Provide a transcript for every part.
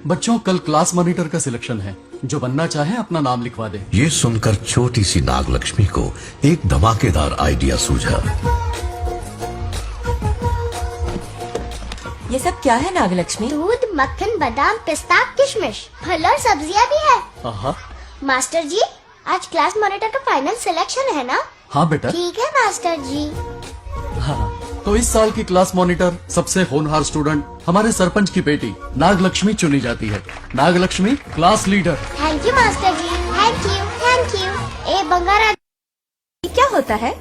बच्चों कल class monitor का सिलेक्शन है। जो बनना चाहे अपना नाम लिखवा दे। ये सुनकर छोटी सी नागलक्ष्मी को एक धमाकेदार आइडिया सूझा। ये सब क्या है नागलक्ष्मी? दूध, मक्खन, बादाम, पिस्ता, किशमिश, फल और सब्जियां भी है। आहा। मास्टर जी, आज क्लास मॉनिटर का फाइनल सिलेक्शन है ना? हाँ बेटा। ठीक है मास्टर जी। हाँ, तो इस साल की क्लास मॉनिटर सबसे होनहार स्टूडेंट हमारे सरपंच की बेटी नागलक्ष्मी चुनी जाती है। Nagalakshmi class leader. Thank you master ji, thank you thank you. ए बंगारा, क्या होता है?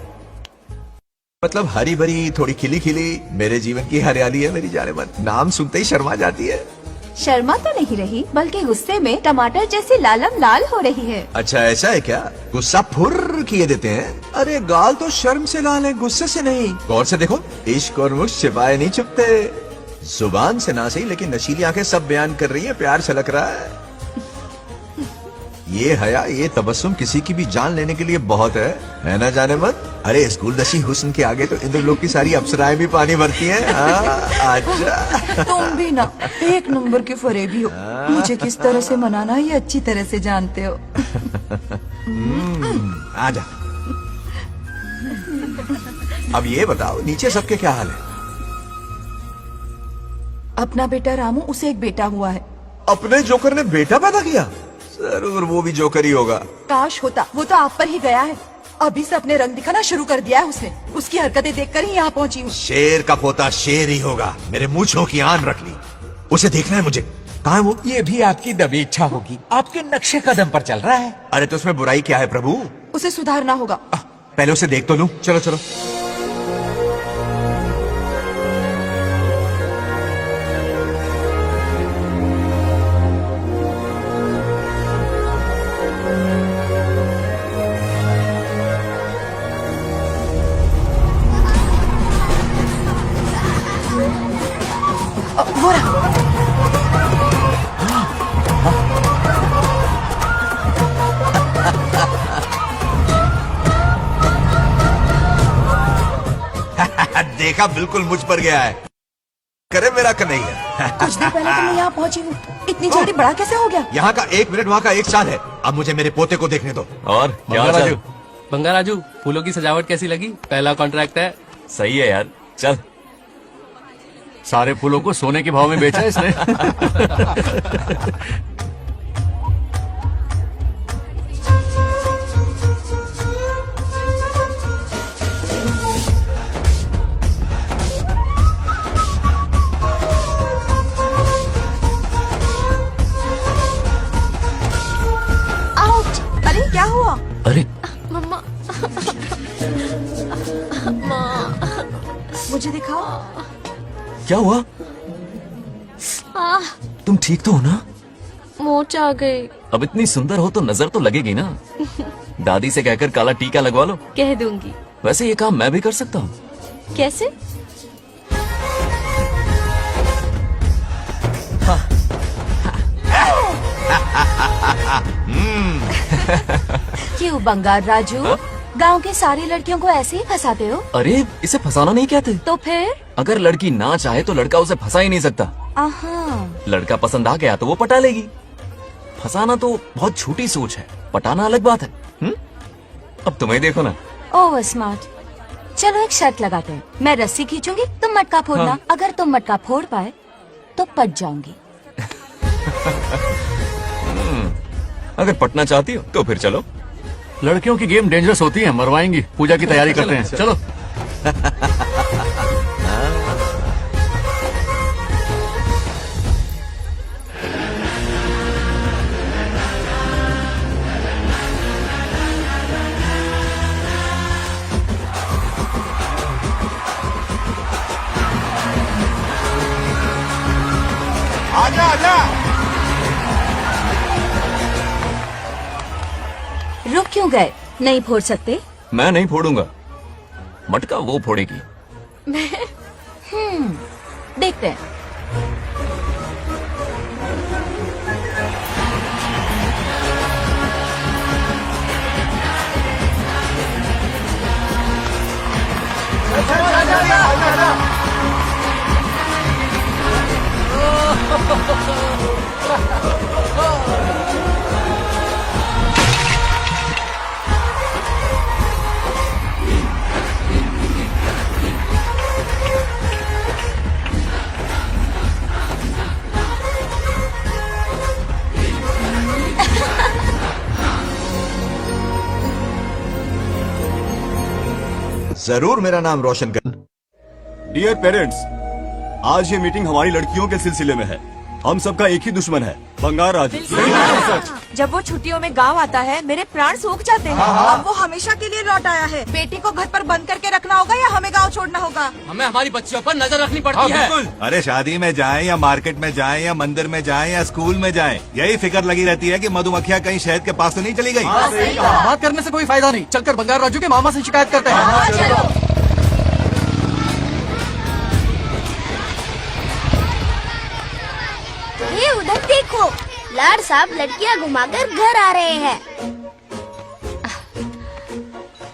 मतलब हरी भरी थोड़ी खिली खिली मेरे जीवन की हरियाली है मेरी जाने मन। नाम सुनते ही शर्मा जाती है। शर्मा तो नहीं रही, बल्कि गुस्से में टमाटर जैसी लालम लाल हो रही है। अच्छा ऐसा है क्या? गुस्सा फुर्र किए देते हैं। अरे गाल तो शर्म से लाल है, गुस्से से नहीं। गौर से देखो, इश्क और मुश्क छिपाए नहीं छुपते। जुबान से ना सही, लेकिन नशीली आंखें सब बयान कर रही है, प्यार छलक रहा है। ये हया, ये तबस्सुम किसी की भी जान लेने के लिए बहुत है ना जाने मन? अरे इस गुलदस्ती हुस्न के आगे तो इंद्रलोक की सारी अप्सराएं भी पानी भरती हैं। अच्छा तुम भी ना एक नंबर के फरेबी हो। मुझे किस तरह से मनाना ये अच्छी तरह से जानते हो। आजा। अब ये बताओ, नीचे सबके क्या हाल है? अपना बेटा रामू, उसे एक बेटा हुआ है। अपने जोकर ने बेटा पैदा किया? जरूर वो भी जोकर ही होगा। काश होता, वो तो आप पर ही गया है। अभी से अपने रंग दिखाना शुरू कर दिया है उसने। उसकी हरकतें देखकर ही यहाँ पहुँची हूँ। शेर का पोता शेर ही होगा। मेरे मूंछों की आन रख ली। उसे देखना है मुझे। कहाँ है वो? ये भी आपकी दबी इच्छा होगी, आपके नक्शे कदम पर चल रहा है। अरे तो उसमें बुराई क्या है प्रभु? उसे सुधारना होगा। पहले उसे देख तो लूं। चलो चलो। वो रहा। देखा, बिल्कुल मुझ पर गया है। करे मेरा कन्हैया। कुछ देर पहले तो मैं यहाँ पहुँची हूँ। इतनी जल्दी बड़ा कैसे हो गया? यहाँ का 1 मिनट, वहाँ का 1 साल है। अब मुझे मेरे पोते को देखने दो। और क्या हाल चाल? बंगाराजू, फूलों की सजावट कैसी लगी? पहला कॉन्ट्रैक्ट है। सही है यार, चल। सारे फूलों को सोने के भाव में बेचा है इसने। आउट। अरे क्या हुआ? अरे मम्मा। मुझे दिखाओ। क्या हुआ? तुम ठीक तो हो ना? मोच आ गई। अब इतनी सुंदर हो तो नजर तो लगेगी ना। दादी से कहकर काला टीका लगवा लो। कह दूंगी। वैसे ये काम मैं भी कर सकता हूँ। कैसे? क्यों बंगार राजू, गांव की सारी लड़कियों को ऐसे ही फंसाते हो? अरे इसे फंसाना नहीं कहते। तो फिर? अगर लड़की ना चाहे तो लड़का उसे फंसा ही नहीं सकता। लड़का पसंद आ गया तो वो पटा लेगी। फंसाना तो बहुत छोटी सोच है, पटाना अलग बात है। अब तुम्हें देखो ना। Over smart. चलो एक शर्त लगाते हैं। मैं रस्सी खींचूंगी, तुम मटका फोड़ना। हाँ। अगर तुम मटका फोड़ पाए तो पट जाऊंगी। अगर पटना चाहती हो तो फिर चलो। लड़कियों की गेम डेंजरस होती है, मरवाएंगी। पूजा की तैयारी करते हैं, चलो। आजा आजा। रुक क्यों गए? नहीं फोड़ सकते? मैं नहीं फोड़ूंगा, मटका वो फोड़ेगी। देखते हैं। जरूर मेरा नाम रोशन कर। डियर पेरेंट्स, आज ये मीटिंग हमारी लड़कियों के सिलसिले में है। हम सबका एक ही दुश्मन है, बंगार राजू। जब वो छुट्टियों में गांव आता है मेरे प्राण सूख जाते हैं। अब वो हमेशा के लिए लौट आया है। बेटी को घर पर बंद करके रखना होगा या हमें गांव छोड़ना होगा? हमें हमारी बच्चियों पर नजर रखनी पड़ती है। अरे शादी में जाएं या मार्केट में जाएं या मंदिर में जाएं या स्कूल में जाएं, यही फिक्र लगी रहती है कि मधुमक्खियाँ कहीं शहद के पास तो नहीं चली गई। बात करने से कोई फायदा नहीं, चलकर बंगार राजू के मामा से शिकायत करते हैं। ये उधर देखो, लाड साहब लड़कियां घुमाकर घर आ रहे हैं।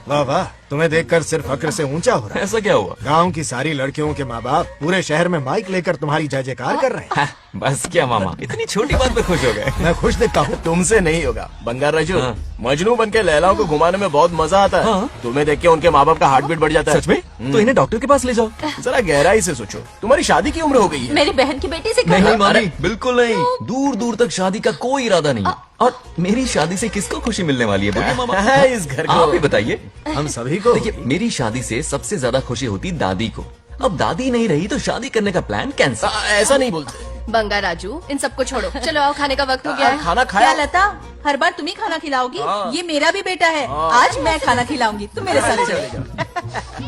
वाह वाह, तुम्हें देखकर सिर्फ फक्र से ऊंचा हो रहा है। ऐसा क्या हुआ? गांव की सारी लड़कियों के माँ बाप पूरे शहर में माइक लेकर तुम्हारी जय जयकार कर रहे हैं। बस क्या मामा, इतनी छोटी बात पे खुश हो गए। मैं खुश दिखता हूँ। तुमसे नहीं होगा बंगार राजू। हाँ। मजनू बन के लैलाओं को घुमाने में बहुत मजा आता है। हाँ। तुम्हें देख के उनके माँ बाप का हार्ट बीट बढ़ जाता है। सच में? तो इन्हें डॉक्टर के पास ले जाओ। जरा गहराई से सोचो, तुम्हारी शादी की उम्र हो गई है। मेरी बहन की बेटी से नहीं करो। मामी, बिल्कुल नहीं। दूर दूर तक शादी का कोई इरादा नहीं है। और मेरी शादी से किसको खुशी मिलने वाली है बोलिए मामा? है इस घर को। आप ही बताइए। हम सभी को। देखिए, मेरी शादी से सबसे ज्यादा खुशी होती दादी को। अब दादी नहीं रही तो शादी करने का प्लान कैंसिल। ऐसा नहीं बोलते। बंगा राजू, इन सबको छोड़ो, चलो आओ, खाने का वक्त हो गया है। खाना क्या खाया? लता, हर बार तुम ही खाना खिलाओगी? ये मेरा भी बेटा है। आज मैं खाना खिलाऊंगी, तुम मेरे साथ चलो।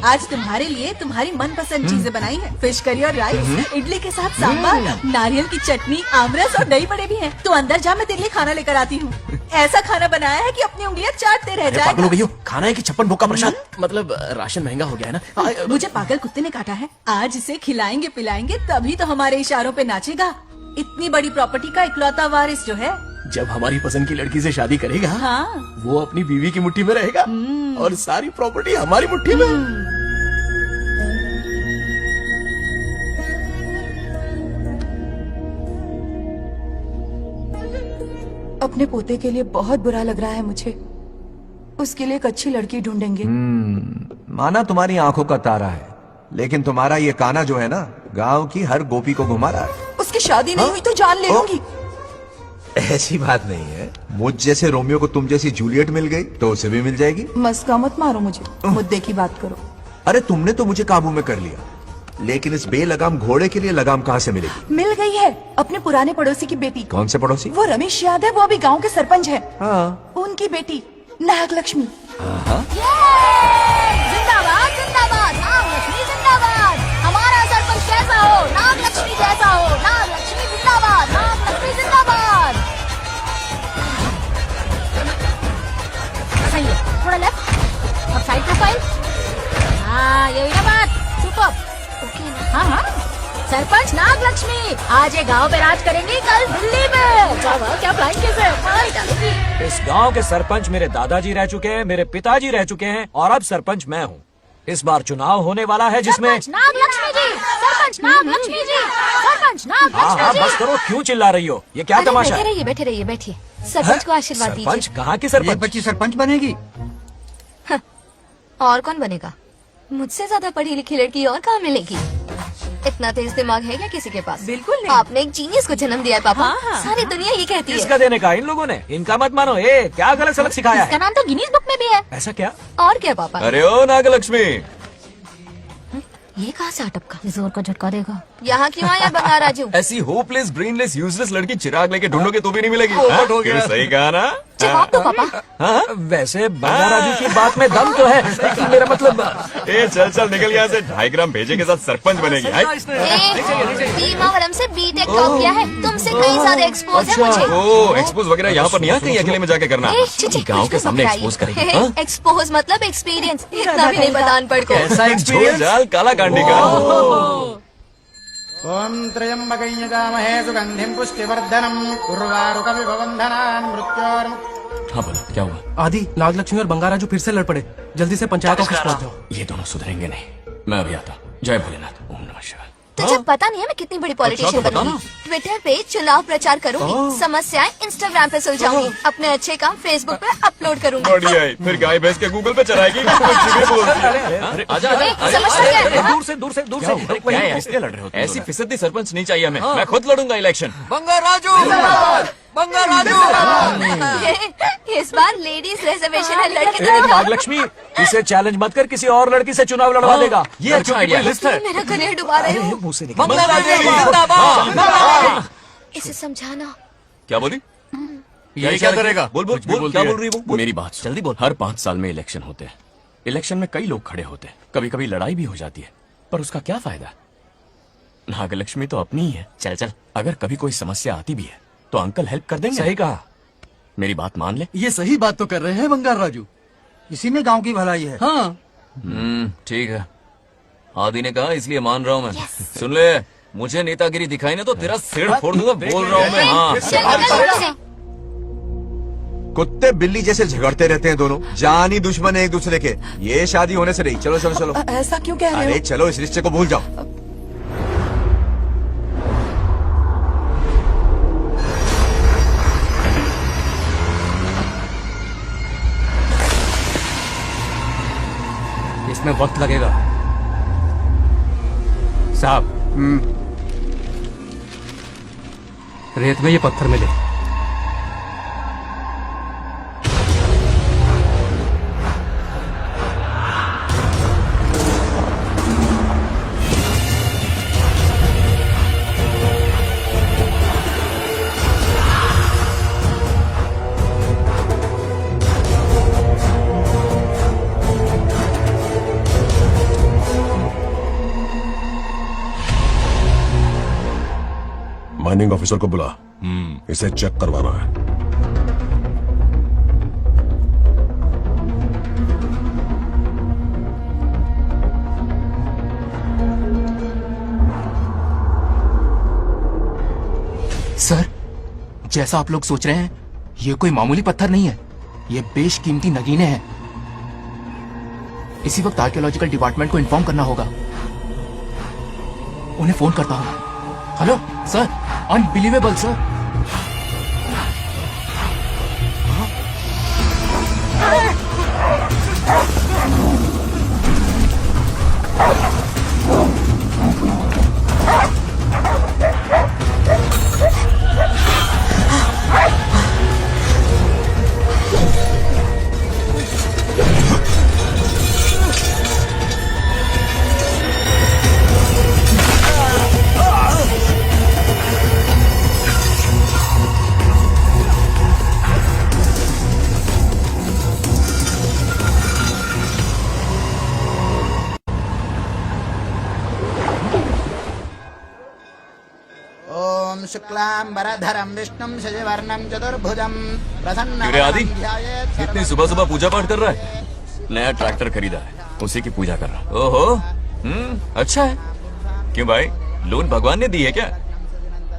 आज तुम्हारे लिए तुम्हारी मनपसंद चीजें बनाई है। फिश करी और राइस, इडली के साथ सांभर, नारियल की चटनी, आमरस और दही बड़े भी हैं। तू अंदर जा, मैं तेरे लिए खाना लेकर आती हूँ। ऐसा खाना बनाया है कि अपनी उंगलियां चाटते रह पागल हो जाए। गई हो। खाना है कि 56 भोग का प्रसाद? मतलब राशन महंगा हो गया है ना। मुझे पागल कुत्ते ने काटा है। आज इसे खिलाएंगे पिलाएंगे तभी तो हमारे इशारों पे नाचेगा। इतनी बड़ी प्रॉपर्टी का इकलौता वारिस जो है। जब हमारी पसंद की लड़की से शादी करेगा, हाँ। वो अपनी बीवी की मुट्ठी में रहेगा और सारी प्रॉपर्टी हमारी मुट्ठी में। अपने पोते के लिए बहुत बुरा लग रहा है मुझे। उसके लिए एक अच्छी लड़की ढूंढेंगे। माना तुम्हारी आंखों का तारा है, लेकिन तुम्हारा ये काना जो है ना, गांव की हर गोपी को घुमा रहा है। उसकी शादी नहीं हुई तो जान ले लूंगी। ऐसी बात नहीं है। मुझ जैसे रोमियो को तुम जैसी जूलियट मिल गई तो उसे भी मिल जाएगी। मस्का मत मारो मुझे, मुद्दे की बात करो। अरे तुमने तो मुझे काबू में कर लिया, लेकिन इस बेलगाम घोड़े के लिए लगाम कहाँ से मिलेगी? मिल गई है, अपने पुराने पड़ोसी की बेटी। कौन से पड़ोसी? वो रमेश याद है, वो अभी गांव के सरपंच है। हाँ। उनकी बेटी नागलक्ष्मी। जिंदाबाद जिंदाबाद, नागलक्ष्मी जिंदाबाद। हमारा सरपंच कैसा हो? नागलक्ष्मी जैसा हो। नागलक्ष्मी जिंदाबाद, नागलक्ष्मी जिंदाबाद। सही है, थोड़ा लेफ्ट, अब साइड प्रोफाइल। हाँ, ये हुई ना बात। सुपर। ओके ना? हाँ हाँ। सरपंच नागलक्ष्मी आज ये गांव पे राज करेंगी, कल दिल्ली में। क्या प्लान कैसे मारी डालेंगी? इस गांव के सरपंच मेरे दादाजी रह चुके हैं, मेरे पिताजी रह चुके हैं और अब सरपंच मैं हूँ। इस बार चुनाव होने वाला है जिसमें सरपंच नागलक्ष्मी जी, सरपंच नागलक्ष्मी जी, सरपंच हाँ नागलक्ष्मी हाँ जी। बस करो, क्यों चिल्ला रही हो? ये क्या तमाशा है? बैठे रहिए बैठिए। सरपंच को आशीर्वाद सरपंच दीजिए। कहाँ की सरपंच? बच्ची सरपंच बनेगी। और कौन बनेगा? मुझसे ज्यादा पढ़ी लिखी लड़की और कहाँ मिलेगी? इतना तेज दिमाग है क्या किसी के पास? बिल्कुल नहीं। आपने एक जीनियस को जन्म दिया है पापा। हाँ, हाँ। सारी दुनिया ये कहती किसका है। देने का? इन लोगों ने। इनका मत मानो। क्या गलत सलत सिखाया इसका है? नाम तो गिनीज बुक में भी है। ऐसा क्या? और क्या पापा? अरे ओ नागलक्ष्मी, ये कहाँ से अटपका? जोर का झटका देगा। यहाँ क्यों आया बंगार राजू? ऐसी होपलेस ब्रेनलेस यूजलेस लड़की चिराग लेके ढूंढोगे तो भी नहीं मिलेगी। पोपट हाँ? हो गया। क्यों, सही कहा ना? जवाब दो पापा। हाँ? वैसे बंगार राजू की बात में दम तो है, लेकिन मेरा मतलब चल चल निकल यहाँ से। 2.5 ग्राम भेजे के साथ सरपंच बनेगी। हाय? भीमावरम से बीटेक टॉप किया है, तुमसे कई ज्यादा एक्सपोज है मुझे। ओ एक्सपोज वगैरह यहाँ पर नहीं है, कहीं अकेले में जाके करना। गांव के सामने एक्सपोज करेगी। हाँ? एक्सपोज मतलब एक्सपीरियंस। इतना भी नहीं बता अनपढ़ को। ऐसा झोल एक्सपीरियंस। जाल काला कांडी का। ओम त्र्यंबकं यजामहे सुगंधिं पुष्टिवर्धनम् उर्वारुकमिव बन्धनान् मृत्योर्मुक्तिम्। हाँ बोलो, क्या हुआ? आदि, नागलक्ष्मी और बंगार राजू फिर से लड़ पड़े। जल्दी से पंचायत ऑफिस पहुंच जाओ। ये दोनों सुधरेंगे नहीं। मैं अभी आता हूँ। जय भोलेनाथ। ओम नमः शिवाय। तुझे पता नहीं है मैं कितनी बड़ी पॉलिटिशियन तो बता बनूंगी। ट्विटर पे चुनाव प्रचार करूंगी, समस्याएं इंस्टाग्राम पे सुलझाऊंगी, अपने अच्छे काम फेसबुक पे अपलोड करूंगी। बढ़िया है, फिर गाय भैंस के गूगल पे चलाएगी। अरे आजा दूर से क्या है, इसलिए लड़ रहे हो? ऐसी फिसदी सरपंच नहीं चाहिए हमें। मैं खुद लड़ूंगा इलेक्शन। इस बार लेडीज रिजर्वेशन है, लड़के ए, नागलक्ष्मी, इसे चैलेंज मत कर, किसी और लड़की से चुनाव लड़वा देगा। ये अच्छा आइडिया है। तुम मेरा करियर डुबा रहे हो। मुंह से निकल। इसे समझाना। क्या बोली? ये क्या करेगा? बोल बोल कुछ भी बोल, बोलती क्या है। बोल रही है वो? मेरी बात सुन। जल्दी बोल। हर 5 साल में इलेक्शन होते हैं। इलेक्शन में कई लोग खड़े होते हैं, कभी कभी लड़ाई भी हो जाती है, पर उसका क्या फायदा? नागलक्ष्मी तो अपनी ही है। चल चल। अगर कभी कोई समस्या आती भी है तो अंकल हेल्प कर देंगे। सही कहा। मेरी बात मान ले। ये सही बात तो कर रहे हैं बंगाल राजू। इसी में गांव की भलाई है। हाँ, ठीक है, आदि ने कहा इसलिए मान रहा हूँ मैं। सुन ले, मुझे नेतागिरी दिखाई ना तो तेरा सिर फोड़ दूंगा। बोल रहा हूँ मैं। हाँ, कुत्ते बिल्ली जैसे झगड़ते रहते हैं दोनों, जानी दुश्मन है एक दूसरे के। ये शादी होने से नहीं। चलो चलो चलो। ऐसा क्यों कह रहे अरे चलो, इस रिश्ते को भूल जाओ। इसमें वक्त लगेगा साहब। रेत में ये पत्थर मिले। माइनिंग ऑफिसर को बुला, इसे चेक करवाना है। सर, जैसा आप लोग सोच रहे हैं, ये कोई मामूली पत्थर नहीं है, ये बेशकीमती नगीने हैं। इसी वक्त आर्कियोलॉजिकल डिपार्टमेंट को इन्फॉर्म करना होगा। उन्हें फोन करता हूँ। Hello sir, unbelievable sir. ओम शुक्लांबरधरं विष्णुं शशिवर्णं चतुर्भुजं प्रसन्नं क्यों रे आदि, इतनी सुबह सुबह पूजा पाठ कर रहा है? नया ट्रैक्टर खरीदा है, उसी की पूजा कर रहा। ओहो, अच्छा है। क्यों भाई, लोन भगवान ने दी है क्या?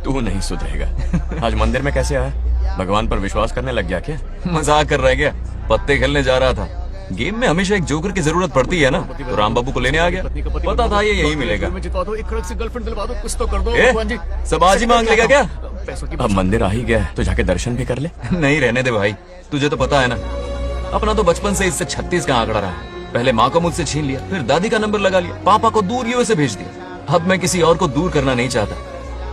तू नहीं सुधरेगा। आज मंदिर में कैसे आया? भगवान पर विश्वास करने लग गया क्या? मजाक कर रहा है क्या? पत्ते खेलने जा रहा था। गेम में हमेशा एक जोकर की जरूरत पड़ती है ना, तो राम बाबू को लेने आ गया। पता था ये यही मिलेगा। एक कड़क सी गर्लफ्रेंड दिलवा दो, कुछ तो कर दो। ए, सब आज ही मांग लेगा क्या? अब मंदिर आ ही गया है तो जाके दर्शन भी कर ले। नहीं, रहने दे भाई, तुझे तो पता है ना, अपना तो बचपन से इससे 36 का आंकड़ा रहा। पहले माँ को मुझसे छीन लिया, फिर दादी का नंबर लगा लिया, पापा को दूर यूएसए भेज दिया। अब मैं किसी और को दूर करना नहीं चाहता।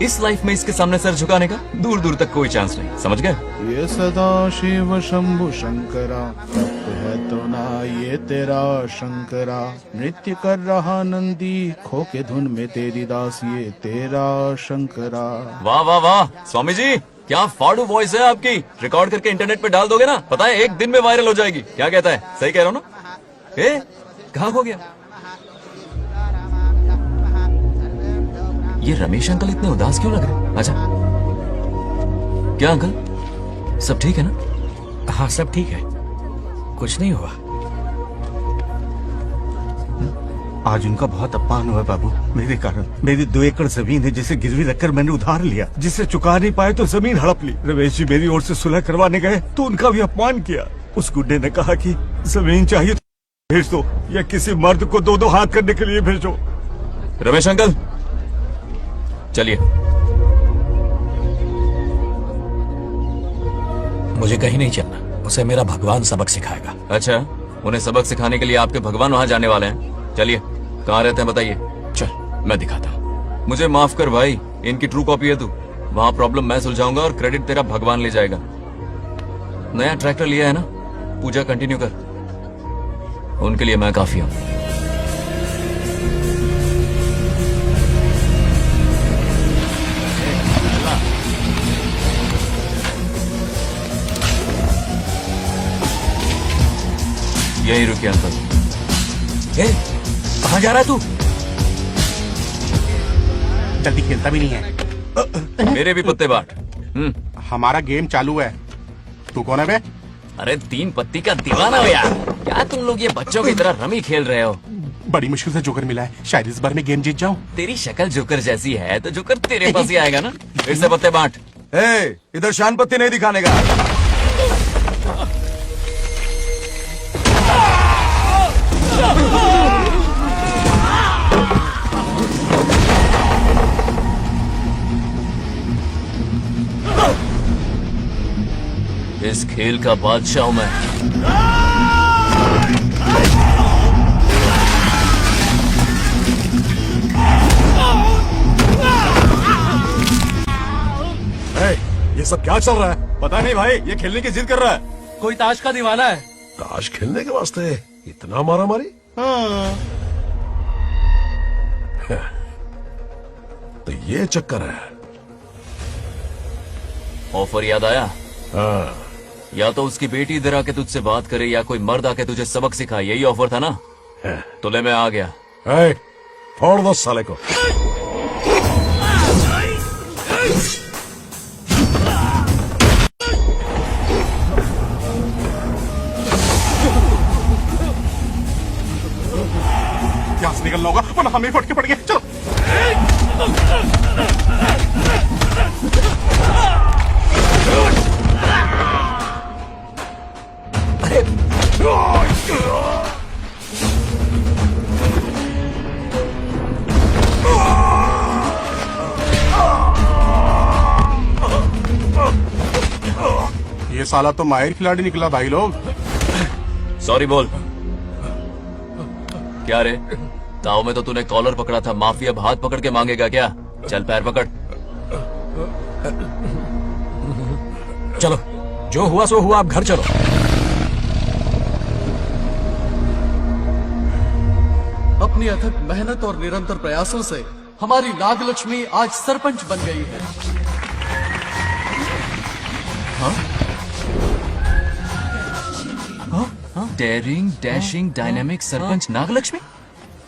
इस लाइफ में इसके सामने सर झुकाने का दूर दूर तक कोई चांस नहीं, समझ गए? ये सदा शिव शंभु शंकरा, तप है तो ना ये तेरा शंकरा। नृत्य कर रहा नंदी, खो के धुन में तेरी दास, ये तेरा शंकरा। वाह वाह वाह, स्वामी जी क्या फाड़ू वॉइस है आपकी। रिकॉर्ड करके इंटरनेट पे डाल दोगे ना, पता है एक दिन में वायरल हो जाएगी। क्या कहता है? सही कह रहा हूँ ना? ए, कहाँ खो गया? ये रमेश अंकल इतने उदास क्यों लग रहे? अच्छा, क्या अंकल, सब ठीक है ना? हाँ सब ठीक है, कुछ नहीं हुआ। आज उनका बहुत अपमान हुआ बाबू, मेरे कारण। मेरी 2 एकड़ जमीन है जिसे गिरवी रखकर मैंने उधार लिया, जिसे चुका नहीं पाए तो जमीन हड़प ली। रमेश जी मेरी ओर से सुलह करवाने गए तो उनका भी अपमान किया। उस गुड्डे ने कहा कि जमीन चाहिए तो भेज दो, या किसी मर्द को 2-2 हाथ करने के लिए भेजो। रमेश अंकल, चलिए। मुझे कहीं नहीं चलना, उसे मेरा भगवान सबक सिखाएगा। अच्छा, उन्हें सबक सिखाने के लिए आपके भगवान वहां जाने वाले हैं। चलिए, कहाँ रहते हैं बताइए। चल मैं दिखाता हूँ। मुझे माफ कर भाई, इनकी ट्रू कॉपी है तू। वहां प्रॉब्लम मैं सुलझाऊंगा और क्रेडिट तेरा भगवान ले जाएगा। नया ट्रैक्टर लिया है ना, पूजा कंटिन्यू कर। उनके लिए मैं काफी हूं। यही रुकिए अंकल। कहाँ जा रहा है तू? जल्दी खेलता भी नहीं है। मेरे भी पत्ते बांट। हमारा गेम चालू है। तू कौन है बे? अरे 3 पत्ती का दीवाना हो यार। क्या तुम लोग ये बच्चों की तरह रमी खेल रहे हो? बड़ी मुश्किल से जोकर मिला है, शायद इस बार में गेम जीत जाऊं। तेरी शक्ल जोकर जैसी है तो जोकर तेरे पास ही आएगा ना। फिर से पत्ते बांट। इधर शान पत्ती नहीं दिखाने का। इस खेल का बादशाह हूं मैं। ये सब क्या चल रहा है? पता नहीं भाई, ये खेलने की जिद कर रहा है। कोई ताश का दीवाना है। ताश खेलने के वास्ते इतना मारा मारी? तो ये चक्कर है। ऑफर याद आया? या तो उसकी बेटी इधर आके तुझसे बात करे या कोई मर्द आके तुझे सबक सिखाए, यही ऑफर था ना? तो ले मैं आ गया। फोड़ दो साले को। यहाँ से निकलना होगा वरना हमें फटके पड़ गए। चलो। ये साला तो माहिर खिलाड़ी निकला भाई लोग। सॉरी बोल। क्या रे, ताव में तो तूने कॉलर पकड़ा था, माफिया अब हाथ पकड़ के मांगेगा क्या? चल पैर पकड़। चलो, जो हुआ सो हुआ, आप घर चलो। अपनी अथक मेहनत और निरंतर प्रयासों से हमारी नागलक्ष्मी आज सरपंच बन गई है। Daring dashing dynamic sarpanch Nagalakshmi.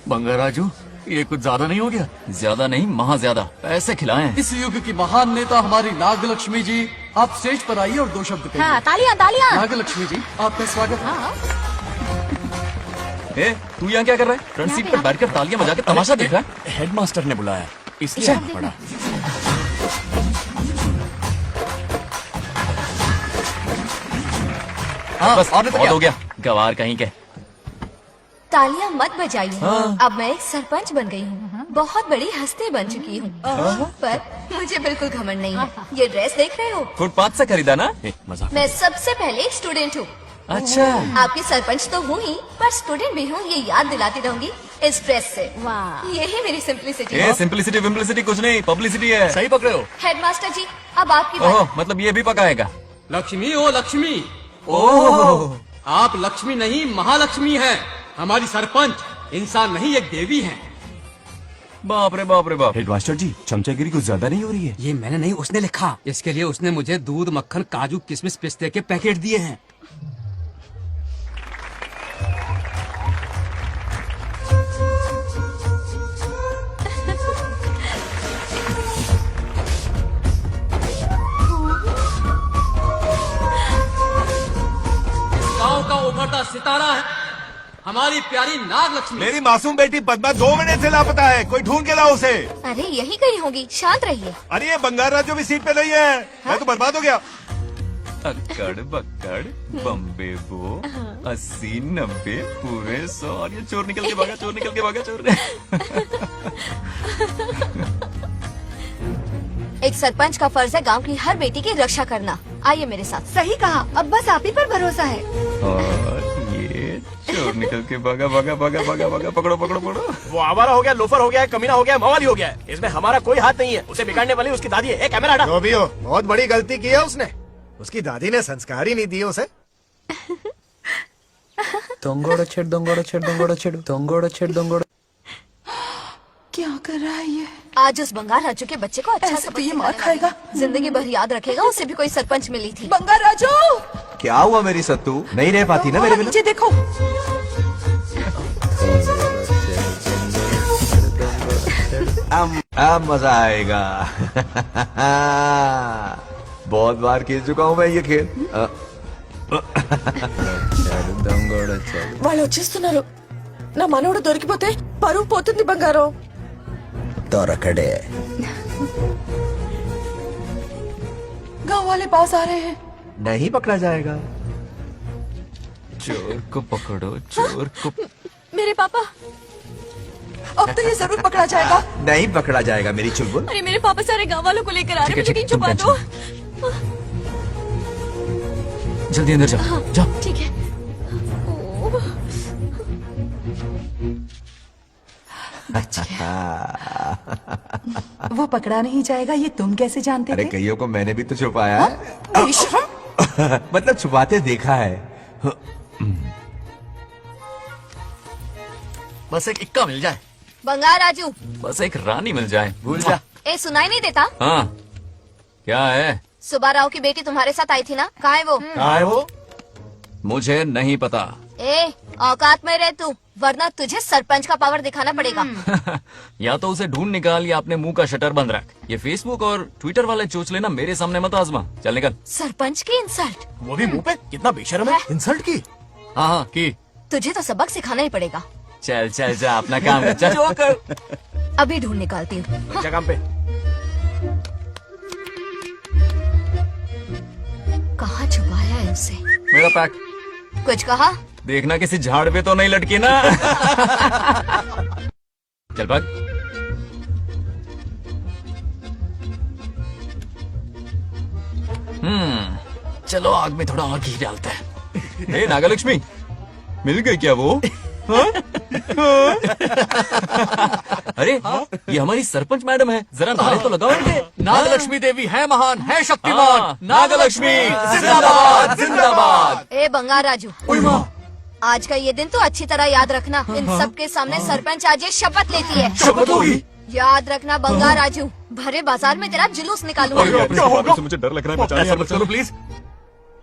Bangaraju, ये कुछ ज्यादा नहीं हो गया? ज्यादा नहीं, महा ज्यादा। पैसे खिलाएं। इस युग की महान नेता हमारी नागलक्ष्मी जी, आप स्टेज पर आइए और 2 शब्द कहिए। हाँ, तालियां तालियां। नागलक्ष्मी जी, आपका स्वागत है। तू यहाँ क्या कर रहा है? फ्रंट सीट पर बैठकर तालियां बजा के तमाशा देख रहा है? हेडमास्टर ने बुलाया, इसलिए आना पड़ा। बस बहुत हो गया, गवार कहीं के। तालियां मत बजाइए। अब मैं एक सरपंच बन गई हूँ, बहुत बड़ी हस्ती बन चुकी हूँ। पर मुझे बिल्कुल घमंड नहीं है। ये ड्रेस देख रहे हो? फुटपाथ से खरीदा ना? मजाक। मैं सबसे पहले एक स्टूडेंट हूँ। अच्छा। आपकी सरपंच तो हूँ ही, पर स्टूडेंट भी हूँ, ये याद दिलाती रहूंगी इस ड्रेस से। वाह, यही मेरी सिंप्लिसिटी है। सिंप्लिसिटी विम्प्लिसिटी कुछ नहीं, पब्लिसिटी है। सही पकड़े हो। हेडमास्टर जी, अब आपकी बात। मतलब ये भी पकाएगा? लक्ष्मी ओ लक्ष्मी, ओह, आप लक्ष्मी नहीं महालक्ष्मी हैं। हमारी सरपंच इंसान नहीं, एक देवी हैं। बाप रे बाप रे बाप। हेडमास्टर जी, चमचागिरी कुछ ज्यादा नहीं हो रही है? ये मैंने नहीं, उसने लिखा। इसके लिए उसने मुझे दूध, मक्खन, काजू, किशमिश, पिस्ते के पैकेट दिए हैं। गांव का उभरता सितारा है हमारी प्यारी नागलक्ष्मी। मेरी मासूम बेटी पद्मा 2 महीने से लापता है, कोई ढूंढ के लाओ उसे। अरे यही कहीं होगी, शांत रहिए। अरे ये बंगाराजू भी सीट पे नहीं है। मैं तो बर्बाद हो गया। अक्कड़ बक्कड़ बम्बे बो 80 90 पूरे 100 और ये चोर निकल के भागा, चोर निकल के भागा, चोर। एक सरपंच का फर्ज है गांव की हर बेटी की रक्षा करना। आइए मेरे साथ। सही कहा, अब बस आप ही पर भरोसा है। और ये चोर निकल के भागा भागा भागा भागा भागा, पकड़ो पकड़ो पकड़ो। वो आवारा हो गया, लोफर हो गया, कमीना हो गया, मवाली हो गया है। इसमें हमारा कोई हाथ नहीं है। उसे बिगाड़ने वाली उसकी दादी है। कैमरा हटा। जो भी हो, बहुत बड़ी गलती की है उसने। उसकी दादी ने संस्कार ही नहीं दिए उसे। दंगोड़ छेड़ दंगोड़ छेड़ दंगोड़ छेड़ दंगोड़ छेड़ दंगोड़। क्या कर रहा है ये? आज उस बंगाल राजू के बच्चे को अच्छा ऐसे तो ये मार खाएगा। जिंदगी भर याद रखेगा। उसे भी कोई सरपंच मिली थी। बंगाल राजू, क्या हुआ मेरी सत्तू? नहीं रह पाती ना मेरे बिना? नीचे देखो। अब मजा आएगा। बहुत बार खेल चुका हूँ मैं ये खेल। వాళ్ళు వచ్చేస్తున్నారు. నా మనవడు దొరికిపోతే పరువు పోతుంది బంగారం. దొరకడే. गांव वाले पास आ रहे हैं. नहीं पकड़ा जाएगा। चोर को पकड़ो, चोर को। मेरे पापा, अब तो ये जरूर पकड़ा जाएगा. नहीं पकड़ा जाएगा मेरी चुलबुल। अरे मेरे पापा सारे गाँव वालों को लेकर आ रहे हैं। मुझे कहीं छुपा दो। जल्दी अंदर जाओ, जाओ। ठीक है। वो पकड़ा नहीं जाएगा, ये तुम कैसे जानते अरे थे? कईयों को मैंने भी तो छुपाया है। मतलब छुपाते देखा है। बस एक इक्का मिल जाए। बंगाल राजू, बस एक रानी मिल जाए। भूल जा। ए सुनाई नहीं देता? हाँ, क्या है? सुबह राव की बेटी तुम्हारे साथ आई थी ना? कहाँ है वो? कहाँ है वो? मुझे नहीं पता। ए औकात में रह तू, वरना तुझे सरपंच का पावर दिखाना पड़ेगा। या तो उसे ढूंढ निकाल या अपने मुंह का शटर बंद रख। ये फेसबुक और ट्विटर वाले चोच लेना मेरे सामने मत आजमा। चल निकल। सरपंच की इंसल्ट? वो भी मुंह पे? कितना बेशर्म है। इंसल्ट की? हाँ हाँ की। तुझे तो सबक सिखाना ही पड़ेगा। चल चल जा, अपना काम कर। चल जो कर। अभी ढूंढ निकालती हूँ। अच्छा काम पे। कहाँ छुपाया है उसे? मेरा पैक। कुछ कहा? देखना किसी झाड़ पे तो नहीं लटकी ना। चल भाग। चलो आग में थोड़ा और घी डालते हैं। हे नागलक्ष्मी, मिल गई क्या वो? हाँ? हाँ? अरे ये हमारी सरपंच मैडम है, जरा नारे तो लगाओ इनके। नागलक्ष्मी देवी है महान, है शक्तिमान। हाँ, नागलक्ष्मी जिंदाबाद जिंदाबाद। ए बंगाल राजू, आज का ये दिन तो अच्छी तरह याद रखना। इन सब के सामने सरपंच आज ये शपथ लेती है। शपथ होगी? याद रखना बंगाल राजू, भरे बाजार में तेरा जुलूस निकालूंगा। मुझे डर लग रहा है, चलो प्लीज।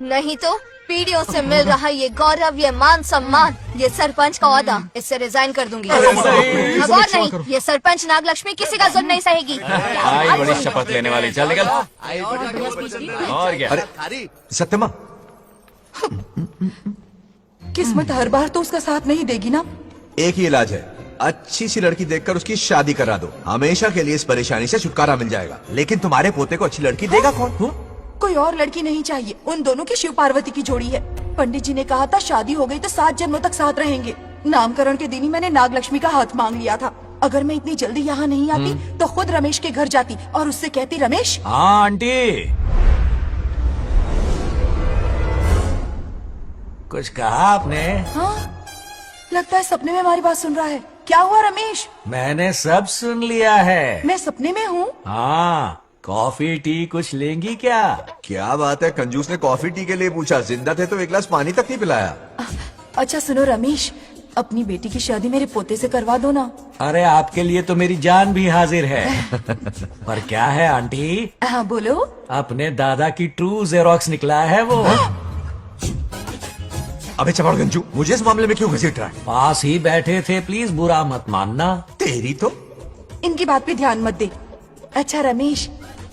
नहीं तो पीढ़ियों से मिल रहा ये गौरव, ये मान सम्मान, ये सरपंच का ओहदा, इससे रिजाइन कर दूंगी। अब और नहीं, ये सरपंच नागलक्ष्मी किसी का जुल्म नहीं सहेगी। आई बड़ी शपथ लेने वाली। चल निकल। और क्या? अरे सत्यमा, किस्मत हर बार तो उसका साथ नहीं देगी ना। एक ही इलाज है, अच्छी सी लड़की देखकर उसकी शादी करा दो। हमेशा के लिए इस परेशानी से छुटकारा मिल जाएगा। लेकिन तुम्हारे पोते को अच्छी लड़की देगा कौन? कोई और लड़की नहीं चाहिए, उन दोनों की शिव पार्वती की जोड़ी है। पंडित जी ने कहा था शादी हो गई तो 7 जन्मों तक साथ रहेंगे। नामकरण के दिन ही मैंने नागलक्ष्मी का हाथ मांग लिया था। अगर मैं इतनी जल्दी यहाँ नहीं आती तो खुद रमेश के घर जाती और उससे कहती, रमेश। हाँ आंटी, कुछ कहा आपने? हाँ, लगता है सपने में हमारी बात सुन रहा है। क्या हुआ रमेश? मैंने सब सुन लिया है। मैं सपने में हूँ? हाँ, कॉफी टी कुछ लेंगी क्या? क्या बात है, कंजूस ने कॉफी टी के लिए पूछा। जिंदा थे तो एक गिलास पानी तक नहीं पिलाया। अच्छा सुनो रमेश, अपनी बेटी की शादी मेरे पोते से करवा दो ना। अरे आपके लिए तो मेरी जान भी हाजिर है। पर क्या है आंटी? हाँ बोलो। अपने दादा की ट्रू जेरोक्स निकला है वो। अबे चपड़गंजू, मुझे इस मामले में क्यों घसीट रहा है? पास ही बैठे थे, प्लीज बुरा मत मानना। तेरी तो। इनकी बात पे ध्यान मत दे। अच्छा रमेश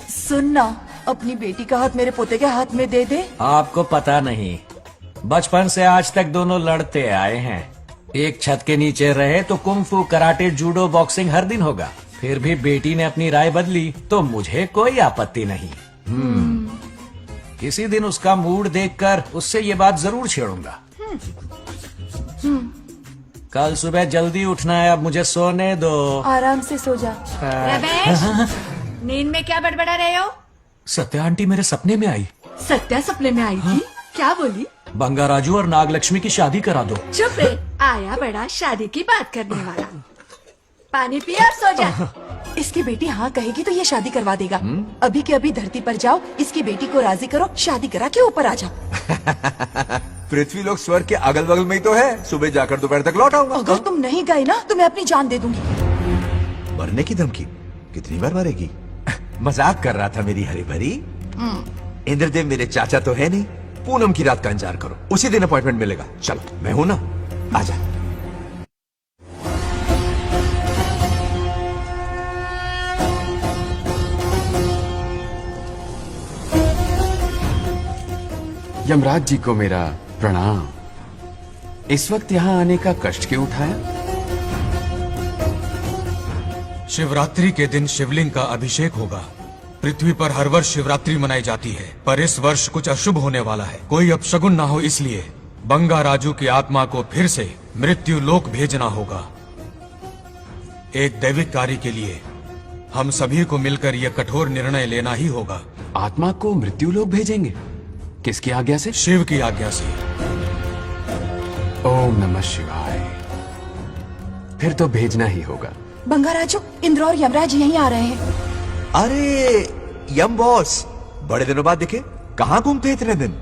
सुन ना, अपनी बेटी का हाथ मेरे पोते के हाथ में दे दे। आपको पता नहीं, बचपन से आज तक दोनों लड़ते आए हैं। एक छत के नीचे रहे तो कुंफू, कराटे, जूडो, बॉक्सिंग हर दिन होगा। फिर भी बेटी ने अपनी राय बदली तो मुझे कोई आपत्ति नहीं। किसी दिन उसका मूड देखकर उससे ये बात जरूर छेड़ूंगा। कल सुबह जल्दी उठना है, अब मुझे सोने दो। आराम से सो जा। रमेश, नींद में क्या बड़बड़ा रहे हो? सत्या आंटी मेरे सपने में आई। सत्या सपने में आई थी, क्या बोली? बंगाराजू और नागलक्ष्मी की शादी करा दो। चुप रे, आया बड़ा शादी की बात करने वाला। पानी पिया और सो जा। इसकी बेटी हाँ कहेगी तो ये शादी करवा देगा। अभी के अभी धरती पर जाओ, इसकी बेटी को राजी करो, शादी करा के ऊपर आ जाओ। पृथ्वी लोग स्वर्ग के अगल बगल में ही तो है, सुबह जाकर दोपहर तक लौट आऊंगा। अगर तुम नहीं गए ना तो मैं अपनी जान दे दूंगी। मरने की धमकी? कितनी बार मरेगी? मजाक कर रहा था मेरी हरी भरी। इंद्रदेव मेरे चाचा तो है नहीं। पूनम की रात का इंतजार करो, उसी दिन अपॉइंटमेंट मिलेगा। चलो मैं हूं ना, आजा। यमराज जी को मेरा प्रणाम। इस वक्त यहाँ आने का कष्ट क्यों उठाया? शिवरात्रि के दिन शिवलिंग का अभिषेक होगा। पृथ्वी पर हर वर्ष शिवरात्रि मनाई जाती है, पर इस वर्ष कुछ अशुभ होने वाला है। कोई अपशगुन ना हो, इसलिए बंगाराजू की आत्मा को फिर से मृत्यु लोक भेजना होगा। एक दैविक कार्य के लिए हम सभी को मिलकर यह कठोर निर्णय लेना ही होगा। आत्मा को मृत्यु लोक भेजेंगे? किसकी आज्ञा से? शिव की आज्ञा से। ओम नमः शिवाय। फिर तो भेजना ही होगा। बंगाराजू, इंद्र और यमराज यहीं आ रहे हैं। अरे यम बॉस, बड़े दिनों बाद दिखे। कहाँ घूमते इतने दिन?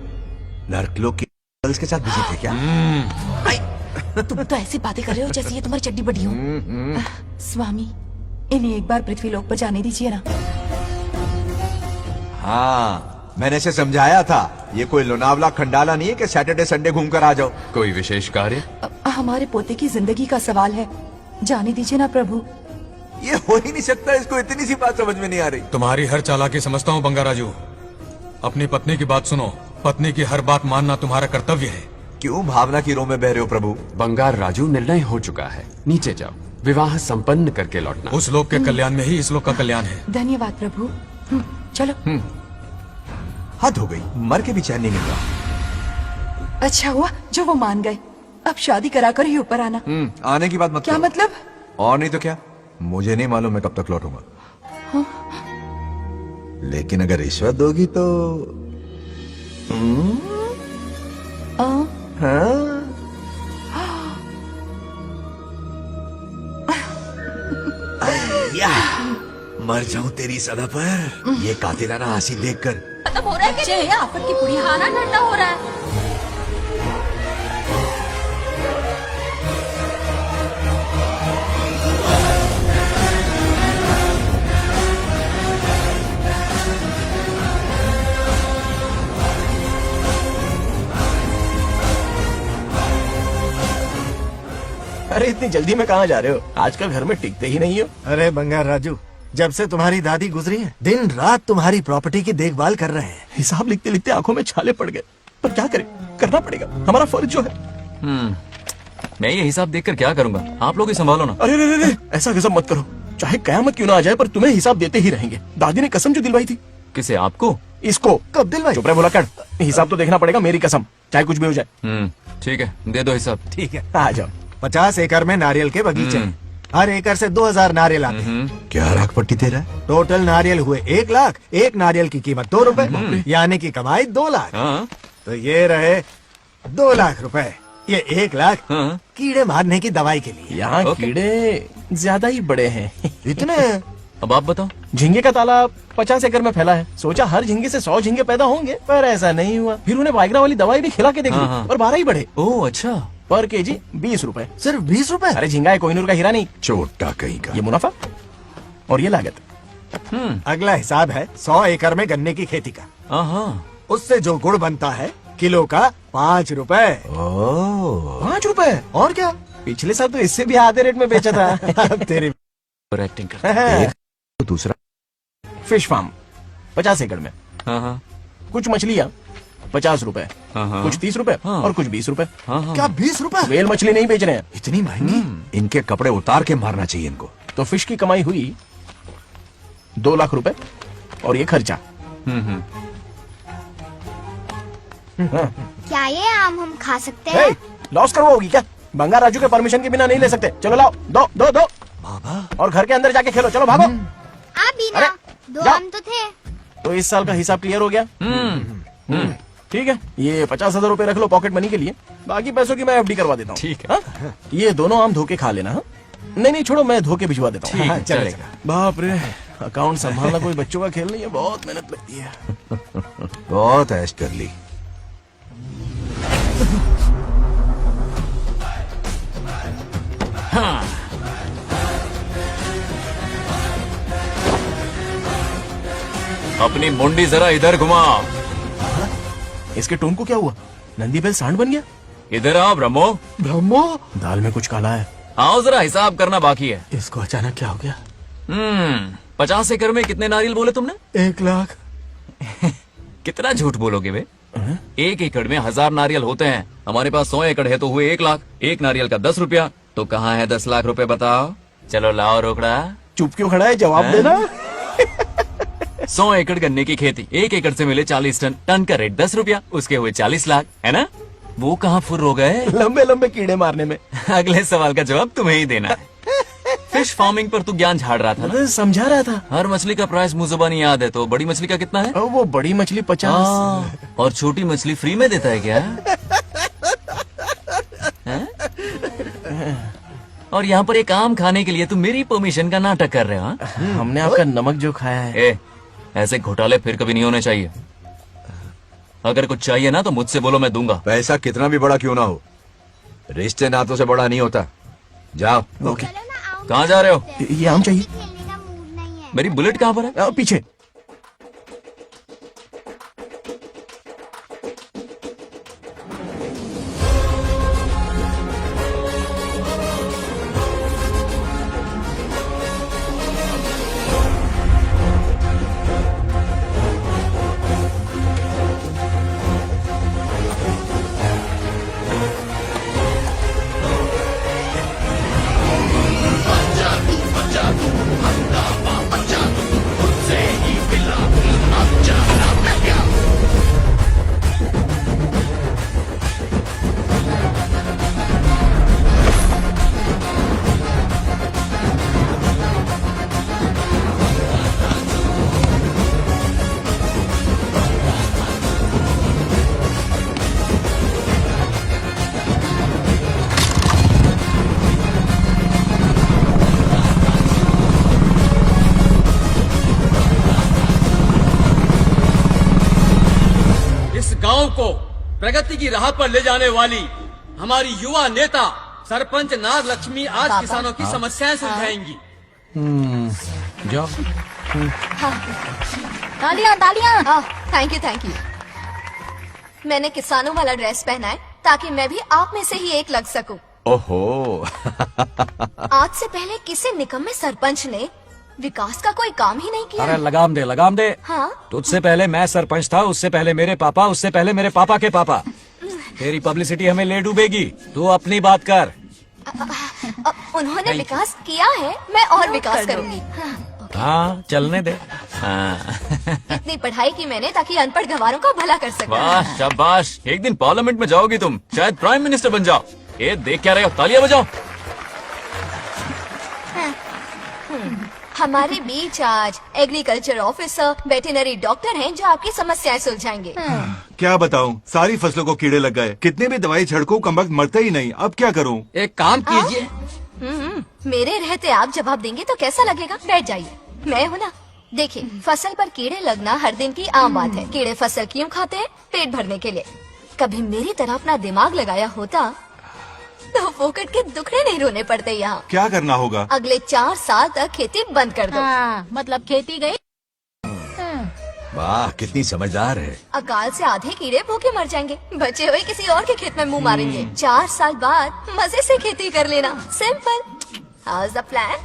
नर्क लोग के गर्ल्स के साथ बिजी थे क्या? तुम तो ऐसी बातें कर रहे हो जैसे ये तुम्हारी चड्डी बड़ी हो। स्वामी, इन्हें एक बार पृथ्वी लोक पर जाने दीजिए ना। हाँ, मैंने इसे समझाया था, ये कोई लोनावला खंडाला नहीं है कि सैटरडे संडे घूम कर आ जाओ। कोई विशेष कार्य? हमारे पोते की जिंदगी का सवाल है, जाने दीजिए ना प्रभु। ये हो ही नहीं सकता, इसको इतनी सी बात समझ में नहीं आ रही। तुम्हारी हर चालाकी समझता हूँ बंगाराजू। अपनी पत्नी की बात सुनो, पत्नी की हर बात मानना तुम्हारा कर्तव्य है। क्यों भावना की रो में बह रहे हो प्रभु? बंगार राजू, निर्णय हो चुका है, नीचे जाओ, विवाह संपन्न करके लौटना। उस लोक के कल्याण में ही इस लोक का कल्याण है। धन्यवाद प्रभु। चलो। हद हो गई, मर के भी चैन नहीं मिल रहा। अच्छा हुआ जो वो मान गए, अब शादी कराकर ही ऊपर आना। आने की बात मत क्या करो। मतलब? और नहीं तो क्या, मुझे नहीं मालूम मैं कब तक लौटूंगा। हाँ? लेकिन अगर रिश्वत दोगी तो हाँ? या, मर जाऊं तेरी सदा पर ये कातिलाना हंसी देखकर। खत्म हो रहा है कि नहीं? आफत की पूरी खाना ठंडा हो रहा है। अरे इतनी जल्दी में कहाँ जा रहे हो? आजकल घर में टिकते ही नहीं हो। अरे बंगार राजू, जब से तुम्हारी दादी गुजरी है, दिन रात तुम्हारी प्रॉपर्टी की देखभाल कर रहे हैं। हिसाब लिखते लिखते आंखों में छाले पड़ गए, पर क्या करें, करना पड़ेगा, हमारा फर्ज जो है। मैं ये हिसाब देखकर क्या करूंगा? आप लोग ही संभालो ना। अरे रे रे, ऐसा कसम मत करो, चाहे कयामत क्यों ना आ जाए, पर तुम्हें हिसाब देते ही रहेंगे। दादी ने कसम जो दिलवाई थी। किसे? आपको? इसको कब दिलवाई? चुप रहे बोला कर, हिसाब तो देखना पड़ेगा, मेरी कसम, चाहे कुछ भी हो जाए। ठीक है, दे दो हिसाब। ठीक है, आ जाओ। 50 एकड़ में नारियल के बगीचे, हर एकड़ से 2000 नारियल आते हैं। क्या लाख पट्टी दे रहा है? टोटल नारियल हुए 1 लाख, एक नारियल की कीमत 2 रुपए, यानी कि कमाई 2 लाख। तो ये रहे 2 लाख रुपए, ये 1 लाख कीड़े मारने की दवाई के लिए। यहाँ कीड़े ज्यादा ही बड़े हैं। इतने? अब आप बताओ। झींगे का तालाब 50 एकड़ में फैला है, सोचा हर झींगे से 100 झींगे पैदा होंगे, पर ऐसा नहीं हुआ। फिर उन्हें वाइग्रा वाली दवाई भी खिला के देख ली, और 12 ही बढ़े। ओह अच्छा। पर केजी 20 रुपए। सिर्फ 20 रुपए? अरे झींगा है, कोहिनूर का हीरा नहीं। छोटा कहीं का। ये मुनाफा और ये लागत। अगला हिसाब है 100 एकड़ में गन्ने की खेती का। उससे जो गुड़ बनता है किलो का 5 रुपए। 5 रुपए? और क्या, पिछले साल तो इससे भी आधे रेट में बेचा था। तेरी एक्टिंग कर। दूसरा फिश फार्म 50 एकड़ में। कुछ मछलियाँ 50 रुपए, कुछ 30 रुपए और कुछ 20 रुपए। क्या 20 रुपए? वेल मछली नहीं बेच रहे हैं। इतनी महंगी? इनके कपड़े उतार के मारना चाहिए इनको। तो फिश की कमाई हुई 2 लाख रुपए और ये खर्चा। क्या ये आम हम खा सकते हैं? लॉस करवाओगी क्या? बंगार राजू के परमिशन के बिना नहीं ले सकते। चलो लाओ, दो दो दो। और घर के अंदर जाके खेलो, चलो भागो। आप भी ना, 2 आम तो थे। तो इस साल का हिसाब क्लियर हो गया? ठीक है, ये 50,000 रुपए रख लो पॉकेट मनी के लिए, बाकी पैसों की मैं एफडी करवा देता हूँ। ठीक है। ये दोनों आम धोके खा लेना। हाँ? नहीं छोड़ो, मैं धोके भिजवा देता हूँ। ठीक है, हाँ, चलेगा। बाप रे, अकाउंट संभालना कोई बच्चों का खेल नहीं है, बहुत मेहनत लगती है। बहुत ऐश कर ली। हाँ। अपनी मुंडी जरा इधर घुमाओ। इसके टोन को क्या हुआ? नंदी बैल सांड बन गया? इधर आओ ब्रह्मो। ब्रह्मो, दाल में कुछ काला है। आओ जरा हिसाब करना बाकी है। इसको अचानक क्या हो गया? 50 एकड़ में कितने नारियल बोले तुमने? 1 लाख। कितना झूठ बोलोगे बे? 1 एकड़ में 1000 नारियल होते हैं। हमारे पास 100 एकड़ है तो हुए 1 लाख। एक नारियल का 10 रुपया, तो कहाँ है 10 लाख रुपए बताओ? चलो लाओ रोकड़ा। चुप क्यों खड़ा है, जवाब देना। 100 एकड़ गन्ने की खेती, 1 एकड़ से मिले 40 टन, टन का रेट 10 रुपया, उसके हुए 40 लाख, है ना? वो कहाँ फुर हो गए? लंबे लंबे कीड़े मारने में। अगले सवाल का जवाब तुम्हें ही देना है। फिश फार्मिंग पर तू ज्ञान झाड़ रहा था ना? समझा रहा था। हर मछली का प्राइस मुंह जुबानी याद है, तो बड़ी मछली का कितना है? वो बड़ी मछली 50। और छोटी मछली फ्री में देता है क्या? और यहाँ पर एक आम खाने के लिए तुम मेरी परमिशन का नाटक कर रहे हो? हमने आपका नमक जो खाया है। ऐसे घोटाले फिर कभी नहीं होने चाहिए। अगर कुछ चाहिए ना तो मुझसे बोलो, मैं दूंगा। पैसा कितना भी बड़ा क्यों ना हो, रिश्ते नातों से बड़ा नहीं होता। जाओ। ओके। कहाँ जा रहे हो? ये आम चाहिए। मेरी बुलेट कहाँ पर है? पीछे। गांव को प्रगति की राह पर ले जाने वाली हमारी युवा नेता सरपंच नाग लक्ष्मी आज किसानों की समस्याएं सुलझाएंगी। जाओ। तालियां तालियां। Thank you. मैंने किसानों वाला ड्रेस पहना है ताकि मैं भी आप में से ही एक लग सकूं। ओहो। आज से पहले किसी निकम्मे सरपंच ने विकास का कोई काम ही नहीं किया। अरे लगाम दे। हाँ? तुझसे पहले मैं सरपंच था, उससे पहले मेरे पापा, उससे पहले मेरे पापा के पापा। तेरी पब्लिसिटी हमें ले डूबेगी, तू अपनी बात कर। उन्होंने विकास किया है, मैं और विकास करूंगी। हाँ, चलने दे। इतनी पढ़ाई की मैंने ताकि अनपढ़ गंवारों का भला कर सकूं। वाह शाबाश, एक दिन पार्लियामेंट में जाओगी तुम, शायद प्राइम मिनिस्टर बन जाओ। ये देख क्या रहे हो, तालियां बजाओ। हमारे बीच आज एग्रीकल्चर ऑफिसर, वेटरनरी डॉक्टर हैं जो आपकी समस्याएं सुलझाएंगे। क्या बताऊं, सारी फसलों को कीड़े लग गए। कितने भी दवाई छिड़कूं, कमबख्त मरते ही नहीं। अब क्या करूं? एक काम कीजिए। मेरे रहते आप जवाब देंगे तो कैसा लगेगा? बैठ जाइए, मैं हूं ना। देखिए, फसल पर कीड़े लगना हर दिन की आम बात है। कीड़े फसल क्यों खाते हैं? पेट भरने के लिए। कभी मेरी तरह अपना दिमाग लगाया होता तो फोकट के दुखड़े नहीं रोने पड़ते यहाँ। क्या करना होगा? अगले 4 साल तक खेती बंद कर दो। मतलब खेती गई। वाह, कितनी समझदार है। अकाल से आधे कीड़े भूखे मर जाएंगे, बचे हुए किसी और के खेत में मुंह मारेंगे। 4 साल बाद मजे से खेती कर लेना। Simple. How is the plan?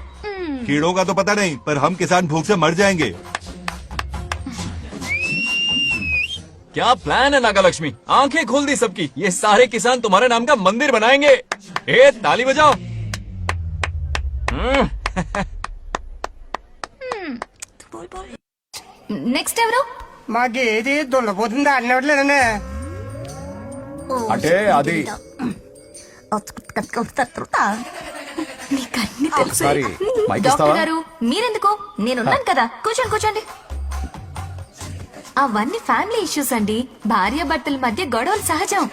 कीड़ों का तो पता नहीं, पर हम किसान भूख से मर जाएंगे। क्या प्लान है नागा लक्ष्मी? आंखें खोल दी सबकी। ये सारे किसान तुम्हारे नाम का मंदिर बनाएंगे। ताली बजाओ। నెక్స్ట్ ఎవరు? మాకు ఏది దున్నపోతుంది అన్నట్లేదనే అంటే అది మీకు అన్ని తెలుసు. సారీ, మైక్ డాక్టర్ ఇస్తావా? గారు మీరెందుకు నేనున్నాను కదా, కూర్చోండి కూర్చోండి. అవన్నీ ఫ్యామిలీ ఇష్యూస్ అండి. భార్య భర్తల మధ్య గొడవలు సహజం.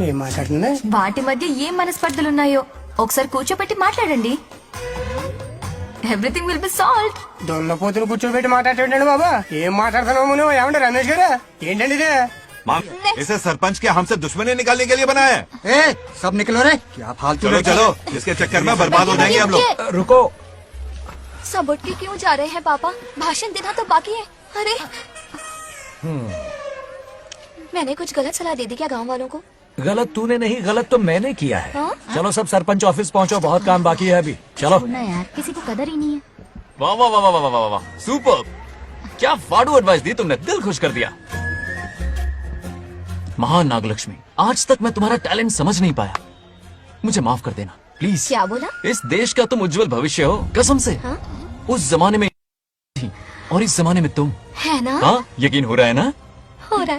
ఏం మాట్లాడుతుందా? వాటి మధ్య ఏం మనస్పర్ధలున్నాయో ఒకసారి కూర్చోబెట్టి మాట్లాడండి. Everything will be solved. దొల్లపోతులు కూర్చోబెట్టి మాట్లాడేటండి బాబా. ఏం మాట్లాడుతున్నావు నువ్వు? ఏమంటే రమేష్ గారు ఏంటండి ఇదే? इसे सरपंच के हमसे दुश्मनी निकालने के लिए बनाया है। सब निकलो रे, क्या फालतू. चलो चलो, इसके चक्कर में बर्बाद हो जाएंगे हम लोग. रुको. सब उठ के क्यों जा रहे हैं पापा? भाषण देना तो बाकी है. अरे मैंने कुछ गलत सलाह दे दी क्या गांव वालों को? गलत तूने नहीं, गलत तो मैंने किया है. हाँ? चलो सब सरपंच ऑफिस पहुंचो, बहुत काम बाकी है अभी. चलो ना यार, किसी को कदर ही नहीं है. वाह वाह वाह वाह वाह वाह वाह, सुपर. क्या फाड़ू एडवाइस दी तुमने, दिल खुश कर दिया. महान नागलक्ष्मी, आज तक मैं तुम्हारा टैलेंट समझ नहीं पाया. मुझे माफ कर देना प्लीज. क्या बोला? इस देश का तुम उज्जवल भविष्य हो, कसम से. हाँ? उस जमाने में थी और इस जमाने में तुम. है ना? हाँ, यकीन हो रहा है ना? हो रहा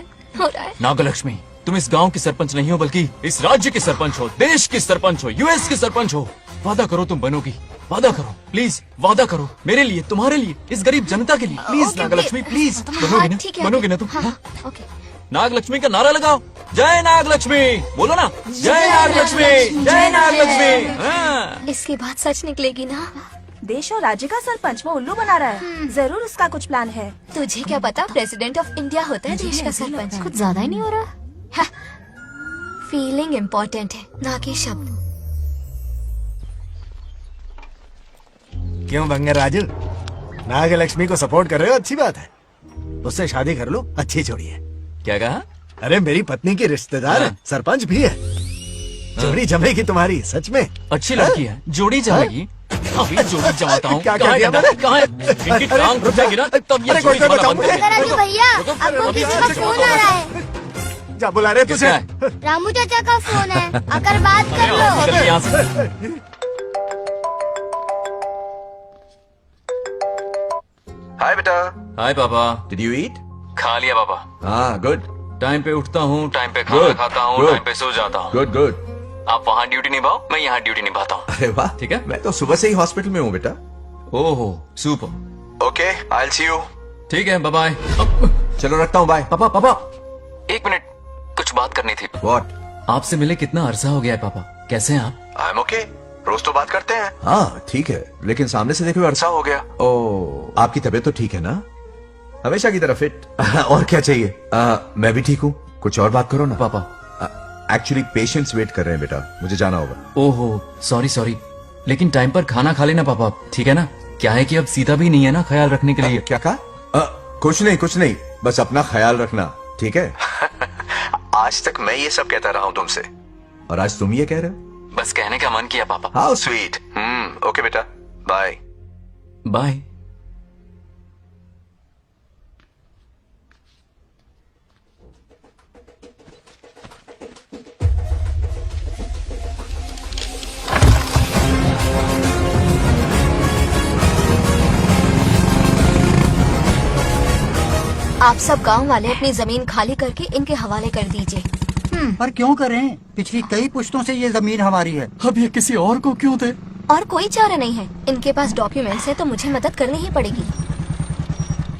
है. नागलक्ष्मी, तुम इस गांव की सरपंच नहीं हो बल्कि इस राज्य की सरपंच हो, देश की सरपंच हो, यूएस की सरपंच हो. वादा करो तुम बनोगी, वादा करो प्लीज, वादा करो मेरे लिए, तुम्हारे लिए, इस गरीब जनता के लिए. Please Nagalakshmi please. बनोगी ना? ठीक है, बनोगी ना तुम? हाँ, ओके. नागलक्ष्मी का नारा लगाओ. जय नागलक्ष्मी बोलो ना. जय नागलक्ष्मी, जय नागलक्ष्मी. हाँ. इसके बाद सच निकलेगी ना? देश और राज्य का सरपंच वो उल्लू बना रहा है. जरूर उसका कुछ प्लान है. तुझे क्या पता, प्रेसिडेंट ऑफ इंडिया होता है देश का सरपंच. कुछ ज्यादा ही नहीं हो रहा. फीलिंग इम्पोर्टेंट है, ना कि शब्द. क्यों बंगर राजू, नागलक्ष्मी को सपोर्ट कर रहे हो? अच्छी बात है. उससे शादी कर लो, अच्छी जोड़ी है. क्या कहा? अरे मेरी पत्नी की रिश्तेदार है, सरपंच भी है. जोड़ी जमेगी तुम्हारी, सच में. अच्छी लड़की है, जोड़ी जमेगी. अभी जोड़ी जमाता हूँ. क्या कह दिया मैंने? कहाँ है? इनकी टांग रुक जाएगी ना, तब ये जोड़ी जमाना बंद करेंगे. भैया, आपको किसी का फोन आ रहा है. जा बुला रहे तुझे. रामू चाचा का फोन है, आकर बात कर लो. निकल यहाँ से. हाय बेटा. हाय पापा. Did you eat? खा लिया पापा. हाँ गुड. टाइम पे उठता हूँ, टाइम पे खाना खाता हूँ, टाइम पे सो जाता हूँ. Good good. आप वहाँ ड्यूटी निभाओ, मैं यहाँ ड्यूटी निभाता हूँ. अरे वाह, ठीक है. मैं तो सुबह से ही हॉस्पिटल में हूँ बेटा. ओहो super. Okay, I will see you. ठीक है, बाय बाय. चलो रखता हूँ, बाय. पापा पापा, एक मिनट, कुछ बात करनी थी. व्हाट? आपसे मिले कितना अरसा हो गया है पापा, कैसे हैं आप? आई एम ओके, रोज तो बात करते हैं. हाँ ठीक है, लेकिन सामने से देखे हुए अरसा हो गया. ओ, आपकी तबीयत तो ठीक है ना? हमेशा की तरह फिट. और क्या चाहिए? मैं भी ठीक हूँ. कुछ और बात करो ना पापा. एक्चुअली पेशेंट्स वेट कर रहे हैं बेटा, मुझे जाना होगा. ओहो सॉरी सॉरी, लेकिन टाइम पर खाना खा लेना पापा, ठीक है ना? क्या है कि अब सीता भी नहीं है ना ख्याल रखने के लिए. क्या कहा? कुछ नहीं, बस अपना ख्याल रखना, ठीक है? आज तक मैं ये सब कहता रहा हूँ तुमसे, और आज तुम ये कह रहे हो. बस कहने का मन किया पापा. How sweet. ओके बेटा, बाय बाय. आप सब गांव वाले अपनी जमीन खाली करके इनके हवाले कर दीजिए. पर क्यों करें? पिछली कई पुश्तों से ये जमीन हमारी है. अब ये किसी और को क्यों दे? और कोई चारा नहीं है. इनके पास डॉक्यूमेंट्स है तो मुझे मदद करनी ही पड़ेगी.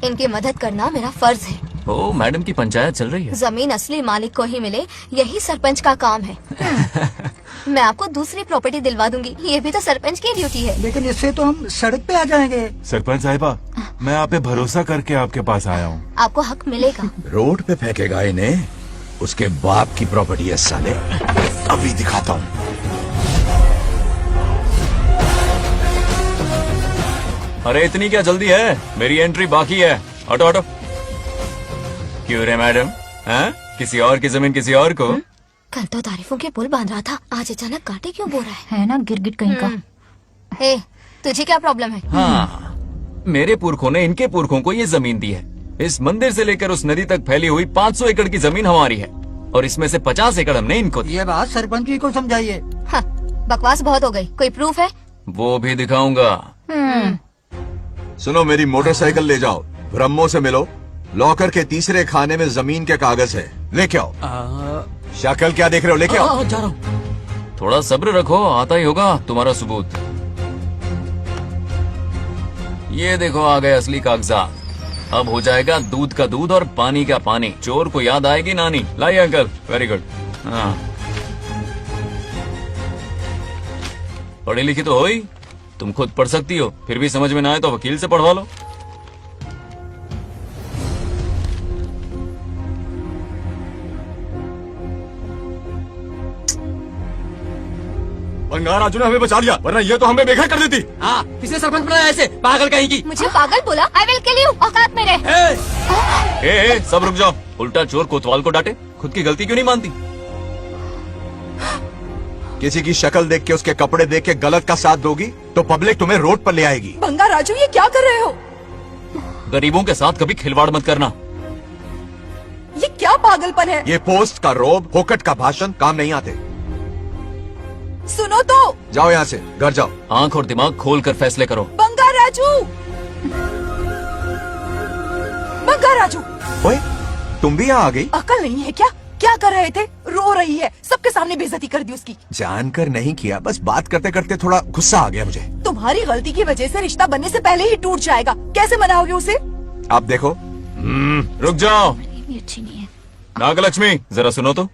इनकी मदद करना मेरा फर्ज है. ओ मैडम की पंचायत चल रही है. जमीन असली मालिक को ही मिले, यही सरपंच का काम है. मैं आपको दूसरी प्रॉपर्टी दिलवा दूंगी, ये भी तो सरपंच की ड्यूटी है. लेकिन इससे तो हम सड़क पे आ जाएंगे. सरपंच साहिबा, मैं आप पे भरोसा करके आपके पास आया हूँ. आपको हक मिलेगा. रोड पे फेंकेगा इन्हें, उसके बाप की प्रॉपर्टी है साले. अभी दिखाता हूँ. अरे इतनी क्या जल्दी है, मेरी एंट्री बाकी है. हटो हटो. क्यों रे मैडम, हैं? किसी और की जमीन किसी और को? कल तो तारीफों के पुल बांध रहा था, आज अचानक कांटे क्यों बो रहा है ना गिरगिट कहीं का. हे, तुझे क्या प्रॉब्लम है? हाँ, मेरे पुरखों ने इनके पुरखों को ये जमीन दी है. इस मंदिर से लेकर उस नदी तक फैली हुई 500 एकड़ की जमीन हमारी है, और इसमें से 50 एकड़ हमने इनको दी. ये बात सरपंच जी को समझाइए. हाँ, बकवास बहुत हो गई. कोई प्रूफ है? वो भी दिखाऊंगा. सुनो, मेरी मोटरसाइकिल ले जाओ, ब्रह्मो से मिलो. लॉकर के तीसरे खाने में जमीन के कागज है, लेके आओ. शक्ल क्या देख रहे हो, लेके आओ. जा रहा हूँ. थोड़ा सब्र रखो, आता ही होगा तुम्हारा सबूत. ये देखो आ गए असली कागजात। अब हो जाएगा दूध का दूध और पानी का पानी। चोर को याद आएगी नानी। लाइए अंकल, वेरी गुड। हाँ, पढ़ी लिखी तो हो ही, तुम खुद पढ़ सकती हो, फिर भी समझ में ना आए तो वकील से पढ़वा लो। बंगार राजू ने हमें बचा लिया, वरना ये तो हमें बेघर कर देती। हाँ, किसने सरपंच बनाया ऐसे पागल कहेगी? मुझे पागल बोला? I will kill you. औकात में रह। ए, सब रुक जाओ। उल्टा चोर कोतवाल को डांटे, खुद की गलती क्यों नहीं मानती? किसी की शक्ल देख के, उसके कपड़े देख के गलत का साथ दोगी तो पब्लिक तुम्हें रोड पर ले आएगी। बंगार राजू, ये क्या कर रहे हो? गरीबों के साथ कभी खिलवाड़ मत करना। ये क्या पागलपन है? ये पोस्ट का रोब, फोकट का भाषण काम नहीं आते। सुनो तो। जाओ यहाँ से, घर जाओ। आंख और दिमाग खोल कर फैसले करो। बंगार राजू, बंगार राजू। ओए, तुम भी यहाँ आ गई? अकल नहीं है क्या? क्या कर रहे थे? रो रही है, सबके सामने बेइज्जती कर दी उसकी। जानकर नहीं किया, बस बात करते करते थोड़ा गुस्सा आ गया मुझे। तुम्हारी गलती की वजह से रिश्ता बनने से पहले ही टूट जाएगा। कैसे मनाओगे उसे? आप देखो। रुक जाओ। अच्छी नहीं है। नागलक्ष्मी, जरा सुनो तो।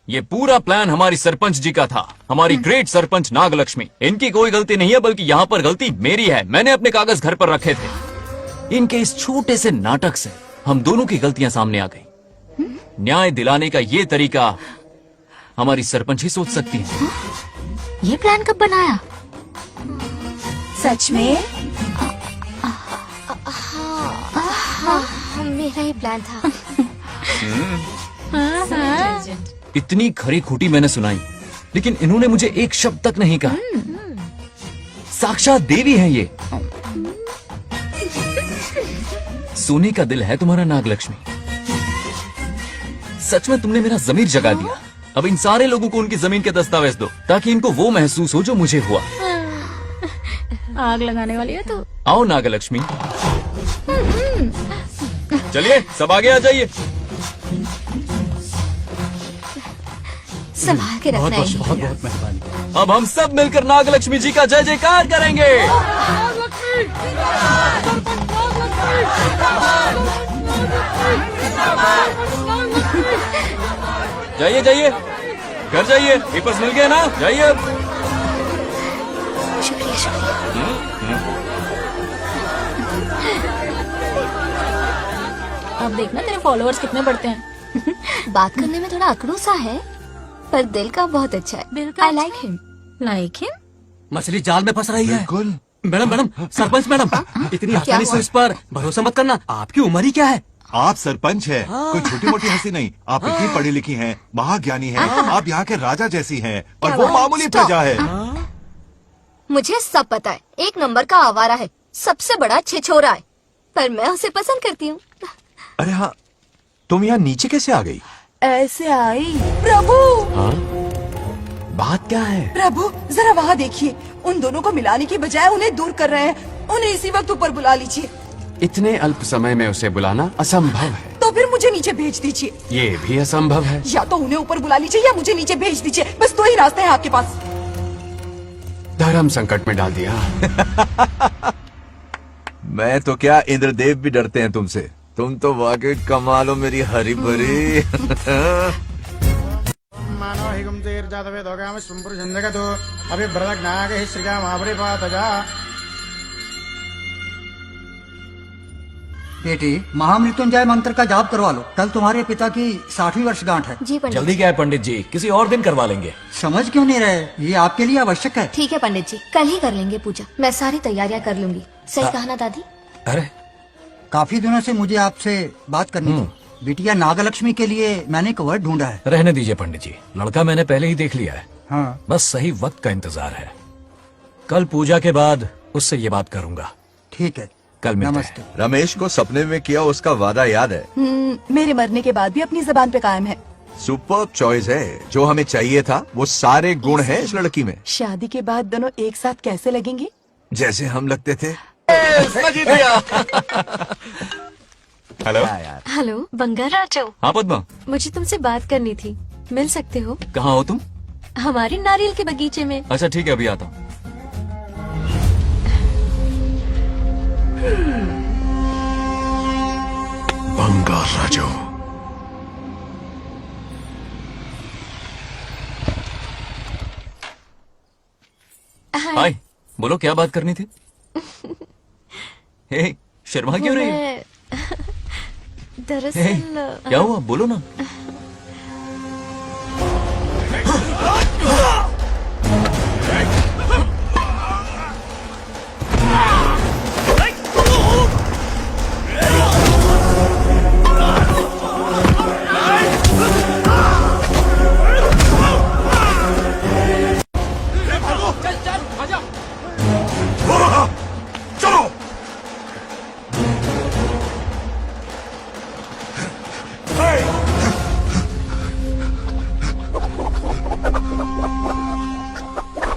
ये पूरा प्लान हमारी सरपंच जी का था, हमारी ग्रेट सरपंच नागलक्ष्मी। इनकी कोई गलती नहीं है, बल्कि यहाँ पर गलती मेरी है। मैंने अपने कागज घर पर रखे थे। इनके इस छोटे से नाटक से हम दोनों की गलतियां सामने आ गई। न्याय दिलाने का ये तरीका हमारी सरपंच ही सोच सकती है। ये प्लान कब बनाया? सच में? हाँ, मेरा ही प्लान था। इतनी खरी खोटी मैंने सुनाई, लेकिन इन्होंने मुझे एक शब्द तक नहीं कहा। साक्षात देवी है ये। सोने का दिल है तुम्हारा नागलक्ष्मी। सच में तुमने मेरा जमीर जगा दिया। अब इन सारे लोगों को उनकी जमीन के दस्तावेज दो, ताकि इनको वो महसूस हो जो मुझे हुआ। आग लगाने वाली है तो। आओ नागलक्ष्मी, चलिए सब आगे आ जाइए। संभाल के रखना है। बहुत बहुत मेहरबानी। अब हम सब मिलकर नागलक्ष्मी जी का जय जयकार करेंगे। जाइए जाइए, घर जाइए। पेपर्स मिल गए ना? जाइए अब। शुक्रिया शुक्रिया। अब देखना तेरे फॉलोअर्स कितने बढ़ते हैं। बात करने में थोड़ा अकड़ू सा है, पर दिल का बहुत अच्छा है। I like him. Like him? मछली जाल में फंस रही है। बिल्कुल। मैडम मैडम, सरपंच मैडम, इतनी आसानी से उस पर भरोसा मत करना। आपकी उम्र ही क्या है? आप सरपंच है, कोई छोटी मोटी हंसी नहीं। आप इतनी पढ़ी लिखी हैं, महाज्ञानी हैं, आप यहाँ के राजा जैसी हैं, और वो मामूली प्रजा है। मुझे सब पता है। एक नंबर का आवारा है, सबसे बड़ा छिछोरा है, पर मैं उसे पसंद करती हूँ। अरे हाँ, तुम यहाँ नीचे कैसे आ गई? ऐसे आई। प्रभु, बात क्या है? प्रभु जरा वहाँ देखिए। उन दोनों को मिलाने की बजाय उन्हें दूर कर रहे हैं। उन्हें इसी वक्त ऊपर बुला लीजिए। इतने अल्प समय में उसे बुलाना असंभव है। तो फिर मुझे नीचे भेज दीजिए। ये भी असंभव है। या तो उन्हें ऊपर बुला लीजिए या मुझे नीचे भेज दीजिए। बस दो ही रास्ते हैं आपके पास। धर्म संकट में डाल दिया। मैं तो क्या, इंद्रदेव भी डरते हैं तुमसे। तुम तो वाकई कमाल हो मेरी हरी भरी। मानो हिगम तेर जातवे दोगाम संपुरुषं जगतो अभिभ्रदग्नागे श्रीगा महापरिपातजा। बेटी, महामृत्युंजय मंत्र का जाप करवा लो। कल तुम्हारे पिता की 60वीं वर्षगांठ है। जी पंडित। जल्दी क्या है पंडित जी, किसी और दिन करवा लेंगे। समझ क्यों नहीं रहे? ये आपके लिए आवश्यक है। ठीक है पंडित जी, कल ही कर लेंगे पूजा। मैं सारी तैयारियां कर लूंगी। सही कहा ना दादी? अरे काफी दिनों से मुझे आपसे बात करनी थी। बिटिया नागलक्ष्मी के लिए मैंने एक वर्ड ढूंढा है। रहने दीजिए पंडित जी, लड़का मैंने पहले ही देख लिया है। हाँ। बस सही वक्त का इंतजार है। कल पूजा के बाद उससे ये बात करूंगा। ठीक है, कल मिलते नमस्ते। रमेश को सपने में किया उसका वादा याद है? मेरे मरने के बाद भी अपनी जबान पे कायम है। सुपर्ब चॉइस है। जो हमें चाहिए था वो सारे गुण हैं इस लड़की में। शादी के बाद दोनों एक साथ कैसे लगेंगे? जैसे हम लगते थे। हेलो। हेलो बंगार राजू। हाँ पद्मा, मुझे तुमसे बात करनी थी, मिल सकते हो? कहाँ हो तुम? हमारे नारियल के बगीचे में। अच्छा ठीक है, अभी आता हूँ। बंगार राजू। हाय, बोलो क्या बात करनी थी? हे, शर्मा क्यों रही है? हे, दरअसल क्या हुआ, बोलो ना।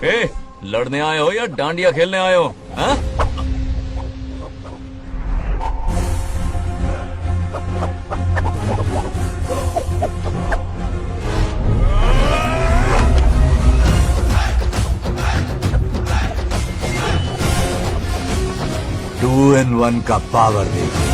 ए, लड़ने आए हो या डांडिया खेलने आए हो? हाँ? टू इन वन का पावर देखिए।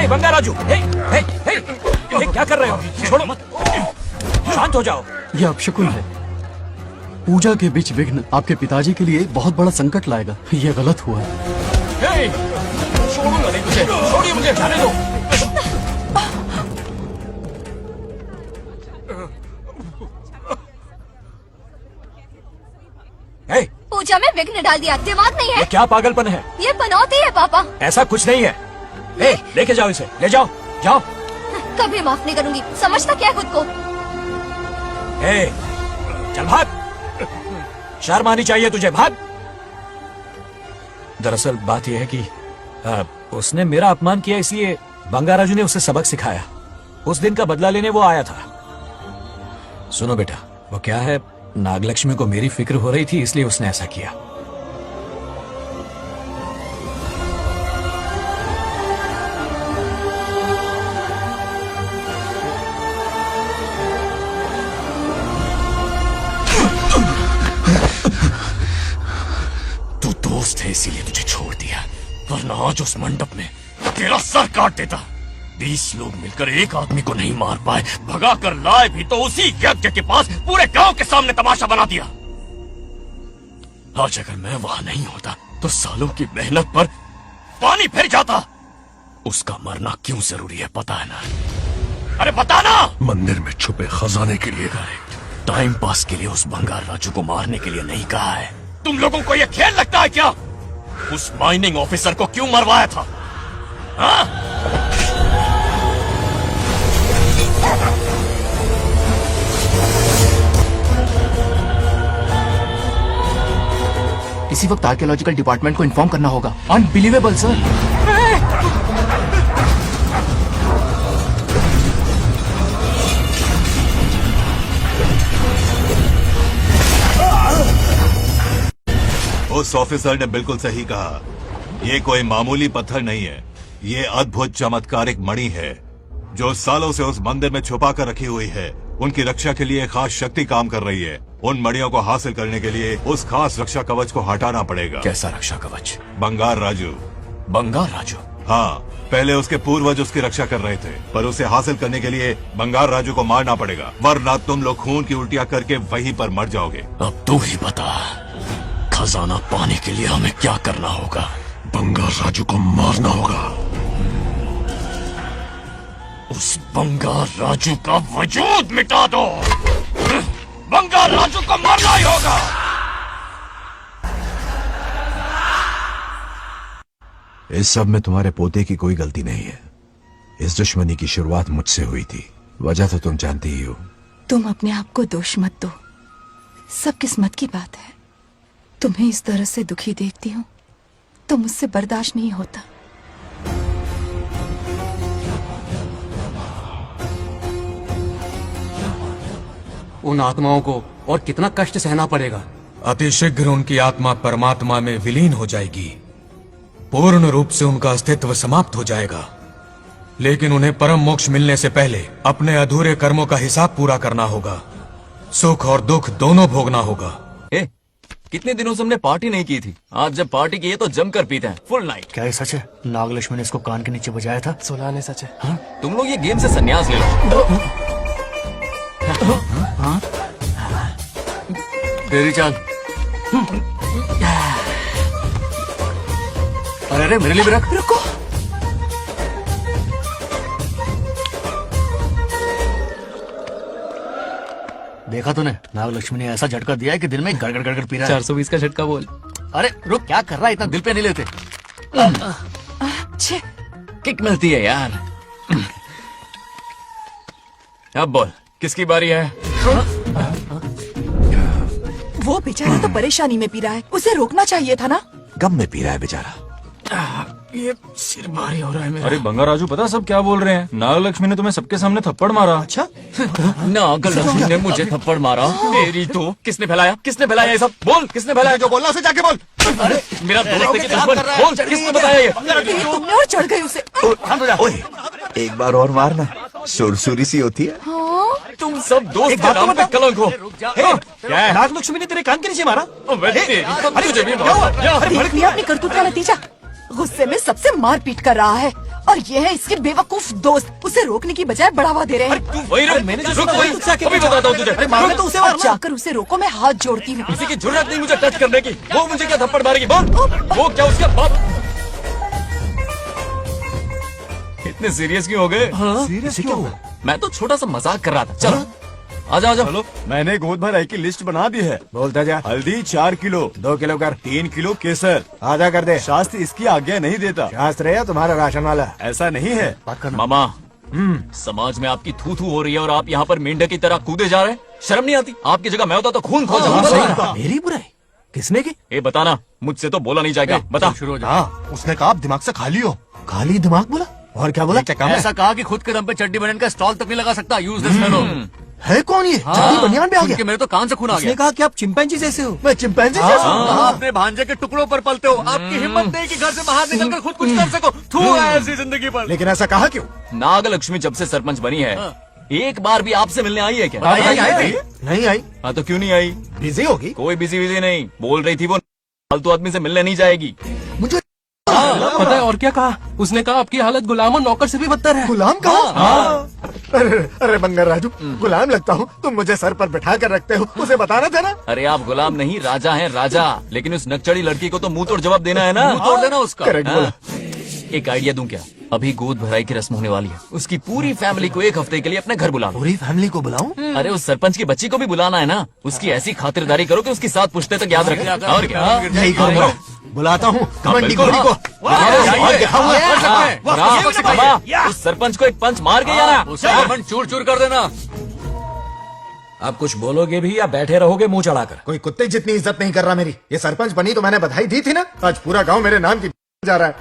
बंगा राजू, क्या कर रहे हो? छोड़ो मत, शांत हो जाओ। ये अपशकुन है। पूजा के बीच विघ्न आपके पिताजी के लिए बहुत बड़ा संकट लाएगा। ये गलत हुआ। छोड़ूंगा नहीं तुझे, छोड़िए मुझे, जाने दो। पूजा में विघ्न डाल दिया, दिमाग नहीं है? ये क्या पागलपन है? ये बनौती है पापा। ऐसा कुछ नहीं है। लेके जाओ इसे, ले जाओ, जाओ। कभी माफ नहीं करूंगी, समझता क्या है खुद को? चल भाग, शर्म आनी चाहिए तुझे, भाग। दरअसल बात यह है कि उसने मेरा अपमान किया, इसलिए बंगा राजू ने उसे सबक सिखाया। उस दिन का बदला लेने वो आया था। सुनो बेटा, वो क्या है, नागलक्ष्मी को मेरी फिक्र हो रही थी, इसलिए उसने ऐसा किया। तू दोस्त है इसीलिए तुझे छोड़ दिया, वरना आज उस मंडप में तेरा सर काट देता। 20 लोग मिलकर एक आदमी को नहीं मार पाए, भगा कर लाए भी तो उसी यज्ञ के पास पूरे गांव के सामने तमाशा बना दिया। आज अगर मैं वहां नहीं होता तो सालों की मेहनत पर पानी फिर जाता। उसका मरना क्यों जरूरी है पता है ना? अरे बता ना। मंदिर में छुपे खजाने के लिए। टाइम पास के लिए उस बंगार राजू को मारने के लिए नहीं कहा है। तुम लोगों को यह खेल लगता है क्या? उस माइनिंग ऑफिसर को क्यों मरवाया था? हाँ? इसी वक्त आर्कियोलॉजिकल डिपार्टमेंट को इन्फॉर्म करना होगा। Unbelievable sir. उस ऑफिसर ने बिल्कुल सही कहा, ये कोई मामूली पत्थर नहीं है, ये अद्भुत चमत्कारिक मणि है जो सालों से उस मंदिर में छुपा कर रखी हुई है। उनकी रक्षा के लिए खास शक्ति काम कर रही है। उन मड़ियों को हासिल करने के लिए उस खास रक्षा कवच को हटाना पड़ेगा। कैसा रक्षा कवच? बंगार राजू। बंगार राजू? हाँ, पहले उसके पूर्वज उसकी रक्षा कर रहे थे, पर उसे हासिल करने के लिए बंगार राजू को मारना पड़ेगा, वरना तुम लोग खून की उल्टियां करके वहीं पर मर जाओगे। अब तू ही बता, खजाना पाने के लिए हमें क्या करना होगा? बंगार राजू को मारना होगा। उस बंगार राजू का वजूद मिटा दो। बंगार राजू को मारना ही होगा। इस सब में तुम्हारे पोते की कोई गलती नहीं है। इस दुश्मनी की शुरुआत मुझसे हुई थी, वजह तो तुम जानती ही हो। तुम अपने आप को दोष मत दो, सब किस्मत की बात है। तुम्हें इस तरह से दुखी देखती हूँ तो मुझसे बर्दाश्त नहीं होता। उन आत्माओं को और कितना कष्ट सहना पड़ेगा। अतिशीघ्र उनकी आत्मा परमात्मा में विलीन हो जाएगी, पूर्ण रूप से उनका अस्तित्व समाप्त हो जाएगा। लेकिन उन्हें परम मोक्ष मिलने से पहले अपने अधूरे कर्मों का हिसाब पूरा करना होगा। सुख और दुख दोनों भोगना होगा। कितने दिनों से हमने पार्टी नहीं की थी, आज जब पार्टी की है तो जमकर पीते हैं, फुल नाइट। क्या ये सच है? नागलक्ष्मी ने इसको कान के नीचे बजाया था। सुलह ने सच है। हाँ? तुम लोग ये गेम से संन्यास ले लो। हाँ? तेरी चाल। अरे अरे मेरे लिए भी रख। रुको, देखा तूने, नागलक्ष्मी ने ऐसा झटका दिया है कि दिल में गड़गड़ गड़गड़ पी रहा है। 420 का झटका बोल। अरे रुक, क्या कर रहा है? इतना दिल पे नहीं लेते। किक मिलती है यार। अब बोल, किसकी बारी है? वो बेचारा तो परेशानी में पी रहा है, उसे रोकना चाहिए था ना। गम में पी रहा है बेचारा। ये सिर भारी हो रहा है मेरा। अरे बंगार राजू, पता सब क्या बोल रहे हैं? नागलक्ष्मी ने तुम्हें सबके सामने थप्पड़ मारा। अच्छा? नागलक्ष्मी ने मुझे थप्पड़ मारा? तेरी तो किसने फैलाया? किसने फैलाया ये सब? बोल, किसने फैलाया? जो बोलना उसे जाके बोल। अरे मेरा दोस्त है कि दुश्मन? बोल, किसने बताया ये? तुमने और चढ़ गई उसे। ओए, एक बार और मारना, सुरसुरी सी होती है। तुम सब दोस्त के नाम पे कलंक हो। क्या है? नागलक्ष्मी ने तेरे कान के नीचे मारा? तुझे भी मारा। देख लिया अपनी करतूत का नतीजा। गुस्से में सबसे मार पीट कर रहा है, और ये है इसके बेवकूफ दोस्त, उसे रोकने की बजाय बढ़ावा दे रहे हैं। वही रुक, मैंने जो रुक, वही अभी बताता हूँ तुझे। तो उसे जाकर उसे रोको, मैं हाथ जोड़ती हूँ। किसी की जरूरत नहीं मुझे टच करने की। वो मुझे क्या थप्पड़ मारेगी? बोल, वो क्या उसका बाप? इतने सीरियस क्यों हो गए? सीरियस क्यों हुआ? मैं तो छोटा सा मजाक कर रहा था। चलो आजा आजा। चलो, मैंने गोद भराई की लिस्ट बना दी है। बोलता जा। हल्दी 4 किलो, 2 किलो कर। 3 किलो केसर। आधा कर दे। शास्त्र इसकी आज्ञा नहीं देता। शास्त्र है या तुम्हारा राशन वाला? ऐसा नहीं है। बात करना। मामा, समाज में आपकी थू थू हो रही है और आप यहाँ पर मेंढक की तरह कूदे जा रहे हैं। शर्म नहीं आती? आपकी जगह मैं होता तो खून खो जाता। मेरी बुराई किसने की? ये बताना, मुझसे तो बोला नहीं जाएगा। बता। हाँ, उसने कहा आप दिमाग से खाली हो। खाली दिमाग बोला? और क्या बोला? ऐसा कहा कि खुद के दम पे चड्डी बनियान का स्टॉल तक नहीं लगा सकता। Useless fellow. है कौन ये? चड्डी बनियान पे आ गया? मेरे तो कान से खून आ गया। उसने कहा कि आप चिंपैंजी जैसे हो। मैं चिंपैंजी जैसा हूँ? आप अपने भांजे के टुकड़ों पर पलते हो। आपकी हिम्मत नहीं कि घर से बाहर निकलकर खुद कुछ कर सको। थू है ऐसी जिंदगी पर। लेकिन ऐसा कहा क्यों? नागलक्ष्मी जब से सरपंच बनी है, एक बार भी आपसे मिलने आई है क्या? नहीं आई। हाँ तो क्यों नहीं आई? बिजी होगी। कोई बिजी नहीं, बोल रही थी वो फालतू आदमी से मिलने नहीं जाएगी। मुझे पता है और क्या कहा? उसने कहा आपकी हालत गुलाम और नौकर से भी बदतर है। गुलाम कहा? अरे बंगार राजू, गुलाम लगता हूँ? तुम मुझे सर पर बैठा कर रखते हो, उसे बताना था ना। अरे आप गुलाम नहीं, राजा हैं, राजा। लेकिन उस नकचड़ी लड़की को तो मुंह तोड़ जवाब देना है ना। मुंह तोड़ देना उसका। करेक्ट बोला। एक आइडिया दूं क्या? अभी गोद भराई की रस्म होने वाली है, उसकी पूरी फैमिली को 1 हफ्ते के लिए अपने घर बुला लो। पूरी फैमिली को बुलाऊं? अरे उस सरपंच की बच्ची को भी बुलाना है ना। उसकी ऐसी खातिरदारी करो कि उसकी 7 पुश्ते तक याद रखे। और क्या? यही करूंगा। बुलाता हूँ कमंडी घोड़ी को। उस सरपंच को एक पंच मार के यार चूर चूर कर देना। आप कुछ बोलोगे भी या बैठे रहोगे मुंह चढ़ाकर? कोई कुत्ते जितनी इज्जत नहीं कर रहा मेरी। ये सरपंच बनी तो मैंने बधाई दी थी ना। आज पूरा गांव मेरे नाम की जा रहा है।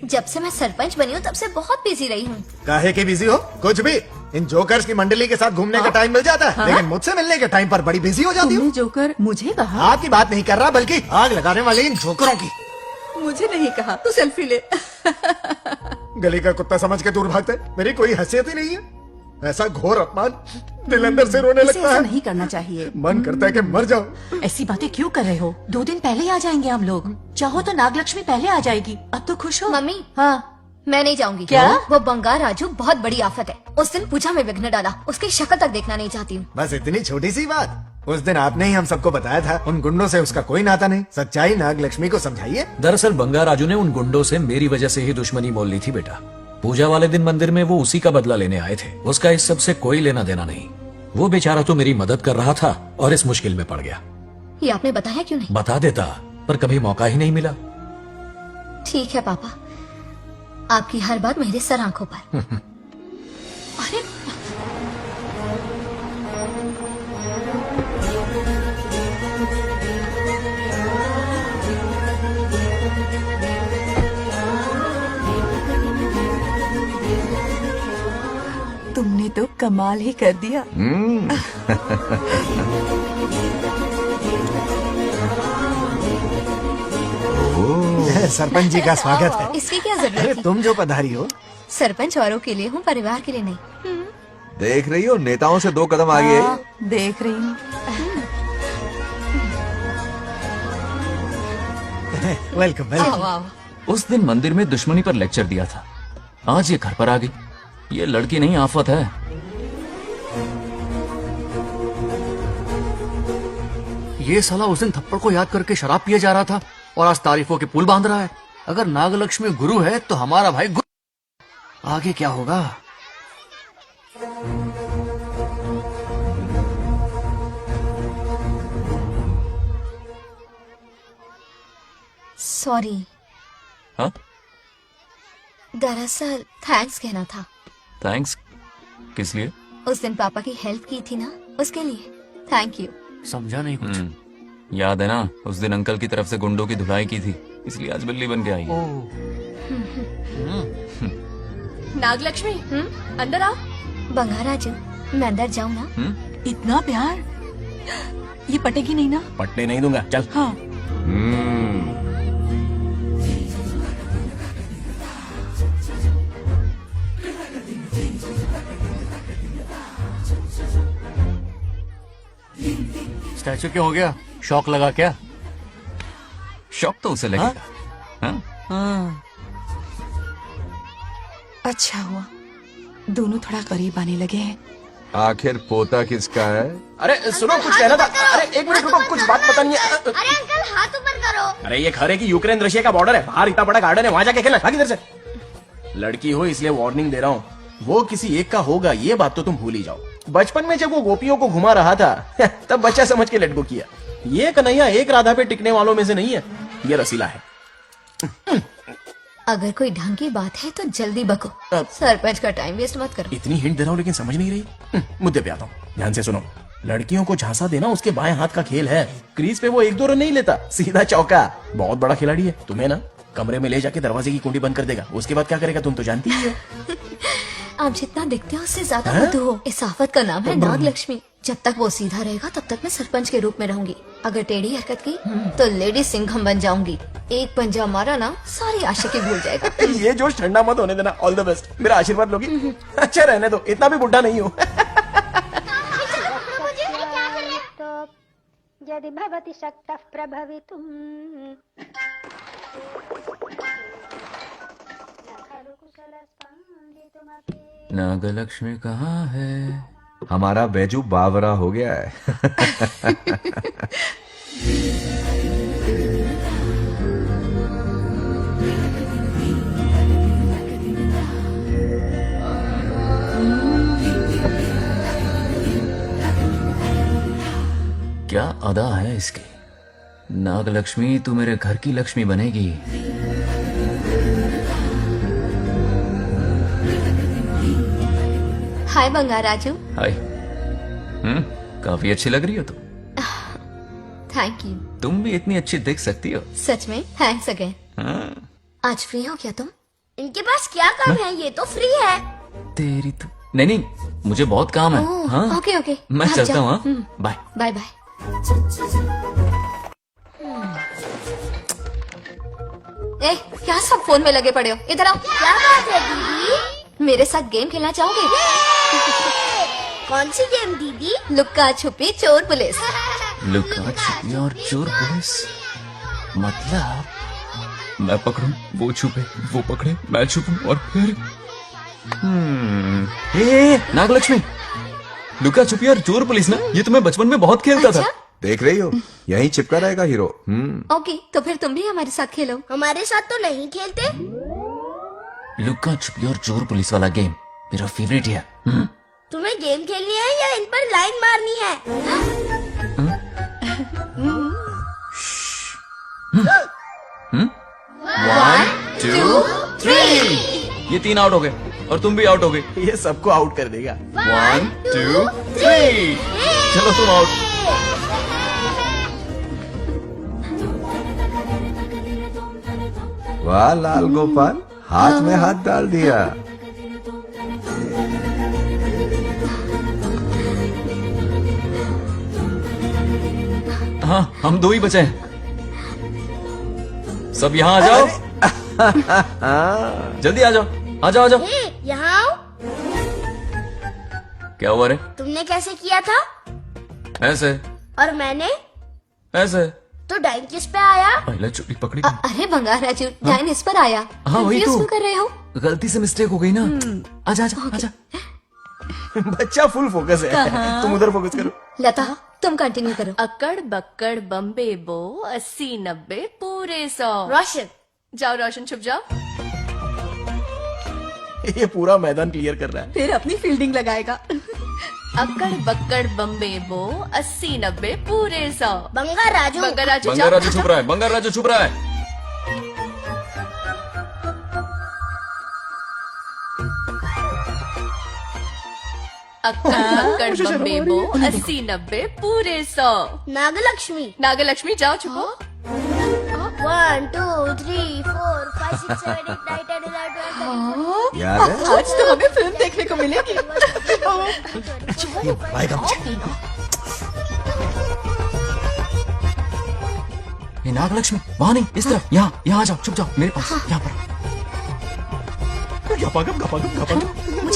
जब से मैं सरपंच बनी हूँ तब से बहुत बिजी रही हूँ। काहे के बिजी हो? कुछ भी। इन जोकर्स की मंडली के साथ घूमने का टाइम मिल जाता है, लेकिन मुझसे मिलने के टाइम पर बड़ी बिजी हो जाती हूँ। जोकर मुझे कहा? आपकी बात नहीं कर रहा, बल्कि आग लगाने वाले इन जोकरों की। मुझे नहीं कहा, तू सेल्फी ले। गली का कुत्ता समझ के दूर भागते, मेरी कोई हैसियत ही नहीं है। ऐसा घोर अपमान, दिल अंदर से रोने इसे लगता ऐसा है। नहीं करना चाहिए। मन करता है कि मर जाऊं। ऐसी बातें क्यों कर रहे हो? 2 दिन पहले आ जाएंगे हम लोग। चाहो तो नागलक्ष्मी पहले आ जाएगी। अब तो खुश हो? मम्मी, हाँ, मैं नहीं जाऊंगी। क्या? वो बंगार राजू बहुत बड़ी आफत है। उस दिन पूजा में विघ्न डाला, उसकी शक्ल तक देखना नहीं चाहती हूँ। बस इतनी छोटी सी बात। उस दिन आपने ही हम सबको बताया था उन गुंडों से उसका कोई नाता नहीं। सच्चाई नागलक्ष्मी को समझाइए। दरअसल बंगा राजू ने उन गुंडों से मेरी वजह से ही दुश्मनी मोल ली थी बेटा। पूजा वाले दिन मंदिर में वो उसी का बदला लेने आए थे। उसका इस सब से कोई लेना देना नहीं। वो बेचारा तो मेरी मदद कर रहा था और इस मुश्किल में पड़ गया। ये आपने बताया क्यों नहीं? बता देता, पर कभी मौका ही नहीं मिला। ठीक है पापा, आपकी हर बात मेरे सर आंखों पर। अरे तुमने तो कमाल ही कर दिया। सरपंच जी का स्वागत है। इसकी क्या जरूरत अरे है? तुम जो पधारी हो। सरपंच औरों के लिए हूँ, परिवार के लिए नहीं। देख रही हो, नेताओं से 2 कदम आगे है। हाँ, देख रही हूँ। Welcome welcome. आओ। उस दिन मंदिर में दुश्मनी पर लेक्चर दिया था, आज ये घर पर आ गई। ये लड़की नहीं आफत है। ये साला उस दिन थप्पड़ को याद करके शराब पिए जा रहा था और आज तारीफों के पुल बांध रहा है। अगर नागलक्ष्मी गुरु है तो हमारा भाई गुरु। आगे क्या होगा? सॉरी। हाँ? दरअसल थैंक्स कहना था। थैंक्स किस लिए? उस दिन पापा की हेल्प की थी ना, उसके लिए थैंक यू। समझा नहीं कुछ। याद है ना, उस दिन अंकल की तरफ से गुंडों की धुलाई की थी, इसलिए आज बिल्ली बन के आई है। नागलक्ष्मी, अंदर आओ। बंगार राजू, मैं अंदर जाऊँ ना? इतना प्यार, ये पटेगी नहीं ना? पटने नहीं दूंगा, चल। हाँ। स्टैचू क्यों हो गया? शौक लगा क्या? शौक तो उसे लगेगा। हाँ? हाँ। अच्छा हुआ, दोनों थोड़ा करीब आने लगे हैं। आखिर पोता किसका है? अरे सुनो, कुछ कहना था। अरे 1 मिनट रुको, कुछ बात पता नहीं है। अरे अंकल, हाथ ऊपर करो। अरे ये खरे की यूक्रेन रशिया का बॉर्डर है, बाहर इतना बड़ा गार्डन है, वहां जाके खेलना। भाग इधर से। लड़की हो इसलिए वार्निंग दे रहा हूँ, वो किसी एक का होगा ये बात तो तुम भूल ही जाओ। बचपन में जब वो गोपियों को घुमा रहा था तब बच्चा समझ के लेट गो किया। ये कन्हैया एक राधा पे टिकने वालों में से नहीं है, ये रसीला है। अगर कोई ढंग की बात है तो जल्दी बको, सरपंच का टाइम वेस्ट मत करो। इतनी हिंट दे रहा हूँ लेकिन समझ नहीं रही। मुद्दे पे आता हूँ, ध्यान से सुनो। लड़कियों को झांसा देना उसके बाएं हाथ का खेल है। क्रीज पे वो 1-2 रन नहीं लेता, सीधा चौका। बहुत बड़ा खिलाड़ी है। तुम्हें ना कमरे में ले जाके दरवाजे की कुंडी बंद कर देगा, उसके बाद क्या करेगा तुम तो जानती ही हो। आप जितना दिखते हो उससे ज्यादा बुद्धू हो। इस आफत का नाम है नागलक्ष्मी। जब तक वो सीधा रहेगा तब तक मैं सरपंच के रूप में रहूंगी। अगर टेढ़ी हरकत की तो लेडी सिंघम बन जाऊंगी। एक पंजा मारा ना, सारी आशिकी भूल जाएगा। ये जोश ठंडा मत होने देना। ऑल द बेस्ट, मेरा आशीर्वाद लोगी? अच्छा रहने दो, इतना भी बुढ़ा नहीं हूँ। यदि भवति शक्तः प्रभवितुम्। नागलक्ष्मी कहाँ है? हमारा बैजू बावरा हो गया है। क्या अदा है इसकी। नागलक्ष्मी तू मेरे घर की लक्ष्मी बनेगी। हाय बंगार राजू। हाय। काफी अच्छी लग रही हो तुम। Thank you. तुम भी इतनी अच्छी दिख सकती हो। सच में थैंक्स अगेन। आज फ्री हो क्या तुम? इनके पास क्या काम है, ये तो फ्री है। तेरी तो नहीं, मुझे बहुत काम है। हाँ? ओके ओके, मैं चलता हूँ। Bye bye bye. ए, क्या सब फोन में लगे पड़े हो? इधर आओ। क्या बात है दीदी? मेरे साथ गेम खेलना चाहोगे? कौन सी गेम दीदी? लुक्का छुपी चोर पुलिस। लुका छुपी और चोर पुलिस, मतलब मैं पकड़ूं, वो छुपे, वो पकड़े, मैं छुपूं और फिर नागलक्ष्मी, लुका छुपी और चोर पुलिस ना, ये तो मैं बचपन में बहुत खेलता था। देख रही हो, यहीं चिपका रहेगा हीरो। ओके, तो फिर तुम भी हमारे साथ खेलो। हमारे साथ तो नहीं खेलते। लुका छुपी और चोर पुलिस वाला गेम मेरा फेवरेट है। तुम्हें गेम खेलनी है या इन पर लाइन मारनी है? 1, 2, 3। ये 3 आउट हो गए और तुम भी आउट हो गए। ये सबको आउट कर देगा। 1, 2, 3। चलो तुम आउट। वाह लाल गोपाल, हाथ में हाथ डाल दिया। हाँ, हम 2 ही बचे हैं। सब यहाँ आ जाओ। जल्दी आ जाओ, आ जाओ, आ जाओ। यहाँ आओ। क्या हुआ रे? तुमने कैसे किया था? ऐसे और मैंने? ऐसे। तो डाइन किस पे आया? पहले चोरी पकड़ी। अरे बंगार राजू, डाइन इस पर आया। हाँ वही Confuse तो। क्यों कर रहे हो? गलती से मिस्टेक हो गई ना। आजा आजा आजा। बच्चा फुल फोकस है। कहाँ? तुम उधर फोकस करो। लता, तुम कंटिन्यू करो। अक्कड़ बक्कड़ बम्बे बो 80 90 पूरे 100। रोशन, जाओ रोशन, छुप जाओ। ये पूरा मैदान क्लियर कर रहा है। फिर अपनी फील्डिंग लगाएगा। अक्कड़ बक्कड़ बम्बे बो 80 90 पूरे 100। बंगार राजू। बंगार राजू, बंगार राजू छुप रहा है, बंगार राजू छुप रहा है। अक्कड़ बक्कड़ बम्बे बो 80 90 पूरे 100। नागलक्ष्मी। नागलक्ष्मी जाओ छुपो। 1 2 3 4 5 6 7 8 9 10 11 12 याद है? आज तो हमें फिल्म देखने को मिलेगी। ये नागलक्ष्मी वहाँ नहीं, इस तरफ, यहाँ यहाँ आ जाओ, छुप जाओ मेरे पास, यहाँ पर। मुझे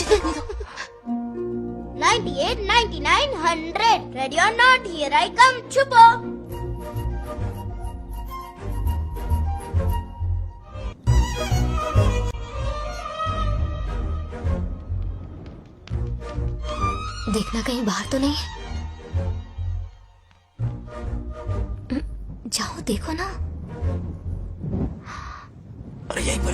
देखने दो। 98 99 100 रेडी और नॉट, हियर आई कम। छुपो। देखना कहीं बाहर तो नहीं है। जाओ देखो ना। अरे यहीं पर।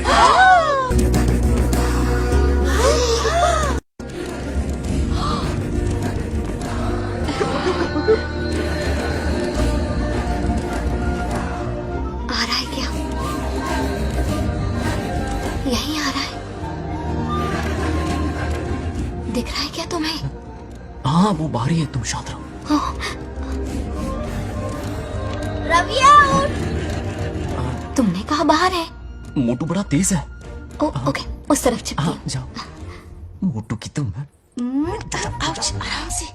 आ रहा है क्या? यहीं आ रहा है। दिख रहा है क्या तुम्हें? हाँ वो बाहर ही है, तुम शांत रहो। रविया उठ। तुमने कहा बाहर है? मोटू बड़ा तेज है। ओके, उस तरफ चिपकी। हाँ जाओ। मोटू की तुम है। आउच, आराम से।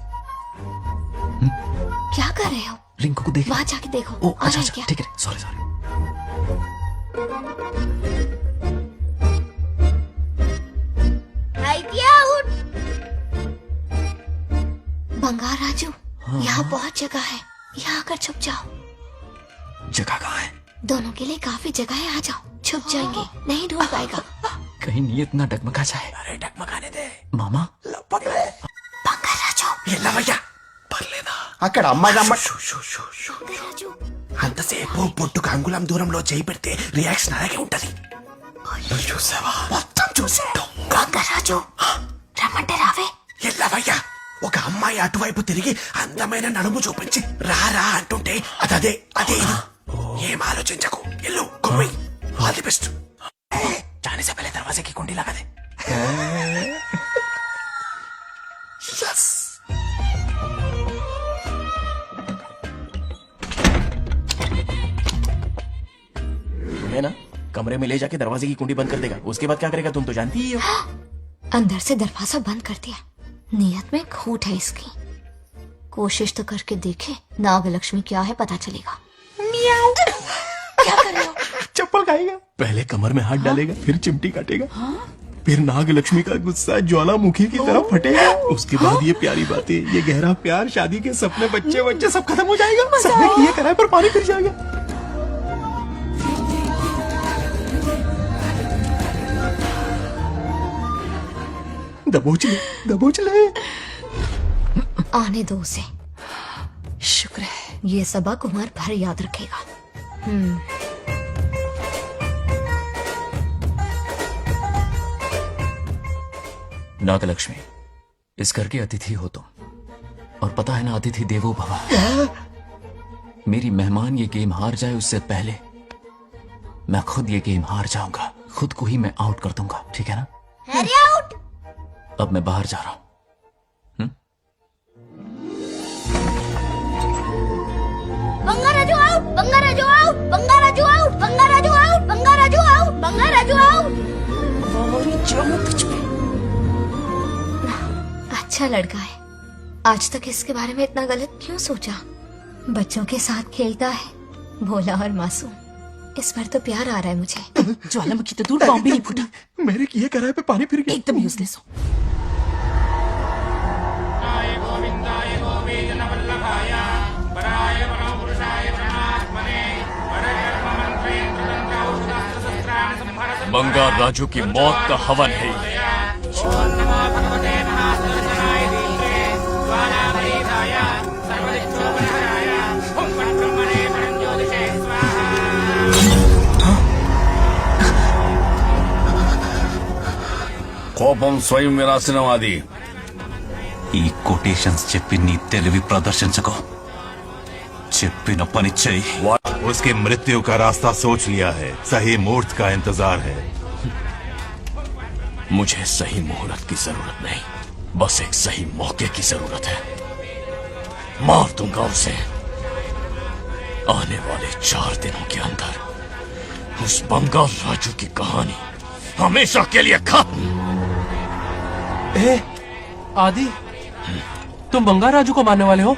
क्या कर रहे हो? रिंकू को देख। वहाँ जाके देखो। ओ आ अच्छा रहा है अच्छा, क्या? ठीक है, सॉरी सॉरी। उठ। बंगार राजू, यहाँ बहुत जगह है, यहाँ आकर छुप जाओ। जगह कहाँ है? दोनों के लिए काफी जगह है, आ जाओ। छुप जाएंगे, नहीं ढूंढ पाएगा। कहीं नीयत ना डगमगा जाए। अरे डगमगाने दे मामा। बंगार राजू, ये लवయ్య పర్లేదా అక్కడ అమ్మాయి రాజు అంతసేపు పొట్టుకు అంగుళం దూరంలో చేయి పెడితే రియాక్షన్ అలాగే ఉంటది. నువ్వు చూసావా? మొత్తం చూసాడు. రాజు రమ్మంటే రావే. ఎల్లవయ్యా, ఒక అమ్మాయి అటువైపు తిరిగి అందమైన నడుము చూపించి రారా అంటుంటే అదే అదే ఇది. ఏం ఆలోచించకు, ఎల్లు కొమ్మి. All the best. जाने से पहले दरवाजे की कुंडी लगा दे. Yes. है ना, कमरे में ले जाके दरवाजे की कुंडी बंद कर देगा। उसके बाद क्या करेगा तुम तो जानती ही हो। अंदर से दरवाजा बंद कर दिया। नियत में खोट है इसकी। कोशिश तो करके देखे, नागलक्ष्मी क्या है पता चलेगा। क्या कर रहे हो? चप्पल खाएगा। पहले कमर में हाथ डालेगा, फिर चिमटी काटेगा, फिर नागलक्ष्मी का गुस्सा ज्वालामुखी की तरह फटेगा। उसके बाद ये प्यारी बातें, ये गहरा प्यार, शादी के सपने, बच्चे बच्चे सब खत्म हो जाएगा। सबने किए कराए पर पानी फिर जाएगा। दबोच ले, दबोच ले। आने दो उसे। शुक्र है। ये सबक उम्र भर याद रखेगा। नागलक्ष्मी, इस घर की अतिथि हो तुम, और पता है ना, अतिथि देवो भव। मेरी मेहमान ये गेम हार जाए उससे पहले मैं खुद ये गेम हार जाऊंगा। खुद को ही मैं आउट कर दूंगा, ठीक है ना? Harry out. अब मैं बाहर जा रहा हूं। Bangaraju out, Bangaraju out, Bangaraju out, Bangaraju out, Bangaraju out, Bangaraju out. अच्छा लड़का है। आज तक इसके बारे में इतना गलत क्यों सोचा? बच्चों के साथ खेलता है, भोला और मासूम। इस पर तो प्यार आ रहा है मुझे। ज्वालामुखी तो दूर, बॉम्ब भी नहीं फूटा। मेरे किए कराए पे पानी फिर गया। एकदम यूजलेस हो। बंगार राजू की मौत का हवन है ये। కోపం స్వయం వినాశనవాది. ఈ కొటేషన్స్ చెప్పి నీ తెలివి ప్రదర్శించకో. చెప్పిన పని చెయ్యి. उसकी मृत्यु का रास्ता सोच लिया है. सही मुहूर्त का इंतजार है. मुझे सही मुहूर्त की जरूरत नहीं, बस एक सही मौके की जरूरत है. मार दूंगा उसे. आने वाले 4 दिनों के अंदर उस बंगाल राजू की कहानी हमेशा के लिए खत्म. आदि, तुम बंगार राजू को मारने वाले हो?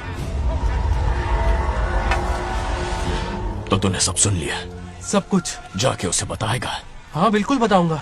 तो तूने सब सुन लिया? सब कुछ जाके उसे बताएगा? हाँ बिल्कुल बताऊंगा.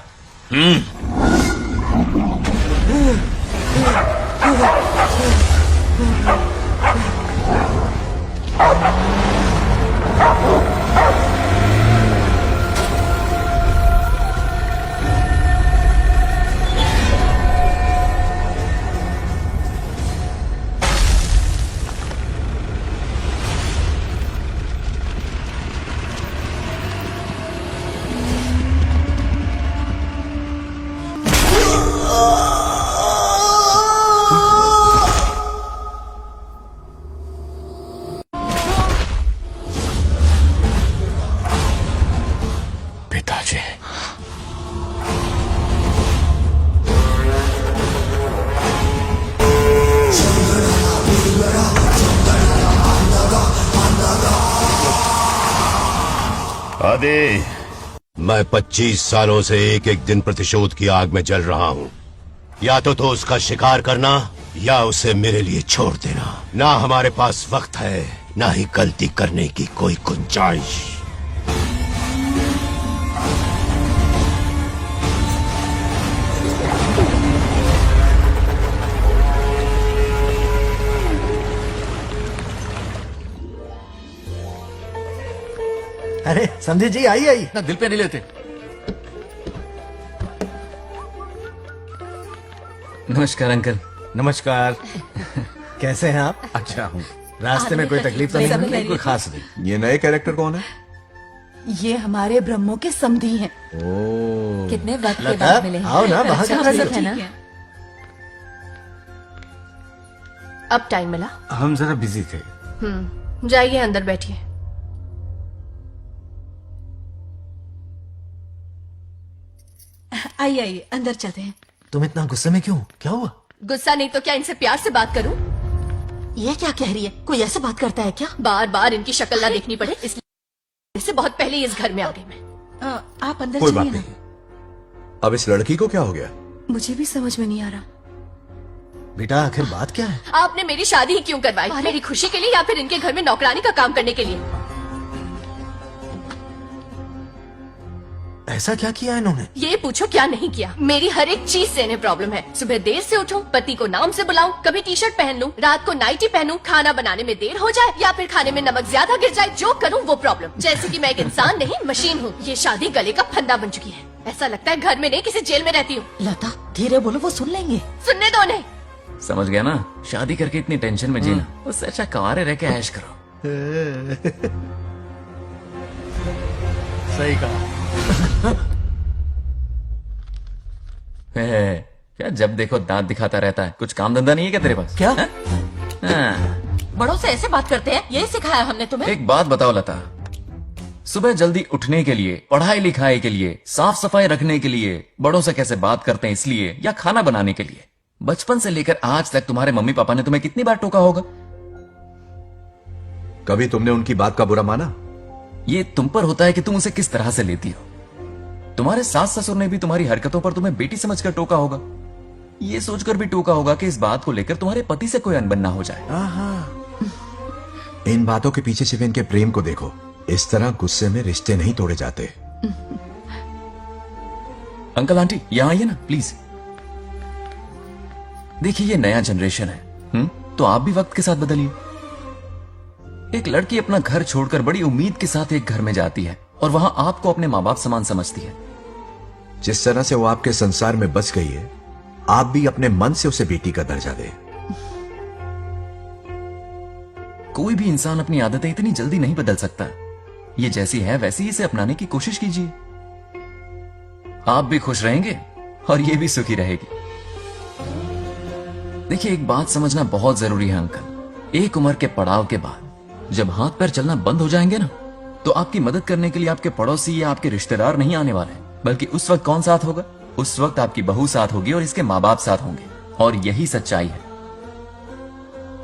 पिताजी, आदि, मैं 25 सालों से एक एक दिन प्रतिशोध की आग में जल रहा हूँ. या तो उसका शिकार करना या उसे मेरे लिए छोड़ देना. ना हमारे पास वक्त है, ना ही गलती करने की कोई गुंजाइश. अरे संधि जी, आई आई. ना दिल पे नहीं लेते. नमस्कार अंकल. नमस्कार. कैसे हैं आप? अच्छा हूँ. रास्ते में कोई तकलीफ तो सब नहीं? खैरियत। कोई खास नहीं. ये नए कैरेक्टर कौन है? ये हमारे ब्रह्मों के समधी हैं। ओ, कितने वक्त के लता, बाद मिले हैं। आओ ना, बाहर अच्छा, क्या सब कर ठीक रही है ना? अब टाइम मिला? हम जरा बिजी थे. जाइए अंदर बैठिए. आइए आइए, अंदर चलते हैं। तुम इतना गुस्से में क्यों? क्या हुआ? गुस्सा नहीं तो क्या इनसे प्यार से बात करूं? ये क्या कह रही है? कोई ऐसे बात करता है क्या? बार बार इनकी शक्ल ना देखनी पड़े इसलिए से बहुत पहले इस घर में आ गई मैं. आप अंदर कोई बात चलिए ना। नहीं. अब इस लड़की को क्या हो गया? मुझे भी समझ में नहीं आ रहा। बेटा आखिर बात क्या है? आपने मेरी शादी ही क्यों करवाई? मेरी खुशी के लिए या फिर इनके घर में नौकरानी का काम करने के लिए? ऐसा क्या किया इन्होंने? ये पूछो क्या नहीं किया। मेरी हर एक चीज से इन्हें प्रॉब्लम है। सुबह देर से उठूं, पति को नाम से बुलाऊं, कभी टी शर्ट पहन लूं, रात को नाइटी पहनूं, खाना बनाने में देर हो जाए या फिर खाने में नमक ज्यादा गिर जाए, जो करूं वो प्रॉब्लम। जैसे कि मैं एक इंसान नहीं मशीन हूँ। ये शादी गले का फंदा बन चुकी है। ऐसा लगता है घर में नहीं किसी जेल में रहती हूँ। लता धीरे बोलो, वो सुन लेंगे। सुनने दो उन्हें। समझ गया ना, शादी करके इतनी टेंशन में जीना, उससे अच्छा कुंवारे रह के ऐश करो। सही कहा। क्या जब देखो दांत दिखाता रहता है, कुछ काम धंधा नहीं है क्या तेरे पास? क्या? बड़ों से ऐसे बात करते हैं, यही सिखाया हमने तुम्हें? एक बात बताओ लता, सुबह जल्दी उठने के लिए, पढ़ाई लिखाई के लिए, साफ सफाई रखने के लिए बड़ों से कैसे बात करते हैं इसलिए, या खाना बनाने के लिए? बचपन से लेकर आज तक तुम्हारे मम्मी पापा ने तुम्हें कितनी बार टोका होगा? कभी तुमने उनकी बात का बुरा माना? ये तुम पर होता है कि तुम उसे किस तरह से लेती हो। तुम्हारे सास ससुर ने भी तुम्हारी हरकतों पर तुम्हें बेटी समझकर टोका होगा। ये सोचकर भी टोका होगा कि इस बात को लेकर तुम्हारे पति से कोई अनबन ना हो जाए। इन बातों के पीछे सिर्फ इनके प्रेम को देखो। इस तरह गुस्से में रिश्ते नहीं तोड़े जाते। अंकल आंटी यहां आइए ना प्लीज। देखिए ये नया जनरेशन है, तो आप भी वक्त के साथ बदलिए। एक लड़की अपना घर छोड़कर बड़ी उम्मीद के साथ एक घर में जाती है और वहां आपको अपने माँ बाप समान समझती है। जिस तरह से वो आपके संसार में बस गई है, आप भी अपने मन से उसे बेटी का दर्जा दें। कोई भी इंसान अपनी आदतें इतनी जल्दी नहीं बदल सकता। ये जैसी है वैसी ही इसे अपनाने की कोशिश कीजिए। आप भी खुश रहेंगे और ये भी सुखी रहेगी। देखिए एक बात समझना बहुत जरूरी है अंकल, एक उम्र के पड़ाव के बाद जब हाथ पैर चलना बंद हो जाएंगे ना, तो आपकी मदद करने के लिए आपके पड़ोसी या आपके रिश्तेदार नहीं आने वाले, बल्कि उस वक्त कौन साथ होगा? उस वक्त आपकी बहू साथ होगी और इसके माँ बाप साथ होंगे। और यही सच्चाई है।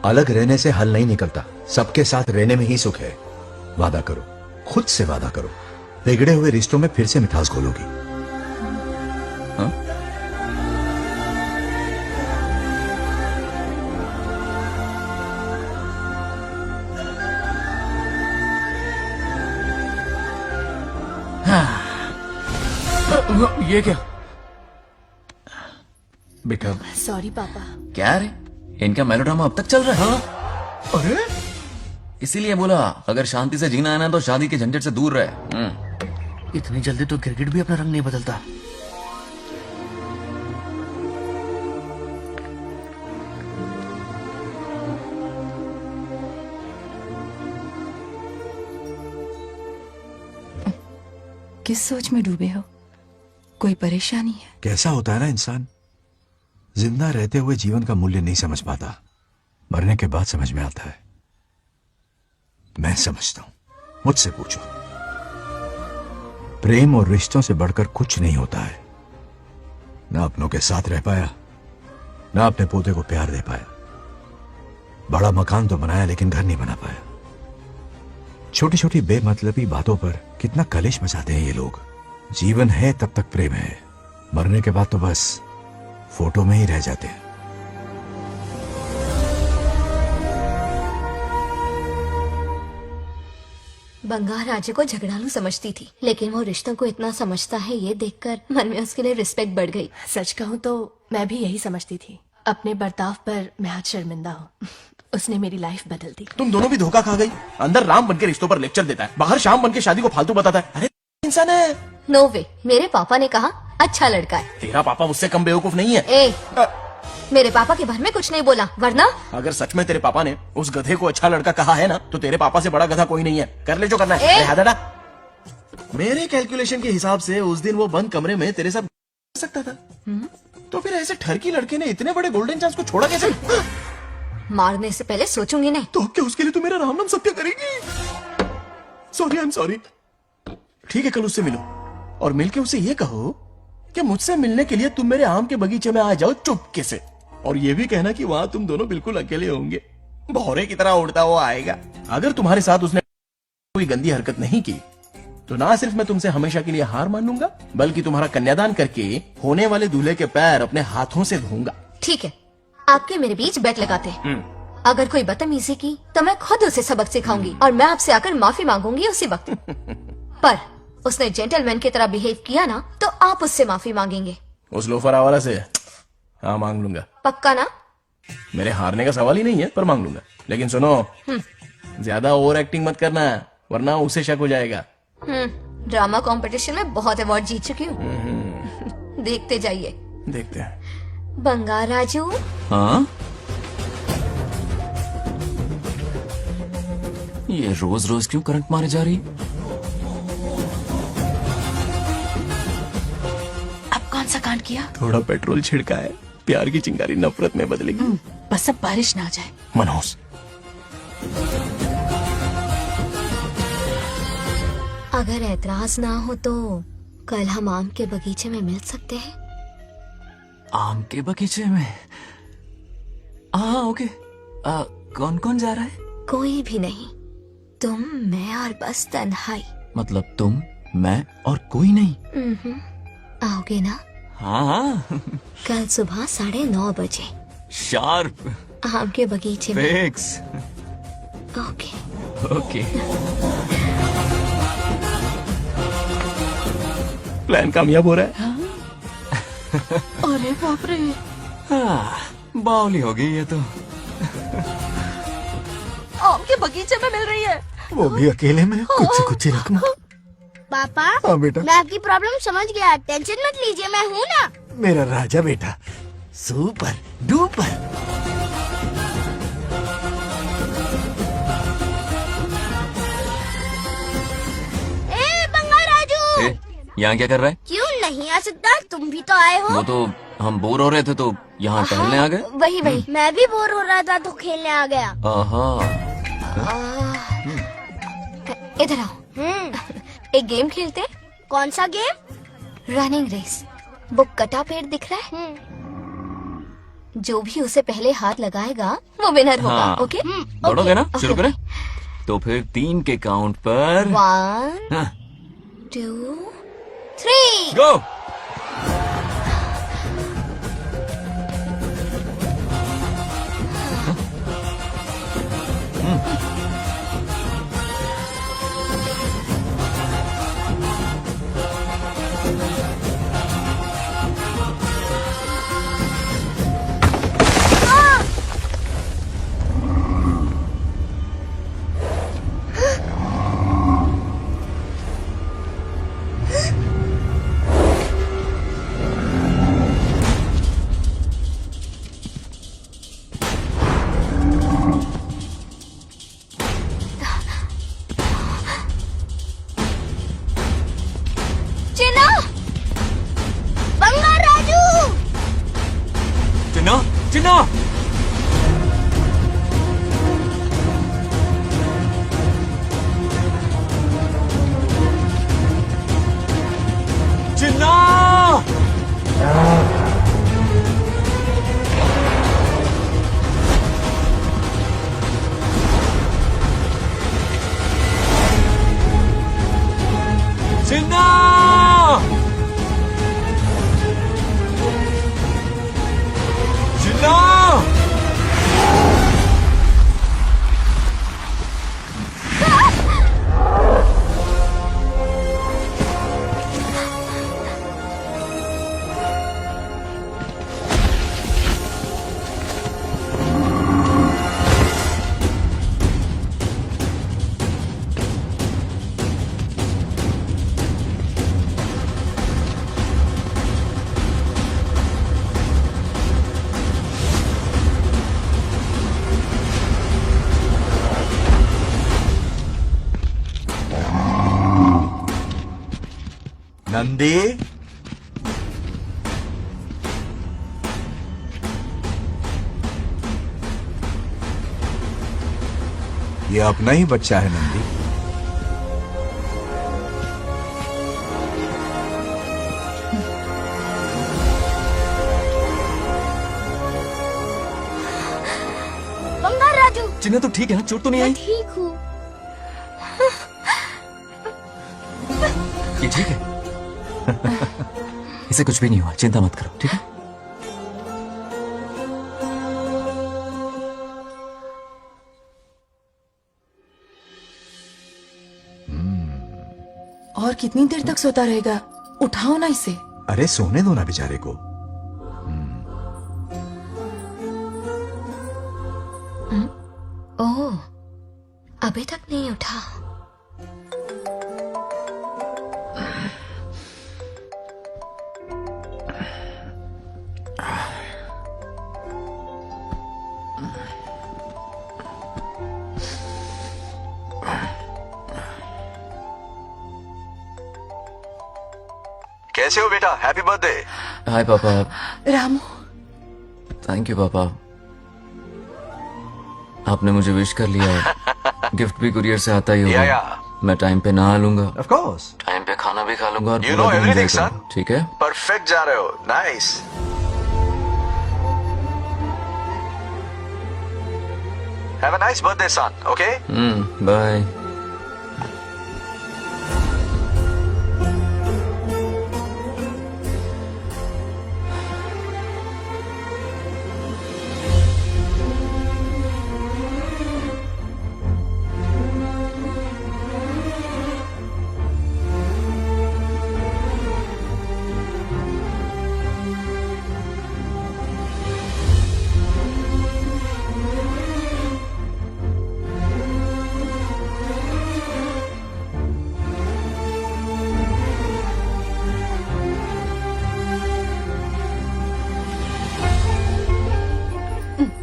अलग रहने से हल नहीं निकलता, सबके साथ रहने में ही सुख है। वादा करो, खुद से वादा करो, बिगड़े हुए रिश्तों में फिर से मिठास घोलोगी। ये क्या बेटा? सॉरी पापा। क्या रे, इनका मेलोड्रामा अब तक चल रहा है? अरे इसीलिए बोला अगर शांति से जीना है ना तो शादी के झंझट से दूर रहे। इतनी जल्दी तो गिरगिट भी अपना रंग नहीं बदलता। किस सोच में डूबे हो? कोई परेशानी है? कैसा होता है ना इंसान, जिंदा रहते हुए जीवन का मूल्य नहीं समझ पाता, मरने के बाद समझ में आता है। मैं समझता हूं, मुझसे पूछो। प्रेम और रिश्तों से बढ़कर कुछ नहीं होता है। ना अपनों के साथ रह पाया, ना अपने पोते को प्यार दे पाया। बड़ा मकान तो बनाया लेकिन घर नहीं बना पाया। छोटी छोटी बेमतलबी बातों पर कितना कलेश मचाते हैं ये लोग। जीवन है तब तक प्रेम है, मरने के बाद तो बस फोटो में ही रह जाते हैं। बंगाल राज्य को झगड़ालू समझती थी, लेकिन वो रिश्तों को इतना समझता है ये देखकर मन में उसके लिए रिस्पेक्ट बढ़ गई। सच कहूँ तो मैं भी यही समझती थी। अपने बर्ताव पर मैं आज शर्मिंदा हूँ। उसने मेरी लाइफ बदल दी। तुम दोनों भी धोखा खा गई। अंदर राम बनके रिश्तों पर लेक्चर देता है, बाहर शाम बनके शादी को फालतू बताता है। अरे इंसान है। नो वे, मेरे पापा ने कहा अच्छा लड़का है। तेरा पापा मुझसे कम बेवकूफ नहीं है। ए, मेरे पापा के बारे में कुछ नहीं बोला, वरना अगर सच में तेरे पापा ने उस गधे को अच्छा लड़का कहा है ना, तो तेरे पापा से बड़ा गधा कोई नहीं है। कर ले जो करना है। मेरे कैलकुलेशन के हिसाब से उस दिन वो बंद कमरे में तेरे साथ कर सकता था। तो फिर ऐसे ठरकी लड़के ने इतने बड़े गोल्डन चांस को छोड़ा कैसे? मारने से पहले सोचूंगी नहीं। तो क्या उसके लिए तू मेरा राम नाम सत्य करेगी? Sorry, I am sorry. ठीक है, कल उससे मिलो और मिलके उसे ये कहो कि मुझसे मिलने के लिए तुम मेरे आम के बगीचे में आ जाओ चुपके से। और ये भी कहना कि वहां तुम दोनों बिल्कुल अकेले होंगे। भौरे की तरह उड़ता हुआ आएगा। अगर तुम्हारे साथ उसने कोई गंदी हरकत नहीं की तो ना सिर्फ मैं तुमसे हमेशा के लिए हार मान लूंगा, बल्कि तुम्हारा कन्यादान करके होने वाले दूल्हे के पैर अपने हाथों से धोऊंगा। ठीक है, आपके मेरे बीच बेट लगाते हैं। अगर कोई बदतमीजी की तो मैं खुद उसे सबक सिखाऊंगी और मैं आपसे आकर माफी मांगूंगी उसी वक्त। पर उसने जेंटलमैन की तरह बिहेव किया ना तो आप उससे माफी मांगेंगे। उस लोफर आवारा से हाँ मांग लूंगा। पक्का ना? मेरे हारने का सवाल ही नहीं है, पर मांग लूंगा। लेकिन सुनो, ज्यादा ओवर एक्टिंग मत करना, वरना उसे शक हो जाएगा। ड्रामा कंपटीशन में बहुत अवार्ड जीत चुकी हूँ। देखते जाइए। देखते हैं। बंगार राजू। हाँ, ये रोज रोज क्यों करंट मारे जा रही? अब कौन सा कांड किया? थोड़ा पेट्रोल छिड़का है, प्यार की चिंगारी नफरत में बदलेगी। बस अब बारिश ना आ जाए। मनोज, अगर ऐतराज ना हो तो कल हम आम के बगीचे में मिल सकते हैं। आम के बगीचे में? हाँ ओके। कौन कौन जा रहा है? कोई भी नहीं, तुम, मैं और बस तन्हाई। मतलब तुम, मैं और कोई नहीं? आओगे ना? हाँ हाँ। कल सुबह 9:30 बजे शार्प। आम के बगीचे में। फिक्स। Okay okay. प्लान कामयाब हो रहा है। अरे बाप रे। हाँ, बावली हो गई ये तो। आम के बगीचे में मिल रही है। वो भी अकेले में, कुछ से कुछ रकम। पापा, हाँ बेटा। मैं आपकी प्रॉब्लम समझ गया, टेंशन मत लीजिए, मैं हूँ ना। मेरा राजा बेटा, सुपर डुपर। ए बंगार राजू, यहाँ क्या कर रहा है? क्यों नहीं आ सकता? तुम भी तो आए हो। वो तो हम बोर हो रहे थे तो यहाँ टहलने आ गए। वही वही। मैं भी बोर हो रहा था तो खेलने आ गया। इधर आओ। एक गेम खेलते हैं। कौन सा गेम? Running race. वो कटा पेड़ दिख रहा है? जो भी उसे पहले हाथ लगाएगा वो विनर होगा। हाँ। ओके? दौड़ोगे ना? शुरू करें? तो फिर 3 के काउंट पर 1 2 3 गो। चिन्ना, बंगार राजू। चिन्ना, चिन्ना। चिन्ना। चिन्ना। चिन्ना। नंदी, ये अपना ही बच्चा है नंदी। बंगार राजू। चिन्ना तो ठीक है ना? चोट तो नहीं आई? ठीक हूँ। ये ठीक है। इसे कुछ भी नहीं हुआ, चिंता मत करो, ठीक है? और कितनी देर तक सोता रहेगा? उठाओ ना इसे। अरे सोने दो ना बेचारे को। ओह, अभी तक नहीं उठा। कैसे हो बेटा? Happy birthday. हाय पापा। रामू, थैंक यू पापा, आपने मुझे विश कर लिया। गिफ्ट भी कुरियर से आता ही होगा। मैं टाइम पे नहा लूंगा, ऑफ कोर्स, टाइम पे खाना भी खा लूंगा और You पूरा know दिन everything, enjoy करूंगा, ठीक है? परफेक्ट जा रहे हो। Nice. Have a nice birthday son. Okay, bye.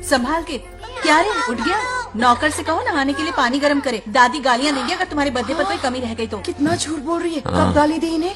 संभाल के। क्या रे, उठ गया? नौकर से कहो नहाने के लिए पानी गर्म करे। दादी गालियां देंगे अगर तुम्हारे बर्थडे पर कोई कमी रह गई तो। कितना झूठ बोल रही है। कब गाली दी इन्हें?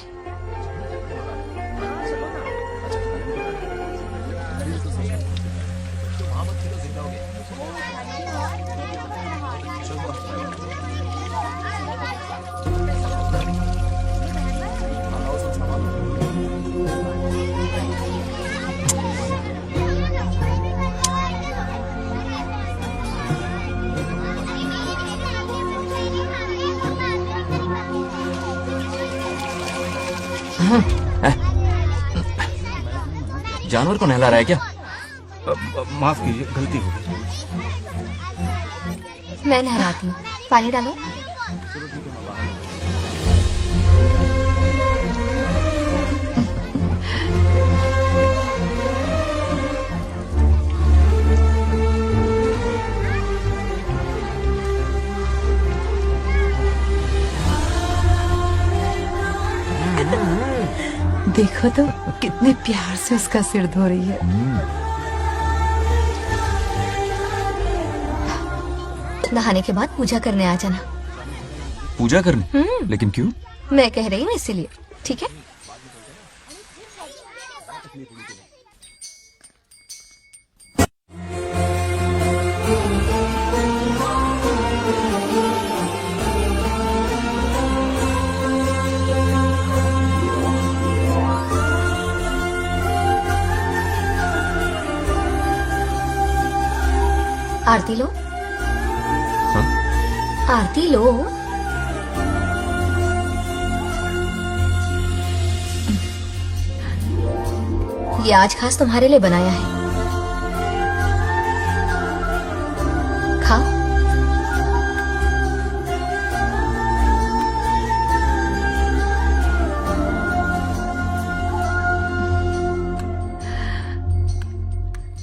जानवर को नहला रहा है क्या? माफ कीजिए, गलती हो गई। मैं नहलाती हूँ, पानी डालो। देखो तो कितने प्यार से उसका सिर धो रही है। नहाने के बाद पूजा करने आ जाना। पूजा करने? लेकिन क्यों? मैं कह रही हूँ इसीलिए, ठीक है? आरती लो। आरती लो। ये आज खास तुम्हारे लिए बनाया है, खाओ।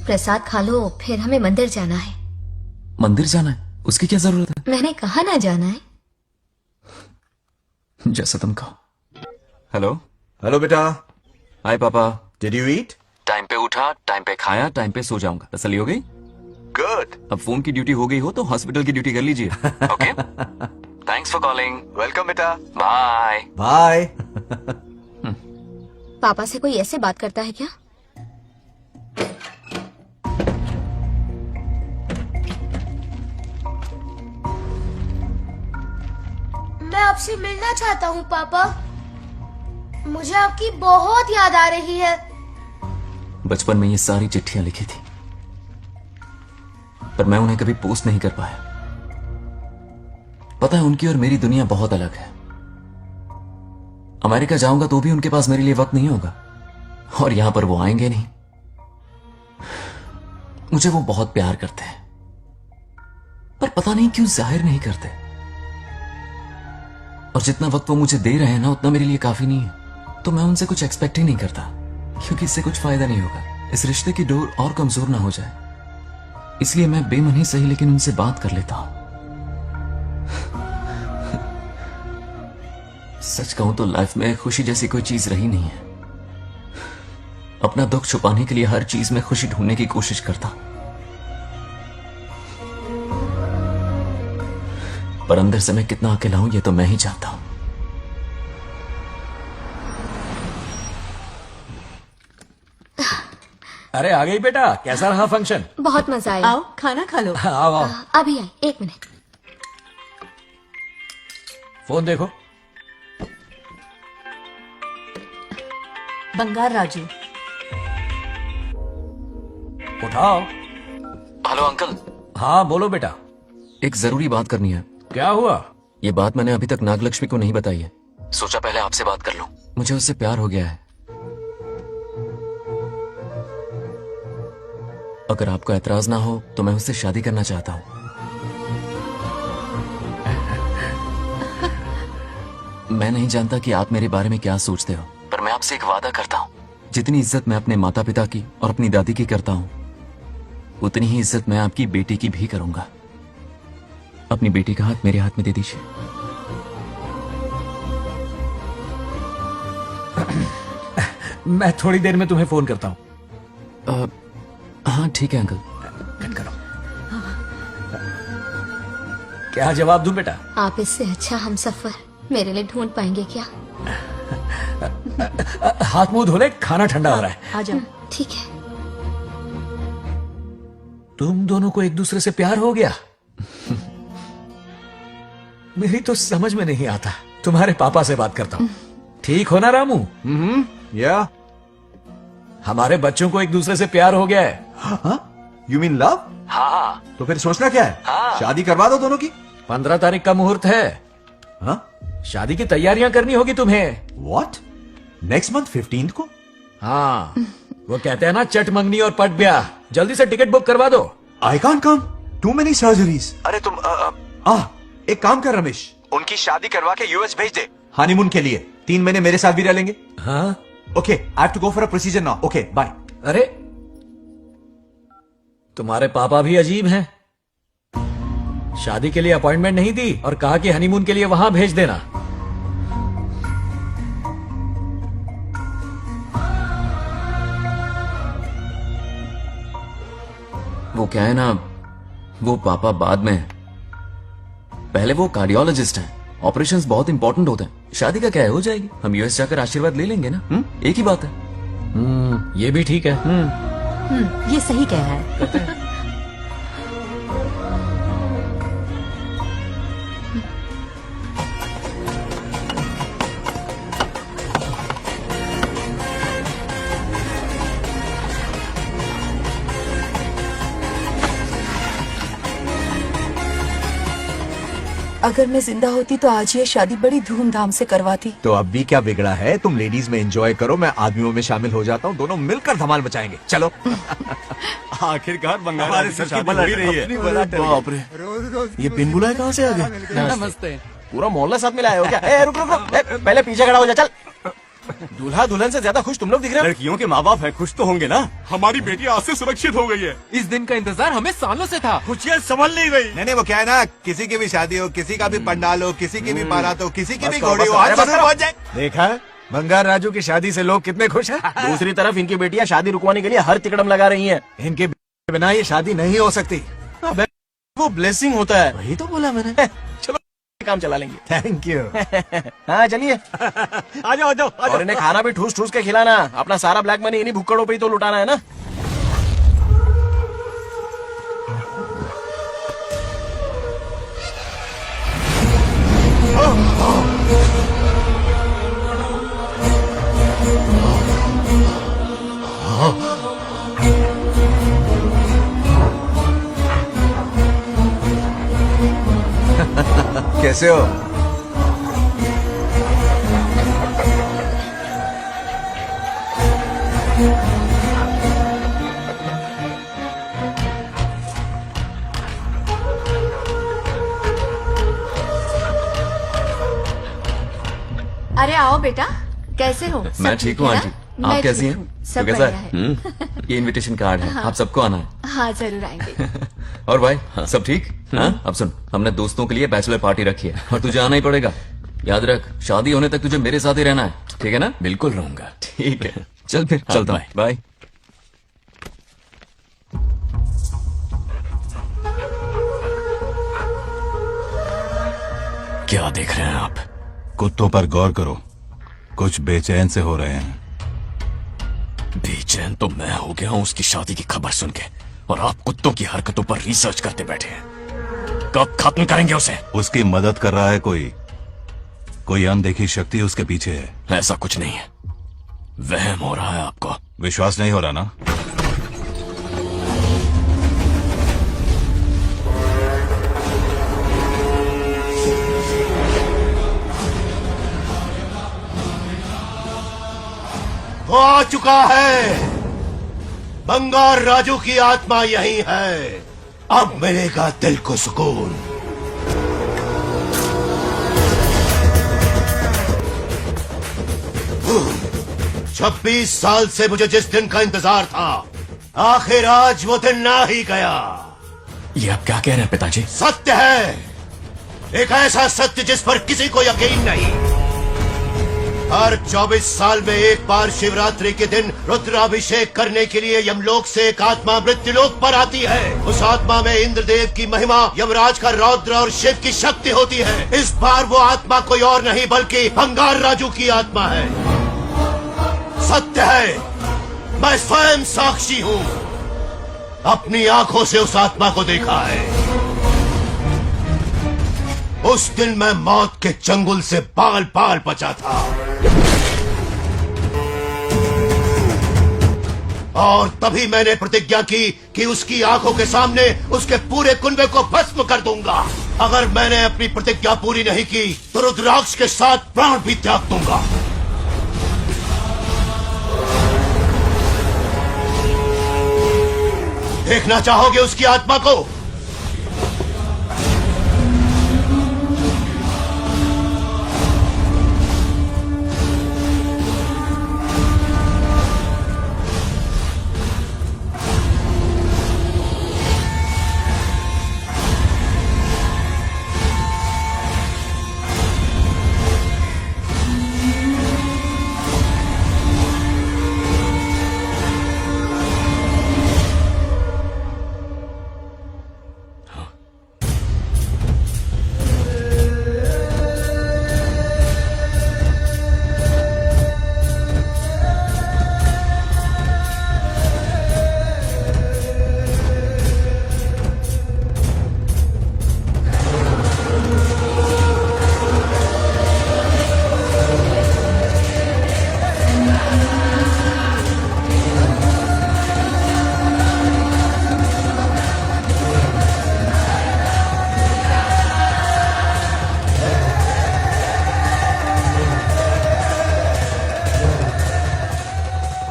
प्रसाद खा लो, फिर हमें मंदिर जाना है। मंदिर जाना है? उसकी क्या जरूरत है? मैंने कहा ना जाना है। जैसा तुम कहो। हेलो। हेलो बेटा। हाय पापा। Did you eat? टाइम पे उठा, टाइम पे खाया, टाइम पे सो जाऊंगा। तसल्ली हो गई? गुड। अब फोन की ड्यूटी हो गई हो तो हॉस्पिटल की ड्यूटी कर लीजिए। Okay, thanks for calling. Welcome बेटा। Bye bye. पापा से कोई ऐसे बात करता है क्या? मैं आपसे मिलना चाहता हूँ पापा। मुझे आपकी बहुत याद आ रही है। बचपन में ये सारी चिट्ठियां लिखी थी, पर मैं उन्हें कभी पोस्ट नहीं कर पाया। पता है, उनकी और मेरी दुनिया बहुत अलग है। अमेरिका जाऊंगा तो भी उनके पास मेरे लिए वक्त नहीं होगा, और यहां पर वो आएंगे नहीं। मुझे वो बहुत प्यार करते हैं, पर पता नहीं क्यों जाहिर नहीं करते। और जितना वक्त वो मुझे दे रहे हैं ना उतना मेरे लिए काफी नहीं है, तो मैं उनसे कुछ एक्सपेक्ट ही नहीं करता, क्योंकि इससे कुछ फायदा नहीं होगा। इस रिश्ते की डोर और कमजोर ना हो जाए, इसलिए मैं बेमन ही सही लेकिन उनसे बात कर लेता हूं। सच कहूं तो लाइफ में खुशी जैसी कोई चीज रही नहीं है। अपना दुख छुपाने के लिए हर चीज में खुशी ढूंढने की कोशिश करता हूं, पर अंदर से मैं कितना अकेला हूं ये तो मैं ही जानता हूं। अरे आ गई बेटा, कैसा रहा फंक्शन? बहुत मजा आया। आओ खाना खा लो। आओ आओ। अभी आई, 1 मिनट। फोन देखो। बंगार राजू। उठाओ। Hello uncle. हाँ बोलो बेटा। एक जरूरी बात करनी है। क्या हुआ? ये बात मैंने अभी तक नागलक्ष्मी को नहीं बताई है, सोचा पहले आपसे बात कर लूं। मुझे उससे प्यार हो गया है। अगर आपको ऐतराज ना हो तो मैं उससे शादी करना चाहता हूं। मैं नहीं जानता कि आप मेरे बारे में क्या सोचते हो, पर मैं आपसे एक वादा करता हूं, जितनी इज्जत मैं अपने माता पिता की और अपनी दादी की करता हूं, उतनी ही इज्जत मैं आपकी बेटी की भी करूंगा। अपनी बेटी का हाथ मेरे हाथ में दे दीजिए। मैं थोड़ी देर में तुम्हें फोन करता हूं। हाँ ठीक है अंकल। कट करो। क्या जवाब दूं बेटा? आप इससे अच्छा हम सफर मेरे लिए ढूंढ पाएंगे क्या? हाथ मुंह धो ले, खाना ठंडा हो रहा है। आ जाओ। ठीक है। तुम दोनों को एक दूसरे से प्यार हो गया? मेरी तो समझ में नहीं आता। तुम्हारे पापा से बात करता हूँ। ठीक हो ना रामू? या हमारे बच्चों को एक दूसरे से प्यार हो गया है। You mean love? हाँ। तो फिर सोचना क्या है? शादी करवा दो दोनों की। 15 तारीख का मुहूर्त है। हाँ? शादी की तैयारियां करनी होगी तुम्हें। What? नेक्स्ट मंथ 15 को? हाँ, वो कहते हैं ना चट मंगनी और पट ब्याह। जल्दी से टिकट बुक करवा दो। I can't come. Too many surgeries. अरे तुम एक काम कर रमेश, उनकी शादी करवा के यूएस भेज दे हनीमून के लिए। 3 महीने मेरे साथ भी रह लेंगे। हाँ? Okay, I have to go for a procedure now. Okay, bye. अरे तुम्हारे पापा भी अजीब हैं। शादी के लिए अपॉइंटमेंट नहीं दी और कहा कि हनीमून के लिए वहां भेज देना। वो क्या है ना, वो पापा बाद में है। पहले वो कार्डियोलॉजिस्ट हैं। ऑपरेशंस बहुत इंपॉर्टेंट होते हैं। शादी का क्या है, हो जाएगी। हम यूएस जाकर आशीर्वाद ले लेंगे ना। एक ही बात है। ये भी ठीक है। ये सही कह रहा है। अगर मैं जिंदा होती तो आज ये शादी बड़ी धूमधाम से करवाती। तो अब भी क्या बिगड़ा है? तुम लेडीज में एंजॉय करो, मैं आदमियों में शामिल हो जाता हूँ। दोनों मिलकर धमाल मचाएंगे। चलो। आखिरकार बंगाल से शादी हो ही रही है। बाप रे, ये पिन बुलाए कहाँ से आ गए? नमस्ते। पूरा मोहल्ला साथ में लाए हो क्या? रुक रुक रुक, पहले पीछे खड़ा हो जा। चल। दूल्हा दुल्हन से ज्यादा खुश तुम लोग दिख रहे हो। लड़कियों के माँ बाप है, खुश तो होंगे ना। हमारी बेटी आज से सुरक्षित हो गई है। इस दिन का इंतजार हमें सालों से था। खुशियाँ संभल नहीं रही। नहीं वो क्या है ना, किसी की भी शादी हो, किसी का भी पंडाल हो, किसी की भी बारात हो, किसी की भी बस घोड़ी हो, बस, आज बस, जरूर पहुंच जाए। देखा, बंगार राजू की शादी से लोग कितने खुश हैं। दूसरी तरफ इनकी बेटियां शादी रुकवाने के लिए हर तिकड़म लगा रही हैं। इनके बिना ये शादी नहीं हो सकती। अबे, वो ब्लेसिंग होता है। वही तो बोला मैंने। चलो काम चला लेंगे। Thank you. हाँ चलिए। आ जाओ आ जाओ। और इन्हें खाना भी ठूस ठूस के खिलाना। अपना सारा ब्लैक मनी इन्हीं भुक्कड़ों पे ही तो लुटाना है ना। कैसे हो? अरे आओ बेटा, कैसे हो? सब मैं ठीक हूँ है आंटी, ना? आप मैं कैसी ठीक हैं? हूँ, सब तो कैसा बढ़िया है? ये इनविटेशन कार्ड है, हाँ। आप सबको आना है। हाँ जरूर आएंगे। और भाई सब ठीक? हाँ? अब सुन, हमने दोस्तों के लिए बैचलर पार्टी रखी है और तुझे आना ही पड़ेगा। याद रख, शादी होने तक तुझे मेरे साथ ही रहना है, ठीक है ना? बिल्कुल रहूंगा। ठीक है, चल फिर चलता हूँ, बाय। क्या देख रहे हैं आप? कुत्तों पर गौर करो, कुछ बेचैन से हो रहे हैं। बेचैन तो मैं हो गया हूं उसकी शादी की खबर सुन के, और आप कुत्तों की हरकतों पर रिसर्च करते बैठे हैं। कब खत्म करेंगे उसे? उसकी मदद कर रहा है कोई अनदेखी शक्ति उसके पीछे है। ऐसा कुछ नहीं है, वहम हो रहा है आपको। विश्वास नहीं हो रहा ना? वो आ चुका है, बंगार राजू की आत्मा यही है। अब मिलेगा दिल को सुकून। छब्बीस साल से मुझे जिस दिन का इंतजार था, आखिर आज वो दिन ना ही गया। ये आप क्या कह रहे हैं पिताजी? सत्य है, एक ऐसा सत्य जिस पर किसी को यकीन नहीं। हर 24 साल में एक बार शिवरात्रि के दिन रुद्राभिषेक करने के लिए यमलोक से एक आत्मा मृत्युलोक पर आती है। उस आत्मा में इंद्रदेव की महिमा, यमराज का रौद्र और शिव की शक्ति होती है। इस बार वो आत्मा कोई और नहीं बल्कि बंगार राजू की आत्मा है। सत्य है, मैं स्वयं साक्षी हूँ, अपनी आंखों से उस आत्मा को देखा है। उस दिन मैं मौत के चंगुल से बाल बाल बचा था, और तभी मैंने प्रतिज्ञा की कि उसकी आंखों के सामने उसके पूरे कुनबे को भस्म कर दूंगा। अगर मैंने अपनी प्रतिज्ञा पूरी नहीं की तो रुद्राक्ष के साथ प्राण भी त्याग दूंगा। देखना चाहोगे उसकी आत्मा को?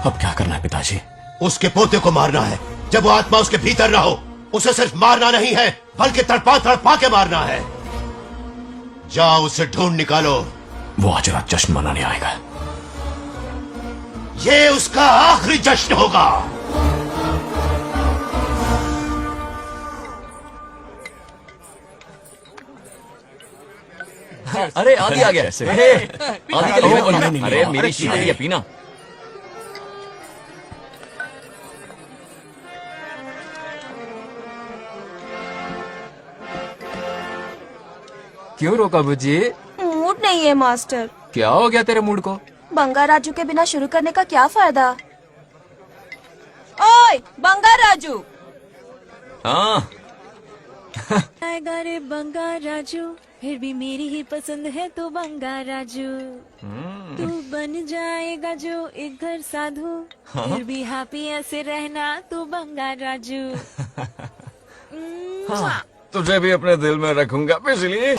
अब क्या करना है पिताजी? उसके पोते को मारना है। जब वो आत्मा उसके भीतर ना हो, उसे सिर्फ मारना नहीं है बल्कि तड़पा तड़पा के मारना है। जाओ उसे ढूंढ निकालो। वो आज रात जश्न मनाने आएगा। ये उसका आखिरी जश्न होगा। अरे आदि आ गया। कैसे? आदि के लिए बोलना नहीं। अरे मेरी शीत है, पीना। क्यों रोका बुजी? मूड नहीं है मास्टर। क्या हो गया तेरे मूड को? बंगा राजू के बिना शुरू करने का क्या फायदा? ओए बंगा राजू। हाँ आएगा रे बंगा राजू, फिर भी मेरी ही पसंद है तो बंगा राजू। तू बन जाएगा जो एक घर साधु, हाँ? फिर भी हैप्पी ऐसे रहना तू बंगा राजू। हाँ, तुझे भी अपने दिल में रखूंगा पिछली।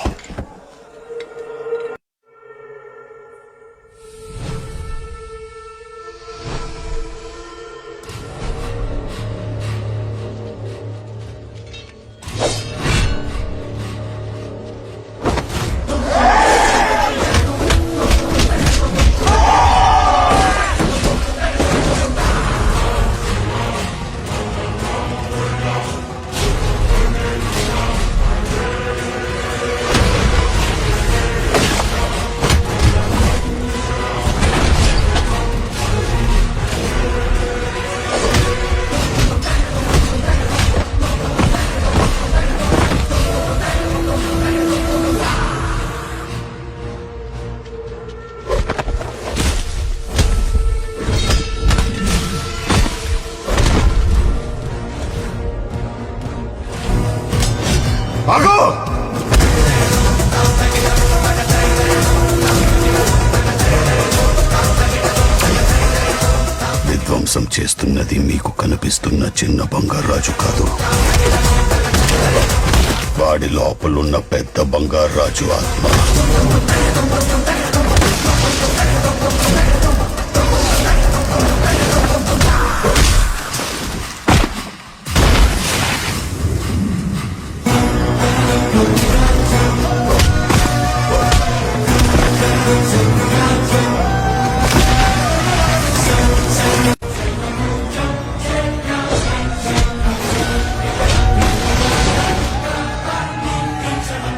भागो। విధ్వంసం చేస్తున్నది మీకు కనిపిస్తున్న చిన్న బంగారాజు కాదు, వాడి లోపలున్న పెద్ద బంగారాజు ఆత్మ.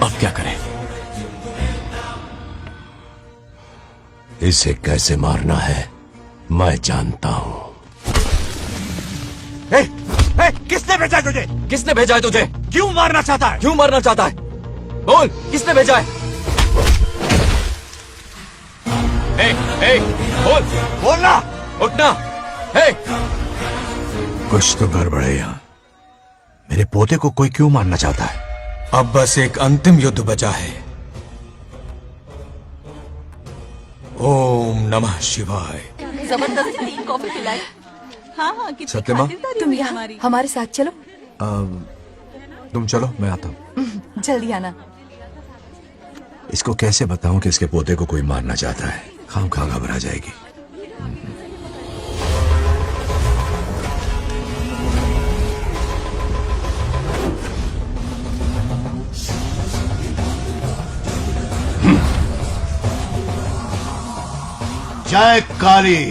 अब क्या करें? इसे कैसे मारना है मैं जानता हूं। किसने भेजा है तुझे? किसने भेजा है तुझे? क्यों मारना चाहता है? क्यों मारना चाहता है? बोल, किसने भेजा है? बोल, बोलना, उठना। कुछ तो गड़बड़ है यहाँ। मेरे पोते को कोई क्यों मारना चाहता है? अब बस एक अंतिम युद्ध बचा है। ओम नमः शिवाय। जबरदस्ती 3 कॉफी पिलाई। हाँ हाँ, कितनी सत्यमा? खातिरदारी तुम हुई यहाँ हमारी। हमारे साथ चलो। तुम चलो, मैं आता हूँ। जल्दी आना। इसको कैसे बताऊं कि इसके पोते को कोई मारना चाहता है? खाम घबरा जाएगी। जय काली।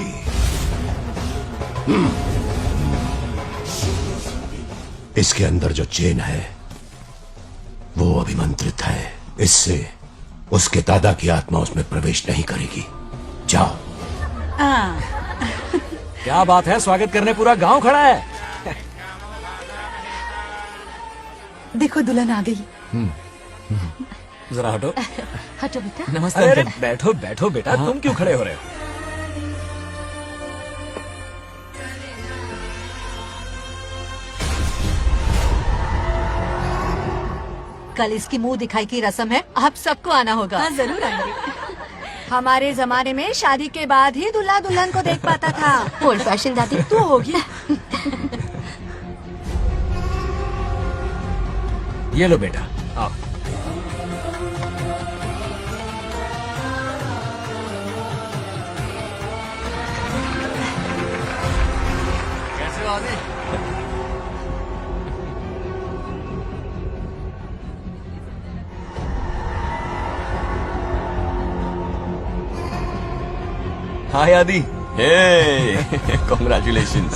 इसके अंदर जो चेन है वो अभिमंत्रित है, इससे उसके दादा की आत्मा उसमें प्रवेश नहीं करेगी। जाओ। क्या बात है, स्वागत करने पूरा गांव खड़ा है। देखो दुल्हन आ गई। जरा हटो। हटो बेटा। नमस्ते। अरे बैठो बैठो बेटा, तुम क्यों खड़े हो रहे हो? कल इसकी मुंह दिखाई की रस्म है, आप सबको आना होगा। हाँ जरूर आएंगे। हमारे जमाने में शादी के बाद ही दूल्हा दुल्हन को देख पाता था। ओल्ड फैशन दादी तू होगी। ये लो बेटा, आओ। कैसे हो आदि? हाय आदि। कॉन्ग्रेचुलेशंस।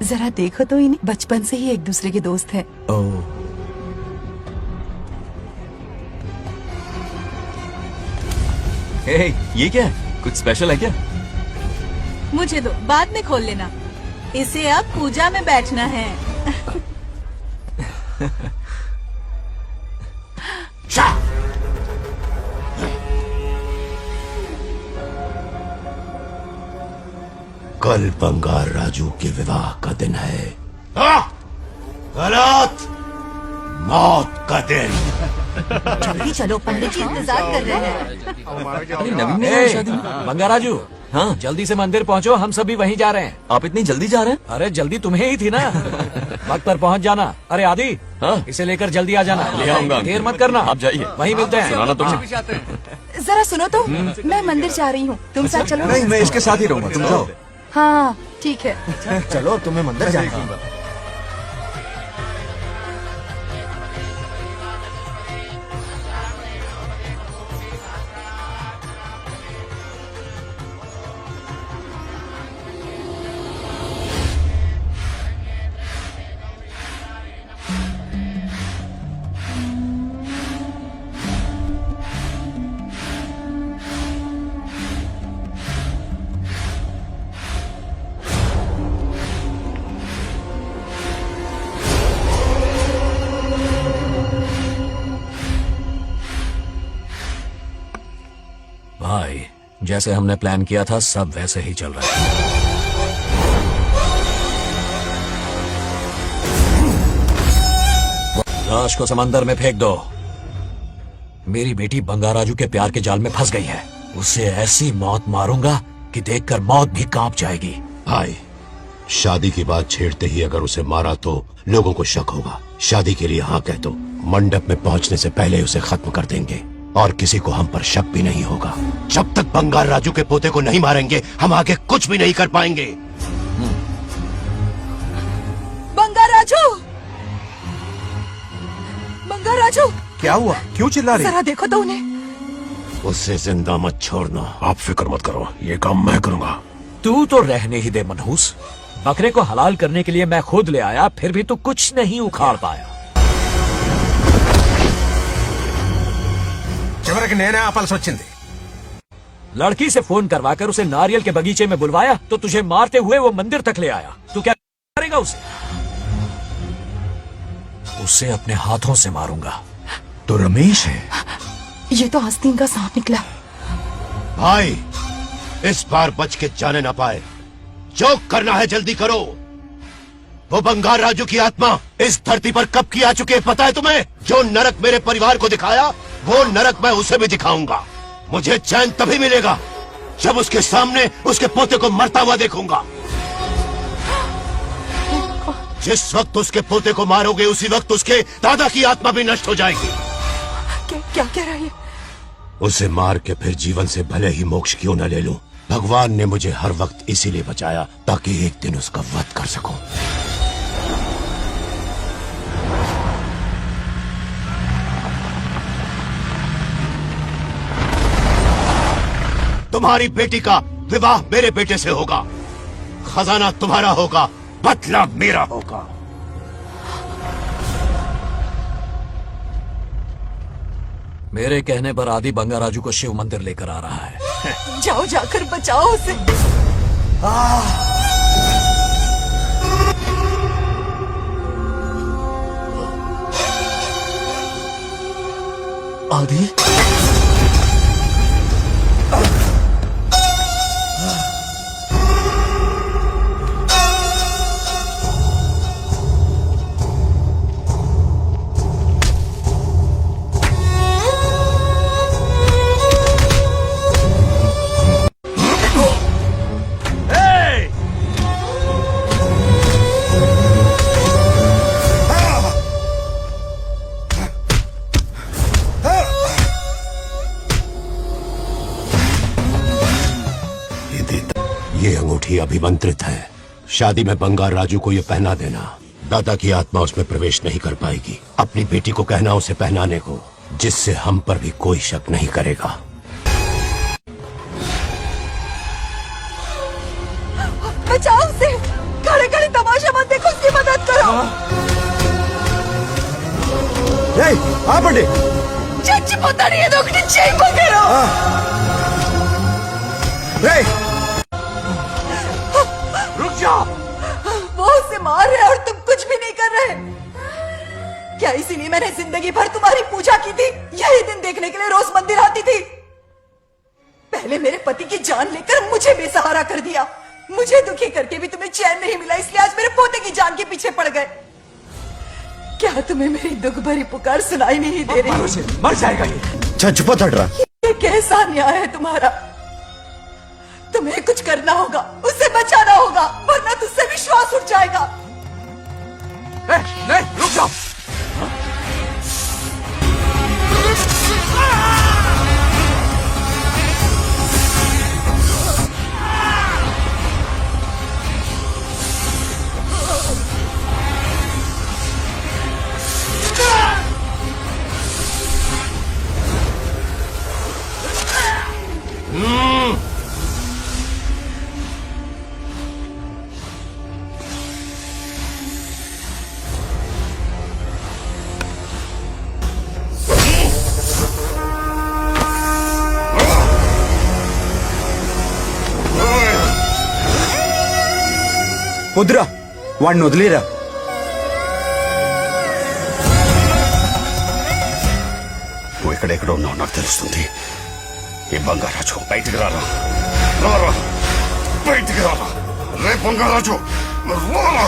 जरा देखो तो इन्हें, बचपन से ही एक दूसरे के दोस्त हैं। ये क्या है? कुछ स्पेशल है क्या? मुझे दो, बाद में खोल लेना। इसे अब पूजा में बैठना है। कल बंगार राजू के विवाह का दिन है। गलत, मौत का दिन। जल्दी चलो, पंडित जी इंतजार कर रहे हैं। अरे नवीन ने यहाँ शादी। बंगाराजू, हाँ जल्दी से मंदिर पहुँचो, हम सभी वहीं जा रहे हैं। आप इतनी जल्दी जा रहे हैं? अरे जल्दी तुम्हें ही थी ना। वक्त पर पहुँच जाना। अरे आदि, हाँ? इसे लेकर जल्दी आ जाना। ले आऊंगा। देर मत करना। आप जाइए, वहीं मिलते हैं। सुनाना तुम। जरा सुनो तो, मैं मंदिर जा रही हूँ, तुम साथ चलो। नहीं, मैं इसके साथ ही रहूंगा, तुम जाओ। हाँ ठीक है। चलो, तुम्हें मंदिर जाना। भाई, जैसे हमने प्लान किया था सब वैसे ही चल रहा है। लाश को समंदर में फेंक दो। मेरी बेटी बंगाराजू के प्यार के जाल में फंस गई है। उसे ऐसी मौत मारूंगा कि देखकर मौत भी कांप जाएगी। भाई, शादी की बात छेड़ते ही अगर उसे मारा तो लोगों को शक होगा। शादी के लिए हाँ कह दो। मंडप में पहुंचने से पहले उसे खत्म कर देंगे और किसी को हम पर शक भी नहीं होगा। जब तक बंगार राजू के पोते को नहीं मारेंगे हम आगे कुछ भी नहीं कर पाएंगे। बंगाराजू, बंगाराजू, क्या हुआ? क्यों चिल्ला रही? जरा देखो तो उन्हें। उसे जिंदा मत छोड़ना। आप फिक्र मत करो, ये काम मैं करूंगा। तू तो रहने ही दे मनहूस। बकरे को हलाल करने के लिए मैं खुद ले आया, फिर भी तू कुछ नहीं उखाड़ पाया। చివరికి నేనే ఆపాల్సి వచ్చింది। लड़की से फोन करवाकर उसे नारियल के बगीचे में बुलवाया तो तुझे मारते हुए वो मंदिर तक ले आया। तू क्या करेगा उसे? उसे अपने हाथों से मारूंगा। तो रमेश है। ये तो आस्तीन का सांप निकला। भाई, इस बार बच के जाने ना पाए। जो करना है जल्दी करो। वो बंगार राजू की आत्मा इस धरती पर कब की आ चुकी है पता है तुम्हें? जो नरक मेरे परिवार को दिखाया वो नरक मैं उसे भी दिखाऊंगा। मुझे चैन तभी मिलेगा जब उसके सामने उसके पोते को मरता हुआ देखूंगा। जिस वक्त उसके पोते को मारोगे उसी वक्त उसके दादा की आत्मा भी नष्ट हो जाएगी। क्या कह रहा है? उसे मार के फिर जीवन से भले ही मोक्ष क्यों न ले लूं, भगवान ने मुझे हर वक्त इसीलिए बचाया ताकि एक दिन उसका वध कर सकूं। तुम्हारी बेटी का विवाह मेरे बेटे से होगा। खजाना तुम्हारा होगा, बदला मेरा होगा। मेरे कहने पर आदि बंगाराजू को शिव मंदिर लेकर आ रहा है। जाओ, जाकर बचाओ उसे। आदि, ये अंगूठी अभिमंत्रित है। शादी में बंगार राजू को ये पहना देना। दादा की आत्मा उसमें प्रवेश नहीं कर पाएगी। अपनी बेटी को कहना उसे पहनाने को, जिससे हम पर भी कोई शक नहीं करेगा। बचाओ उसे। खड़े खड़े तमाशा मत देखो, उसकी मदद करो। చచ్చిపోతాడు ఏదో ఒకటి చేయబోగారు। रुक जाओ। वो उसे मार रहे और तुम कुछ भी नहीं कर रहे। क्या इसीलिए मैंने जिंदगी भर तुम्हारी पूजा की थी? यही दिन देखने के लिए रोज मंदिर आती थी। पहले मेरे पति की जान लेकर मुझे बेसहारा कर दिया। मुझे दुखी करके भी तुम्हें चैन नहीं मिला, इसलिए आज मेरे पोते की जान के पीछे पड़ गए। क्या तुम्हें मेरी दुख भरी पुकार सुनाई नहीं दे रही? मर जाएगा ये। చచ్చిపోతాడురా। ये कैसा न्याय है तुम्हारा? तुम्हें कुछ करना होगा, उसे बचाना होगा, वरना तुझसे विश्वास उठ जाएगा। नहीं, रुक जाओ। వద్దురా, వాడిని వదిలేరా. నువ్వు ఎక్కడెక్కడ ఉన్నావు నాకు తెలుస్తుంది. ఈ బంగారాజు బయటికి రారా, రారా బయటికి రారా. రే బంగారాజు, రారా,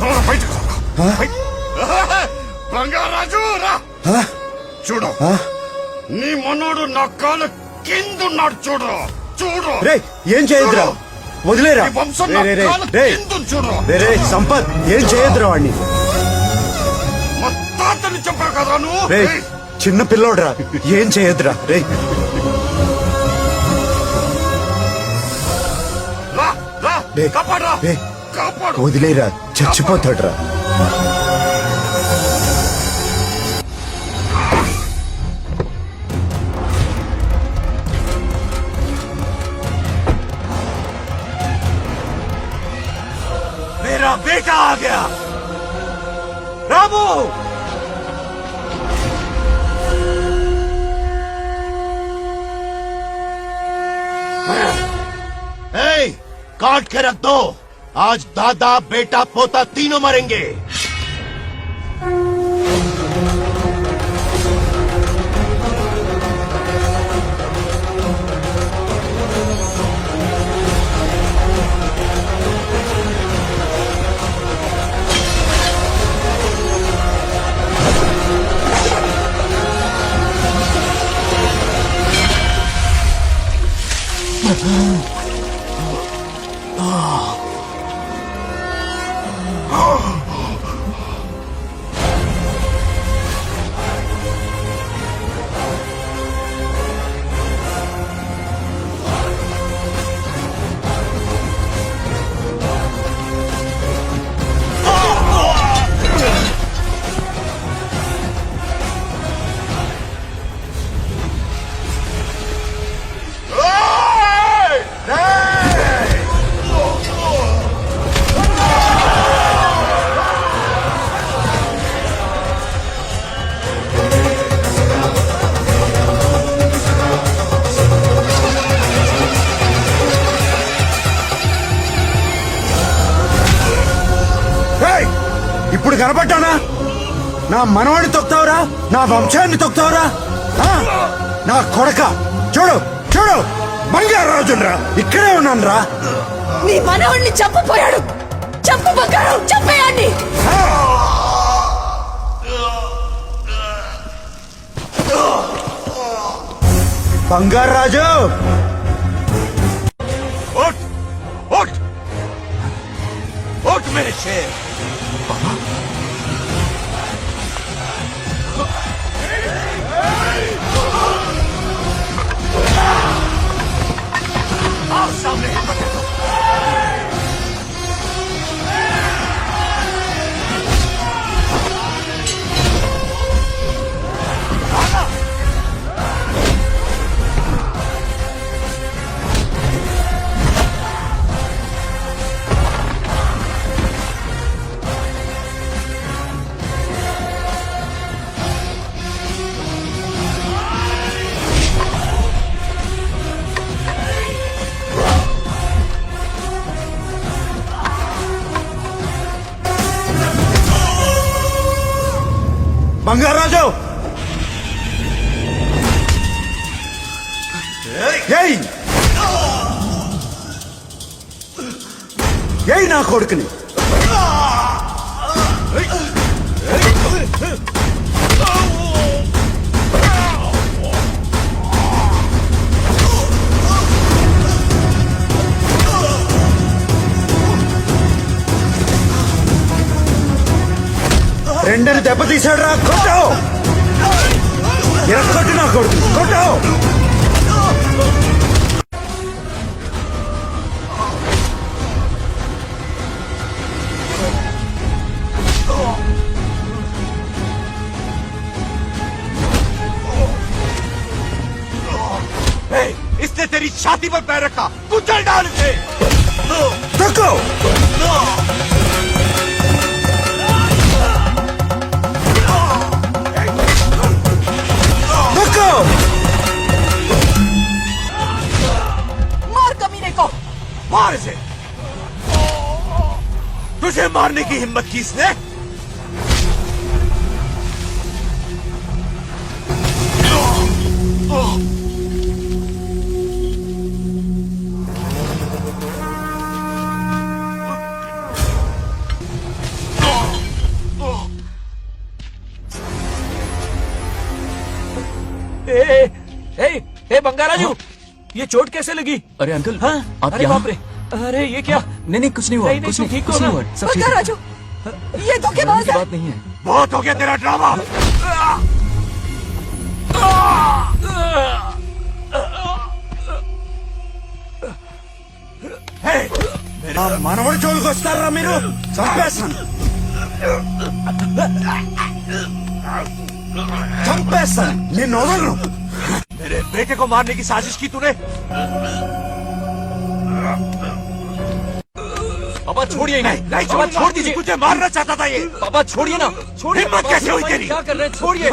రారా బయటికి రారా. బంగారాజు రా చూడు నీ మనోడు నా కాలు కిందున్నాడు చూడు చూడు రే ఏం చేయొద్దురా వదిలేరా ఈ వంశం రే, నా రే, రే, కాలు రే. కిందుంది చూడు రే, రే, సంపత్ ఏం చేయొద్దురా వాడిని మా తాతని చెప్పా కదా నువ్వు రే చిన్న పిల్లోడ్రా ఏం చేయొద్దురా రే రా రా రే, కాపాడరా రే, కాపాడు వదిలేరా చచ్చిపోతాడ్రా मेरा बेटा आ गया रामू ए, काट के रख दो आज दादा बेटा पोता तीनों मरेंगे ఏయ్! ఇప్పుడు కనపడ్డానా నా మనవాడిని తొక్తావురా నా వంశాన్ని తొక్తావురా ఆ? నా కొడక చూడు చూడు బంగారాజునరా ఇక్కడే ఉన్నాను రా నీ మనవణ్ణి చంపపోయాడు చంపు బంగారం చంపేయండి బంగారాజు उठ उठ उठ मेरे शेर आओ सामने బంగారాజు ఏయ్ ఏయ్ నా కొడుకుని రెండని దెబ్బతీశాడు రా కొట్టు కొట్టు నా కొడుకు కొట్టు इसने तेरी छाती पर पैर रखा कुचल डाल इसे तको मार कमीने को मार इसे तुझे मारने की हिम्मत की इसने ए बंगाराजू, ये चोट कैसे लगी? अरे अंकल, हाँ? आप अरे यहाँ? बाप रे, अरे ये क्या? नहीं कुछ नहीं हुआ, नहीं, कुछ तुम नहीं, ठीक हो कुछ ना? नहीं हुआ, सब ठीक है। राजू, ये धोखेबाज है। बात नहीं है। बहुत हो गया तेरा ड्रामा। మనవడు జోలికి వస్తారా మీరు? చంపేస్తాను, చంపేస్తాను, నిన్ను వదలను। मेरे बेटे को मारने की साजिश की तूने। पापा छोड़िए नहीं, नहीं पापा छोड़ दीजिए। मुझे मारना चाहता था ये। पापा छोड़िए ना, छोड़िए। हिम्मत कैसे हुई तेरी? क्या कर रहे हैं? छोड़िए।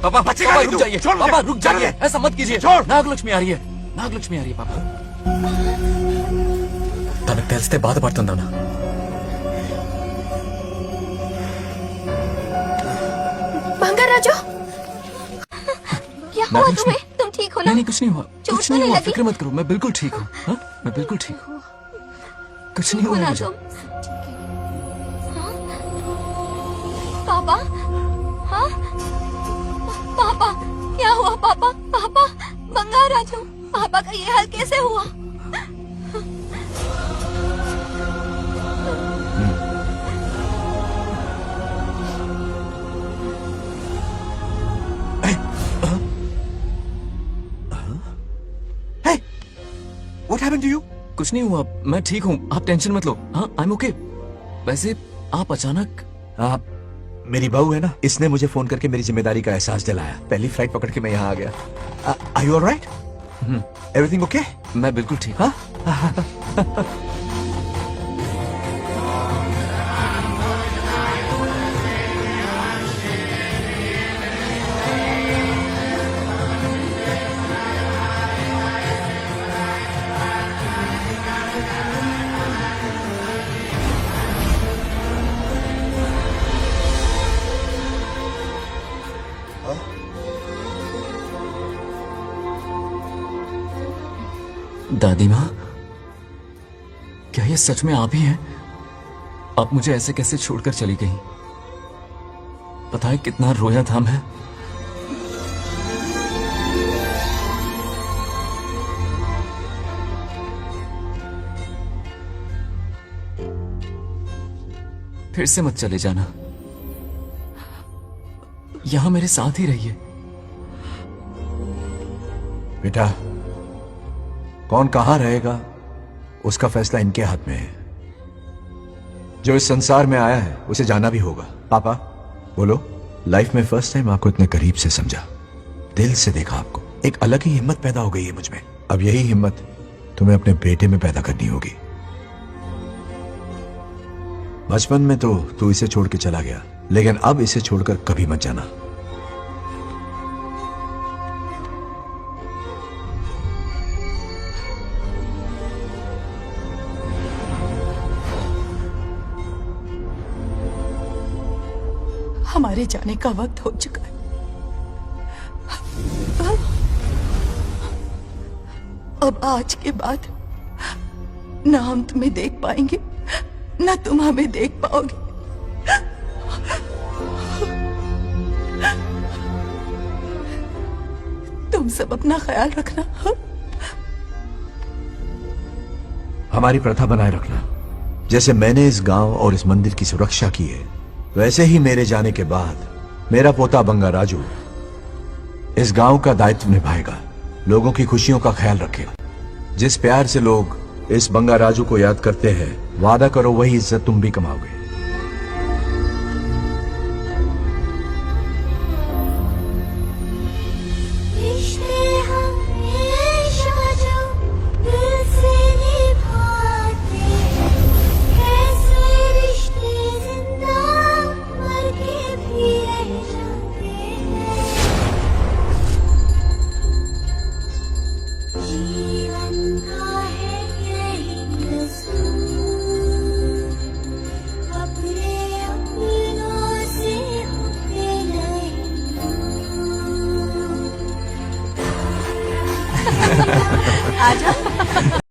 पापा बचेगा नहीं रुक तू। जाइए, छोड़ मुझे। पापा रुक छोड़ जाइए, मुझे। ऐसा मत कीजिए। छोड़। नागलक्ष्मी आ रही है, नागलक्ष्मी आ रही है पापा। తనకు తెలిస్తే బాధపడుతుందన్నా. बंगाराजू, क्या हुआ नागलक्ष्मी। तुम्हें? तुम ठीक हो ना? नहीं कुछ नहीं हुआ, चोट कुछ तो नहीं नहीं हुआ, लगी? फिक्र मत करो, मैं बिल्कुल ठीक हूँ। हाँ? मैं बिल्कुल ठीक हूँ, कुछ नहीं हो हुआ ना मुझे। तुम? हाँ? पापा, हाँ? पापा, क्या हुआ पापा? पापा, बंगाराजू, पापा का ये हाल कैसे हुआ? What happened to you? कुछ नहीं हुआ, मैं ठीक हूँ, आप टेंशन मत लो। हाँ, I'm okay। वैसे आप अचानक मेरी बहू है ना, इसने मुझे फोन करके मेरी जिम्मेदारी का एहसास दिलाया। पहली फ्लाइट पकड़ के मैं यहाँ आ गया। Are you all right? Everything okay? मैं बिल्कुल ठीक हूँ। दादी माँ, क्या ये सच में आप ही हैं? आप मुझे ऐसे कैसे छोड़कर चली गई? पता है कितना रोया था मैं। फिर से मत चले जाना, यहां मेरे साथ ही रहिए। बेटा, कौन कहां रहेगा उसका फैसला इनके हाथ में है। जो इस संसार में आया है उसे जाना भी होगा। पापा बोलो, लाइफ में फर्स्ट टाइम आपको इतने करीब से समझा, दिल से देखा आपको, एक अलग ही हिम्मत पैदा हो गई है मुझ में। अब यही हिम्मत तुम्हें अपने बेटे में पैदा करनी होगी। बचपन में तो तू इसे छोड़ के चला गया, लेकिन अब इसे छोड़कर कभी मत जाना। हमारे जाने का वक्त हो चुका है। अब आज के बाद ना हम तुम्हें देख पाएंगे, ना तुम हमें देख पाओगे। तुम सब अपना ख्याल रखना। हमारी प्रथा बनाए रखना। जैसे मैंने इस गांव और इस मंदिर की सुरक्षा की है, वैसे ही मेरे जाने के बाद मेरा पोता बंगाराजू इस गांव का दायित्व निभाएगा, लोगों की खुशियों का ख्याल रखेगा। जिस प्यार से लोग इस बंगाराजू को याद करते हैं, वादा करो वही इज्जत तुम भी कमाओगे। आजा।